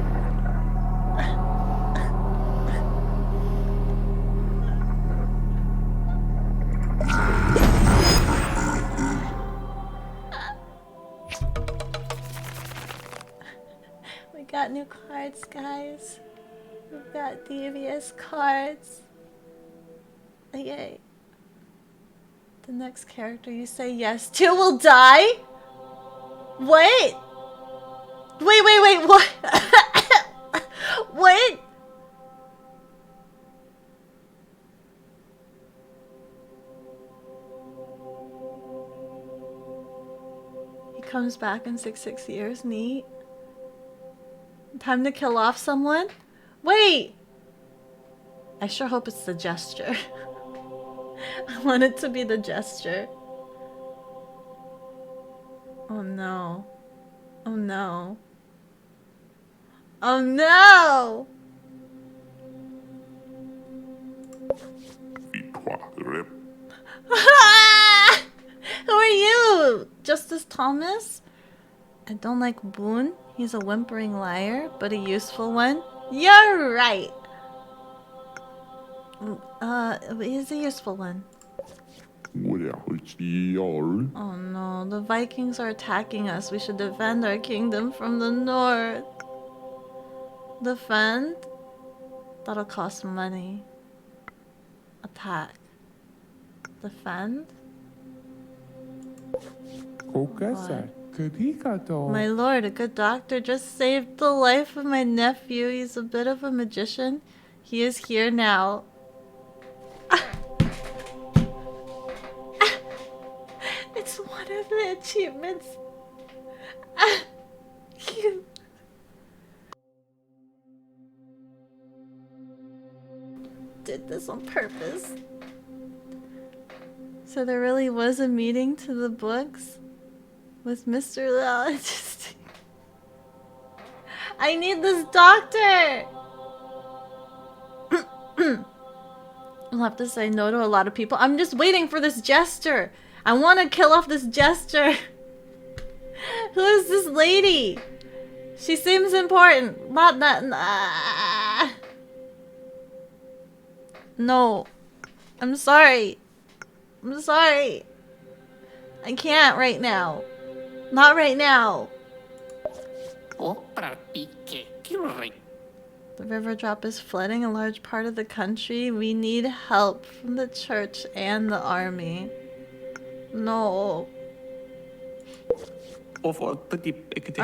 We got new cards, guys. We've got devious cards. Yay. The next character you say yes to will die? Wait! Wait, what? What? He comes back in 6 years, neat. Time to kill off someone? Wait! I sure hope it's the gesture. I want it to be the gesture. Oh no. Oh no. Oh no! Who are you? Justice Thomas? I don't like Boone. He's a whimpering liar, but a useful one. You're right. He's a useful one. Oh no, the Vikings are attacking us. We should defend our kingdom from the north. Defend? That'll cost money. Attack. Defend? My lord, a good doctor just saved the life of my nephew. He's a bit of a magician. He is here now. It's one of the achievements. You did this on purpose. So there really was a meeting to the books with Mr. Lau. I need this doctor. I'll have to say no to a lot of people. I'm just waiting for this jester. I want to kill off this jester. Who is this lady? She seems important. Not that. Nah. No. I'm sorry. I'm sorry. I can't right now. Not right now. The river drop is flooding a large part of the country. We need help from the church and the army. No. Our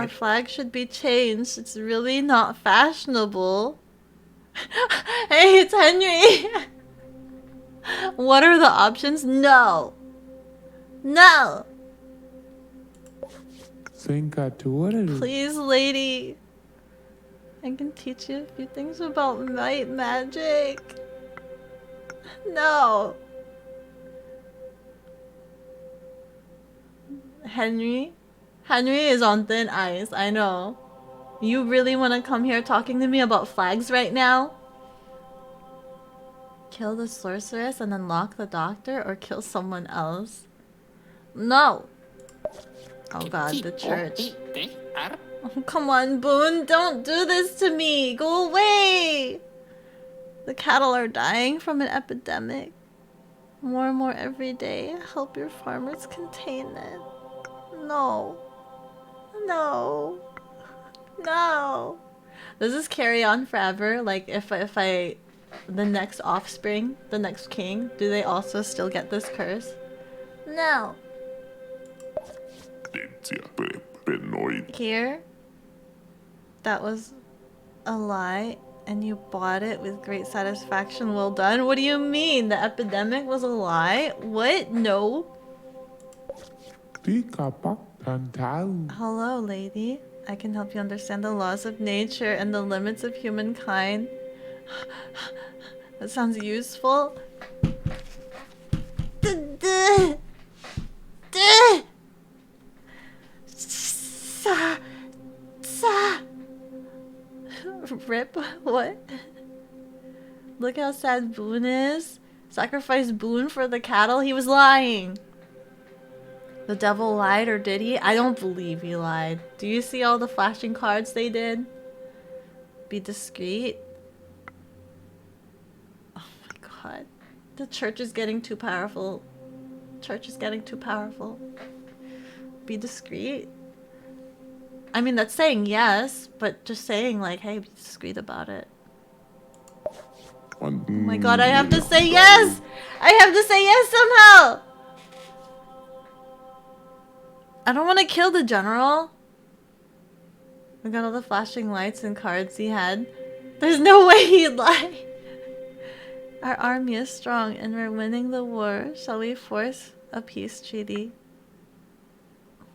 flag should be changed. It's really not fashionable. Hey, it's Henry! What are the options? No! No! Please, lady. I can teach you a few things about night magic. No! Henry? Henry is on thin ice, I know. You really want to come here talking to me about flags right now? Kill the sorceress and unlock the doctor, or kill someone else? No! Oh god, the church. Oh, come on, Boone, don't do this to me! Go away! The cattle are dying from an epidemic. More and more every day. Help your farmers contain it. No. No. No. Does this carry on forever? Like, if I... The next offspring, the next king, do they also still get this curse? No. Here? That was a lie, and you bought it with great satisfaction. Well done. What do you mean? The epidemic was a lie? What? No. Hello, lady. I can help you understand the laws of nature and the limits of humankind. That sounds useful. Rip? What? Look how sad Boone is. Sacrifice Boone for the cattle? He was lying. The devil lied, or did he? I don't believe he lied. Do you see all the flashing cards they did? Be discreet. Oh my god. The church is getting too powerful. Church is getting too powerful. Be discreet. I mean, that's saying yes, but just saying like, hey, be discreet about it. Oh my god, I have to say yes! I have to say yes somehow! I don't want to kill the general. Look at all the flashing lights and cards he had. There's no way he'd lie. Our army is strong and we're winning the war. Shall we force a peace treaty?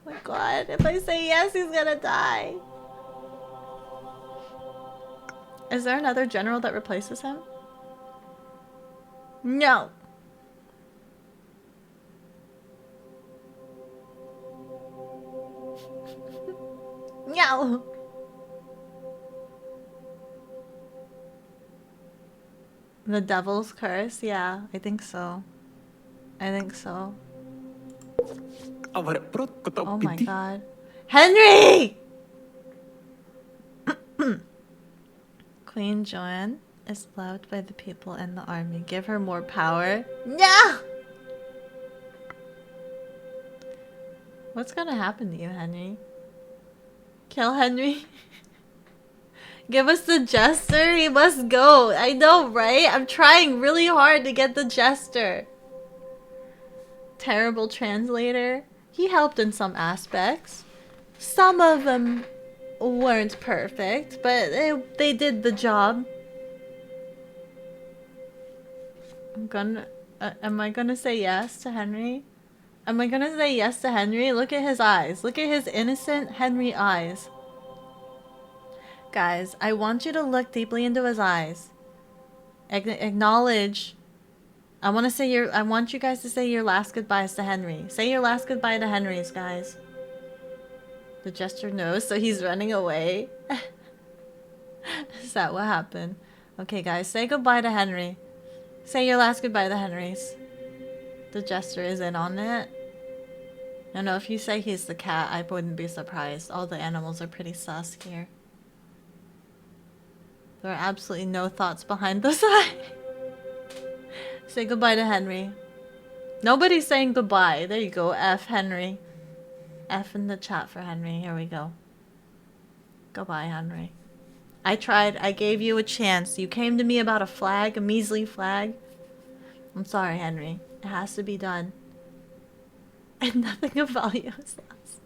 Oh my god, if I say yes, he's gonna die. Is there another general that replaces him? No. No. The devil's curse? Yeah, I think so. I think so. Oh my god. Henry! Queen Joanne is loved by the people and the army. Give her more power. No! What's gonna happen to you, Henry? Kill Henry? Give us the jester? He must go. I know, right? I'm trying really hard to get the jester. Terrible translator. He helped in some aspects. Some of them weren't perfect, but they did the job. Am I gonna say yes to Henry? Am I gonna say yes to Henry? Look at his eyes. Look at his innocent Henry eyes. Guys, I want you to look deeply into his eyes. Acknowledge. I want you guys to say your last goodbyes to Henry. Say your last goodbye to Henry's, guys. The jester knows, so he's running away. Is that what happened? Okay, guys, say goodbye to Henry. Say your last goodbye to Henry's. The jester is in on it. I know if you say he's the cat, I wouldn't be surprised. All the animals are pretty sus here. There are absolutely no thoughts behind this eye. Say goodbye to Henry. Nobody's saying goodbye. There you go. F Henry. F in the chat for Henry. Here we go. Goodbye, Henry. I tried. I gave you a chance. You came to me about a flag, a measly flag. I'm sorry, Henry. It has to be done. And nothing of value is lost.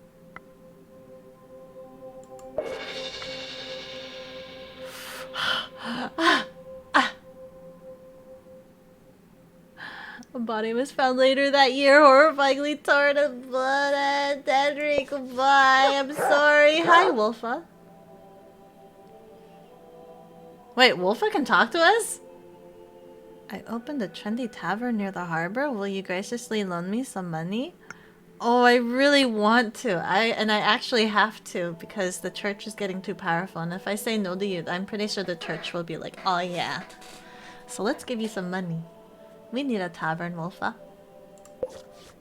A body was found later that year, horrifyingly torn of blood and Henry, goodbye. I'm sorry. Hi, Wolfa. Wait, Wolfa can talk to us? I opened a trendy tavern near the harbor. Will you graciously loan me some money? Oh, I really want to. I actually have to because the church is getting too powerful. And if I say no to you, I'm pretty sure the church will be like, oh yeah. So let's give you some money. We need a tavern, Wolfa.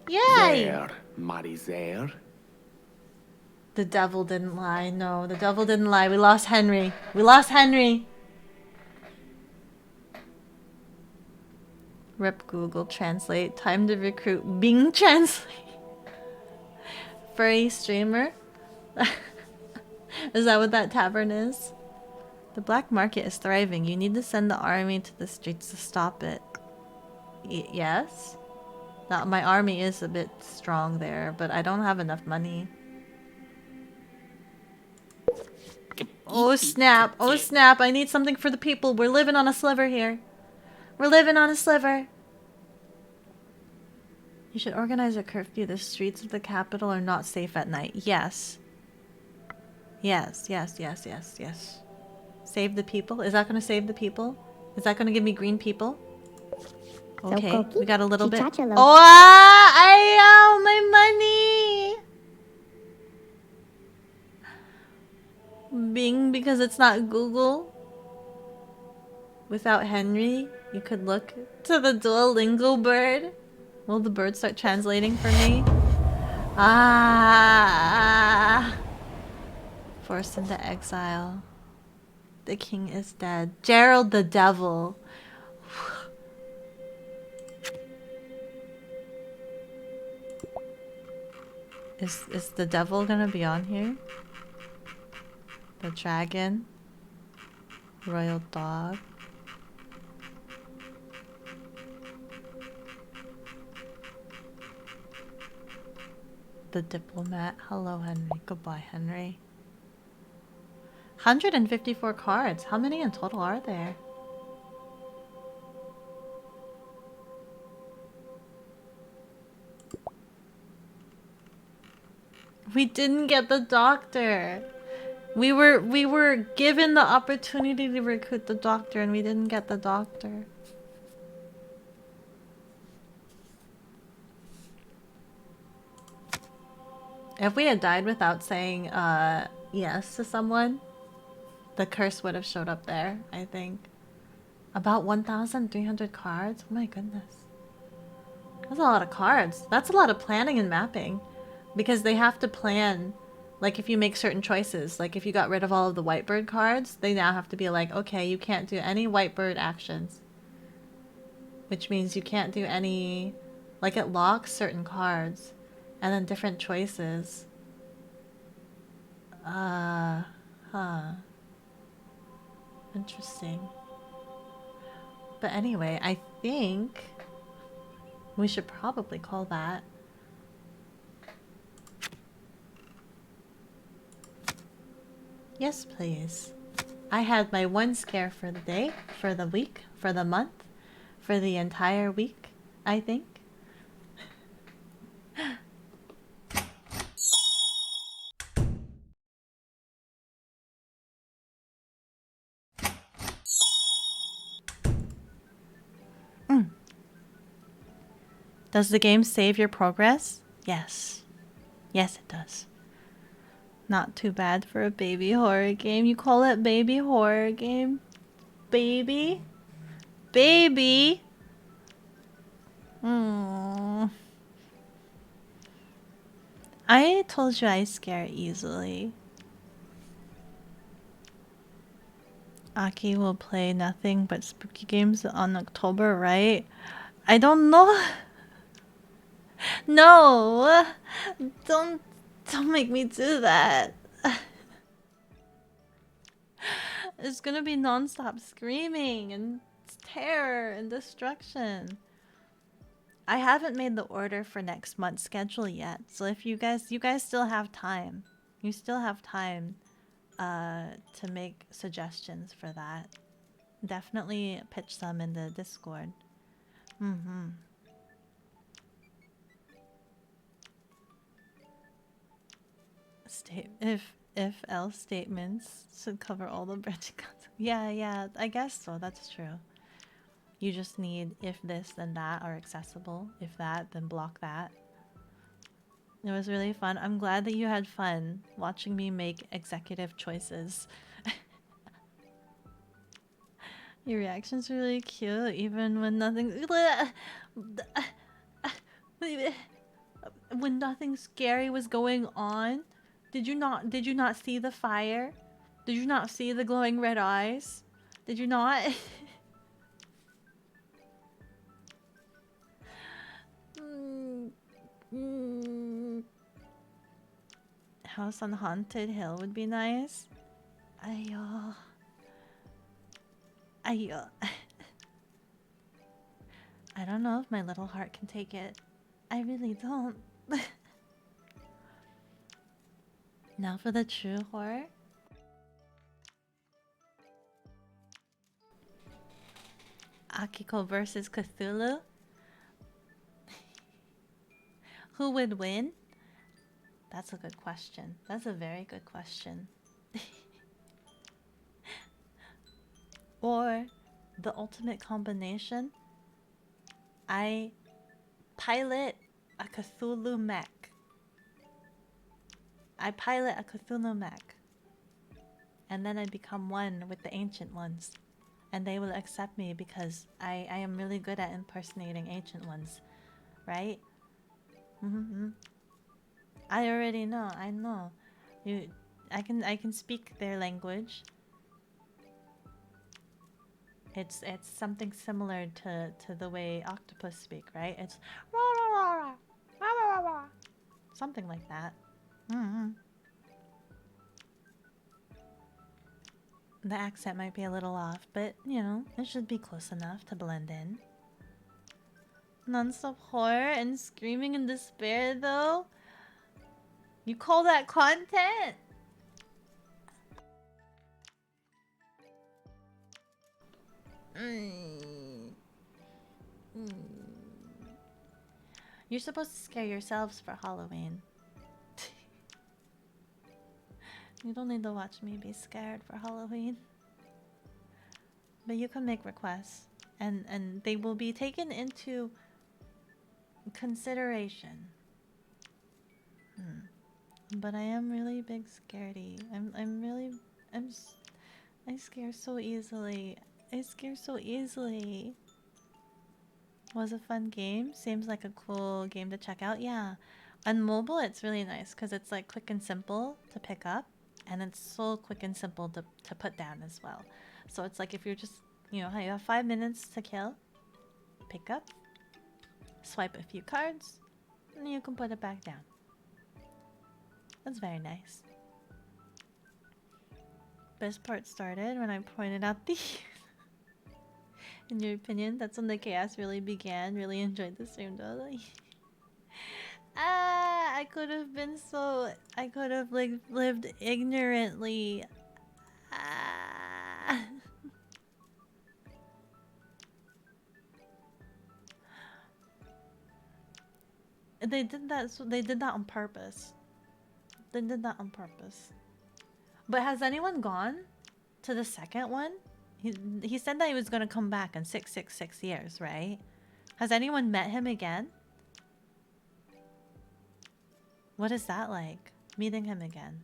Yay! There, Marizer. The devil didn't lie. No, the devil didn't lie. We lost Henry. We lost Henry. Rip Google Translate. Time to recruit Bing Translate. Furry streamer. Is that what that tavern is? The black market is thriving. You need to send the army to the streets to stop it. Yes? Now, my army is a bit strong there, but I don't have enough money. Oh snap! Oh snap! I need something for the people. We're living on a sliver here. We're living on a sliver. You should organize a curfew. The streets of the capital are not safe at night. Yes. Yes, yes, yes, yes, yes. Save the people? Is that going to save the people? Is that going to give me green people? Okay, we got a little bit. Oh, my money! Bing, because it's not Google. Without Henry, you could look to the Duolingo bird. Will the bird start translating for me? Ah! Forced into exile. The king is dead. Gerald the devil. Is the devil gonna be on here? The dragon. Royal dog. The diplomat. Hello, Henry. Goodbye, Henry. 154 cards. How many in total are there? We didn't get the doctor. We were given the opportunity to recruit the doctor and we didn't get the doctor. If we had died without saying yes to someone, the curse would have showed up there, I think. About 1,300 cards? Oh my goodness. That's a lot of cards. That's a lot of planning and mapping. Because they have to plan, like if you make certain choices. Like if you got rid of all of the Whitebird cards, they now have to be like, okay, you can't do any Whitebird actions. Which means you can't do any... Like it locks certain cards. And then different choices. Huh. Interesting. But anyway, I think we should probably call that. Yes, please. I had my one scare for the day, for the week, for the month, for the entire week, I think. Does the game save your progress? Yes. Yes, it does. Not too bad for a baby horror game. You call it baby horror game? Baby? Baby? I told you I scare easily. Aki will play nothing but spooky games on October, right? I don't know. No! Don't make me do that. It's gonna be non-stop screaming and terror and destruction. I haven't made the order for next month's schedule yet, so if you guys still have time. You still have time to make suggestions for that. Definitely pitch some in the Discord. if else statements should cover all the branching concepts. Yeah, yeah, I guess so. That's true. You just need if this then that are accessible. If that, then block that. It was really fun. I'm glad that you had fun watching me make executive choices. Your reaction's really cute, even when nothing when nothing scary was going on. Did you not see the fire? Did you not see the glowing red eyes? Did you not? Mm, mm. House on Haunted Hill would be nice. Ayo. Ayo. I don't know if my little heart can take it. I really don't. Now for the true horror. Akiko versus Cthulhu. Who would win? That's a good question. That's a very good question. Or the ultimate combination. I pilot a Cthulhu mech. I pilot a Cthulhu mech. And then I become one with the ancient ones. And they will accept me because I am really good at impersonating ancient ones. Right? Mm-hmm. I already know. I know. I can speak their language. It's something similar to the way octopus speak, right? It's something like that. Mm-hmm. The accent might be a little off, but you know, it should be close enough to blend in. Non-stop horror and screaming in despair, though? You call that content? Mm. Mm. You're supposed to scare yourselves for Halloween. You don't need to watch me be scared for Halloween. But you can make requests, and they will be taken into consideration. But I am really big scaredy. I scare so easily. I scare so easily. Was a fun game. Seems like a cool game to check out. Yeah. On mobile, it's really nice because it's like quick and simple to pick up. And it's so quick and simple to put down as well. So it's like if you're just, you know, you have 5 minutes to kill, pick up, swipe a few cards, and you can put it back down. That's very nice. Best part started when I pointed out the... In your opinion, that's when the chaos really began. Really enjoyed the stream though. I could have been so... I could have like lived ignorantly. They did that. So they did that on purpose. They did that on purpose. But has anyone gone to the second one? He said that he was gonna come back in 666 years, right? Has anyone met him again? What is that like? Meeting him again.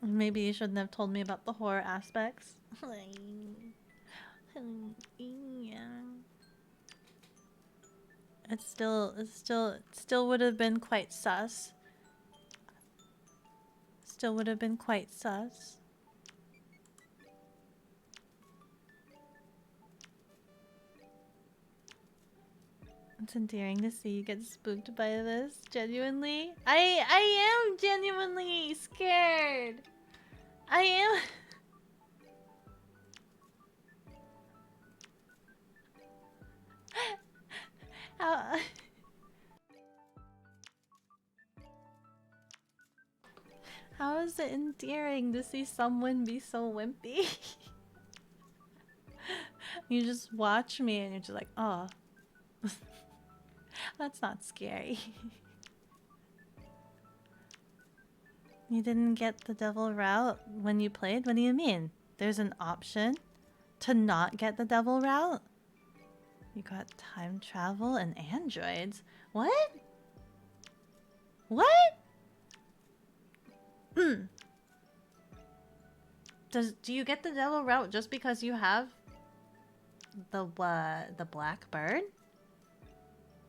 Maybe you shouldn't have told me about the horror aspects. It still would have been quite sus. Still would have been quite sus. It's endearing to see you get spooked by this. Genuinely, I am genuinely scared. I am. How? How is it endearing to see someone be so wimpy? You just watch me and you're just like, oh, that's not scary. You didn't get the devil route when you played? What do you mean? There's an option to not get the devil route? You got time travel and androids? What? What? Do you get the devil route just because you have the black bird?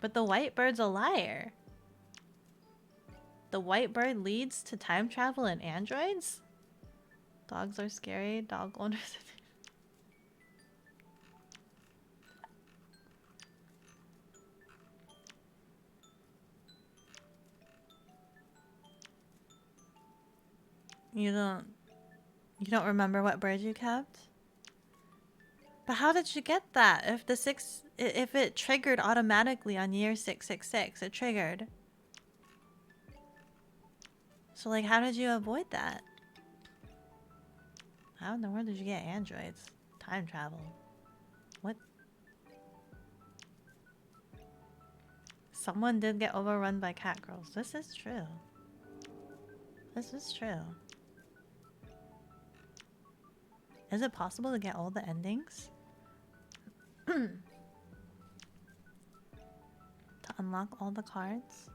But the white bird's a liar. The white bird leads to time travel and androids? Dogs are scary. Dog owners. You don't remember what bird you kept? But how did you get that? If it triggered automatically on year 666, it triggered. So like, how did you avoid that? How in the world did you get androids? Time travel. What? Someone did get overrun by cat girls. This is true. This is true. Is it possible to get all the endings? To unlock all the cards?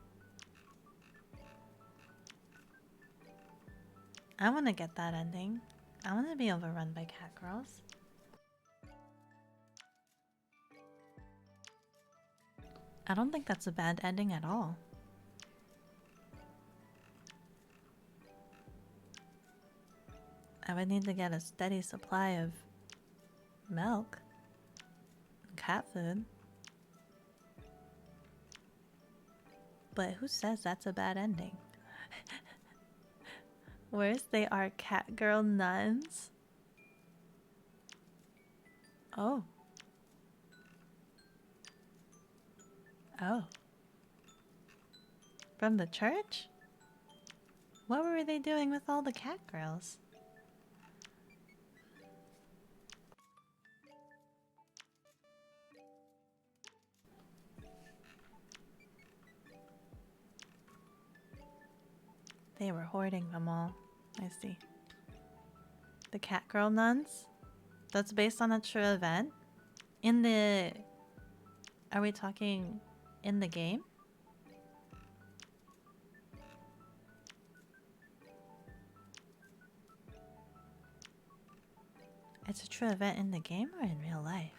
I want to get that ending. I want to be overrun by cat girls. I don't think that's a bad ending at all. I would need to get a steady supply of milk and cat food. But who says that's a bad ending? Worse, they are cat girl nuns. Oh. Oh. From the church? What were they doing with all the cat girls? They were hoarding them all. I see. The cat girl nuns? That's based on a true event? In the... Are we talking in the game? It's a true event in the game or in real life?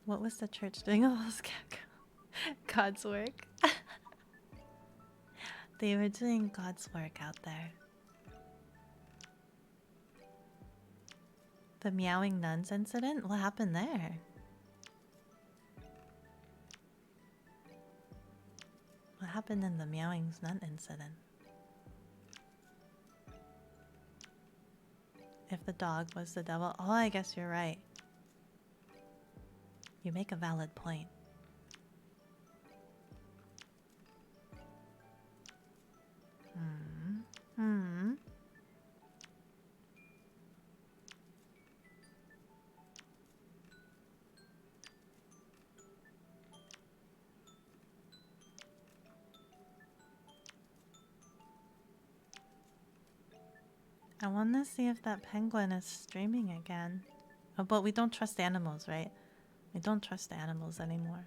What was the church doing all those cat girls? God's work. They were doing God's work out there. The meowing nuns incident? What happened there? What happened in the meowing nun incident? If the dog was the devil... Oh, I guess you're right. You make a valid point. I want to see if that penguin is streaming again. Oh, but we don't trust animals, right? We don't trust animals anymore.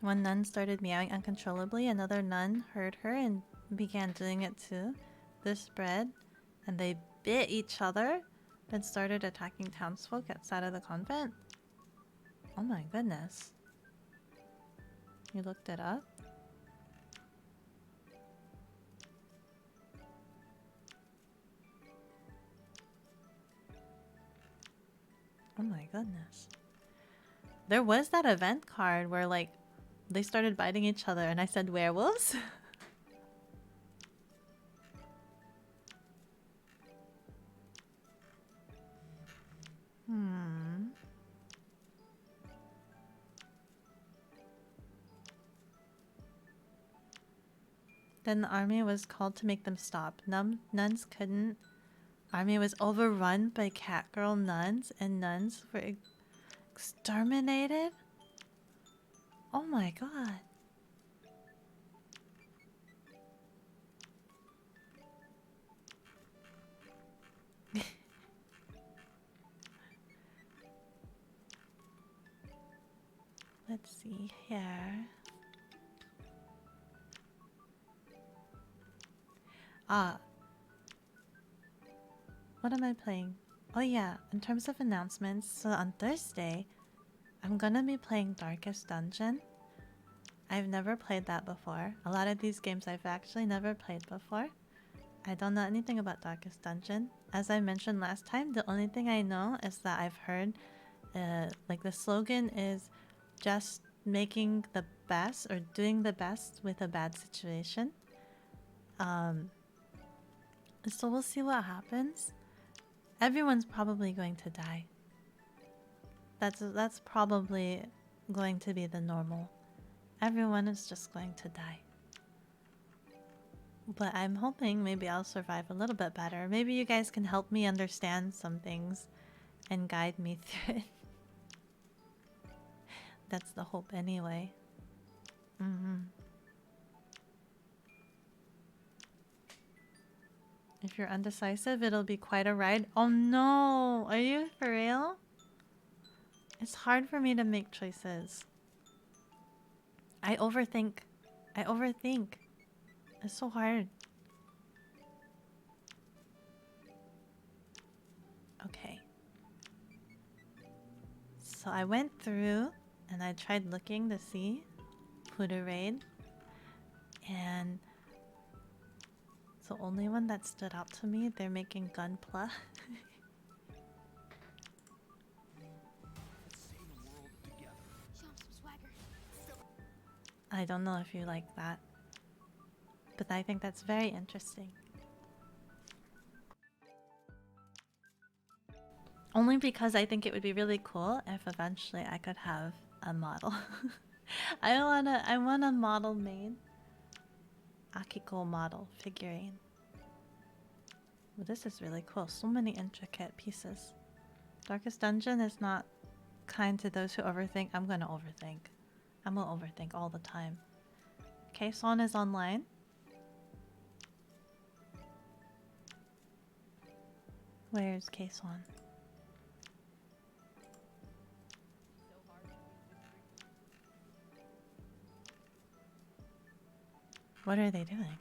One nun started meowing uncontrollably. Another nun heard her and began doing it too. This spread, and they bit each other, then started attacking townsfolk outside of the convent. Oh my goodness. You looked it up? Oh my goodness. There was that event card where like they started biting each other and I said werewolves. Then the army was called to make them stop. Nuns couldn't. Army was overrun by catgirl nuns, and nuns were exterminated? Oh my god. Let's see here. Ah. What am I playing? Oh yeah, in terms of announcements, so on Thursday, I'm gonna be playing Darkest Dungeon. I've never played that before. A lot of these games I've actually never played before. I don't know anything about Darkest Dungeon. As I mentioned last time, the only thing I know is that I've heard like the slogan is just making the best or doing the best with a bad situation. So we'll see what happens. Everyone's probably going to die. That's probably going to be the normal. Everyone is just going to die. But I'm hoping maybe I'll survive a little bit better. Maybe you guys can help me understand some things and guide me through it. That's the hope anyway. If you're undecisive, it'll be quite a ride. Oh no! Are you for real? It's hard for me to make choices. I overthink. It's so hard. Okay. So I went through and I tried looking to see who to raid. And the only one that stood out to me, they're making Gunpla. I don't know if you like that, but I think that's very interesting. Only because I think it would be really cool if eventually I could have a model. I want a model made. Akiko model figurine. Well, this is really cool. So many intricate pieces. Darkest Dungeon is not kind to those who overthink. I'm gonna overthink. I'm gonna overthink all the time. K-Son is online. Where's K-Son? What are they doing?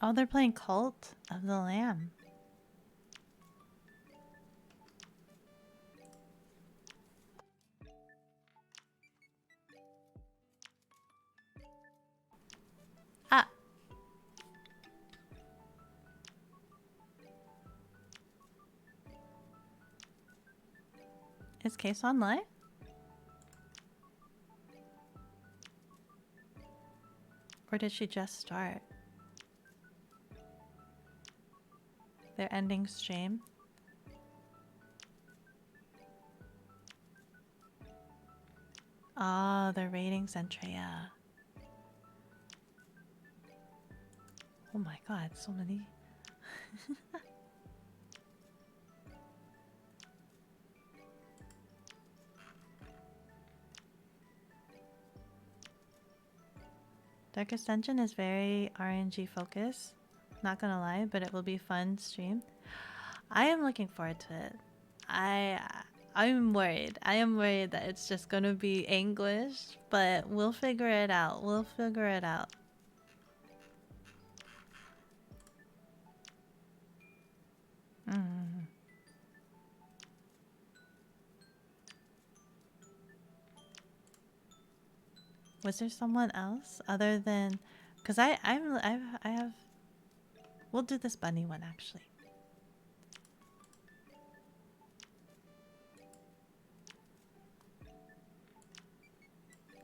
Oh, they're playing Cult of the Lamb. Ah! Is K-Son live? Or did she just start? They're ending stream. Oh, they're raiding Zentria. Oh my god, so many. Darkest Dungeon is very RNG focused. Not gonna lie, but it will be fun stream. I am looking forward to it. I'm worried. I am worried that it's just gonna be anguish, but we'll figure it out. We'll figure it out. Was there someone else other than? Because I have. We'll do this bunny one actually.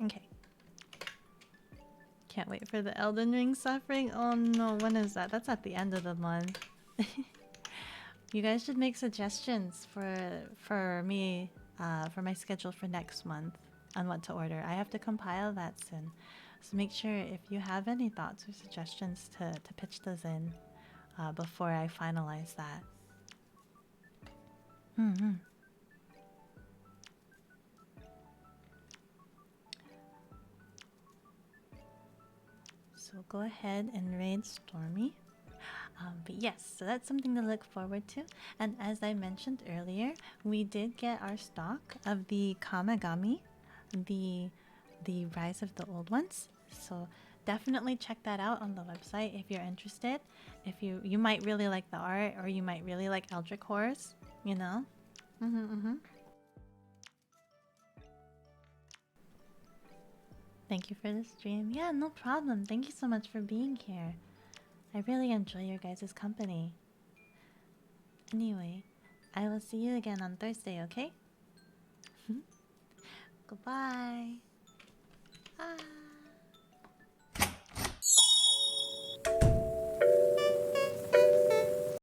Okay. Can't wait for the Elden Ring suffering. Oh no, when is that? That's at the end of the month. You guys should make suggestions for me for my schedule for next month on what to order. I have to compile that soon. So make sure if you have any thoughts or suggestions to pitch those in before I finalize that. So go ahead and raid Stormy. But yes, so that's something to look forward to. And as I mentioned earlier, we did get our stock of the Kamegami, the Rise of the Old Ones. So definitely check that out on the website if you're interested. If you might really like the art, or you might really like Eldritch Horrors, you know. Thank you for the stream. Yeah, no problem. Thank you so much for being here. I really enjoy your guys' company. Anyway, I will see you again on Thursday, okay? Goodbye. Ah.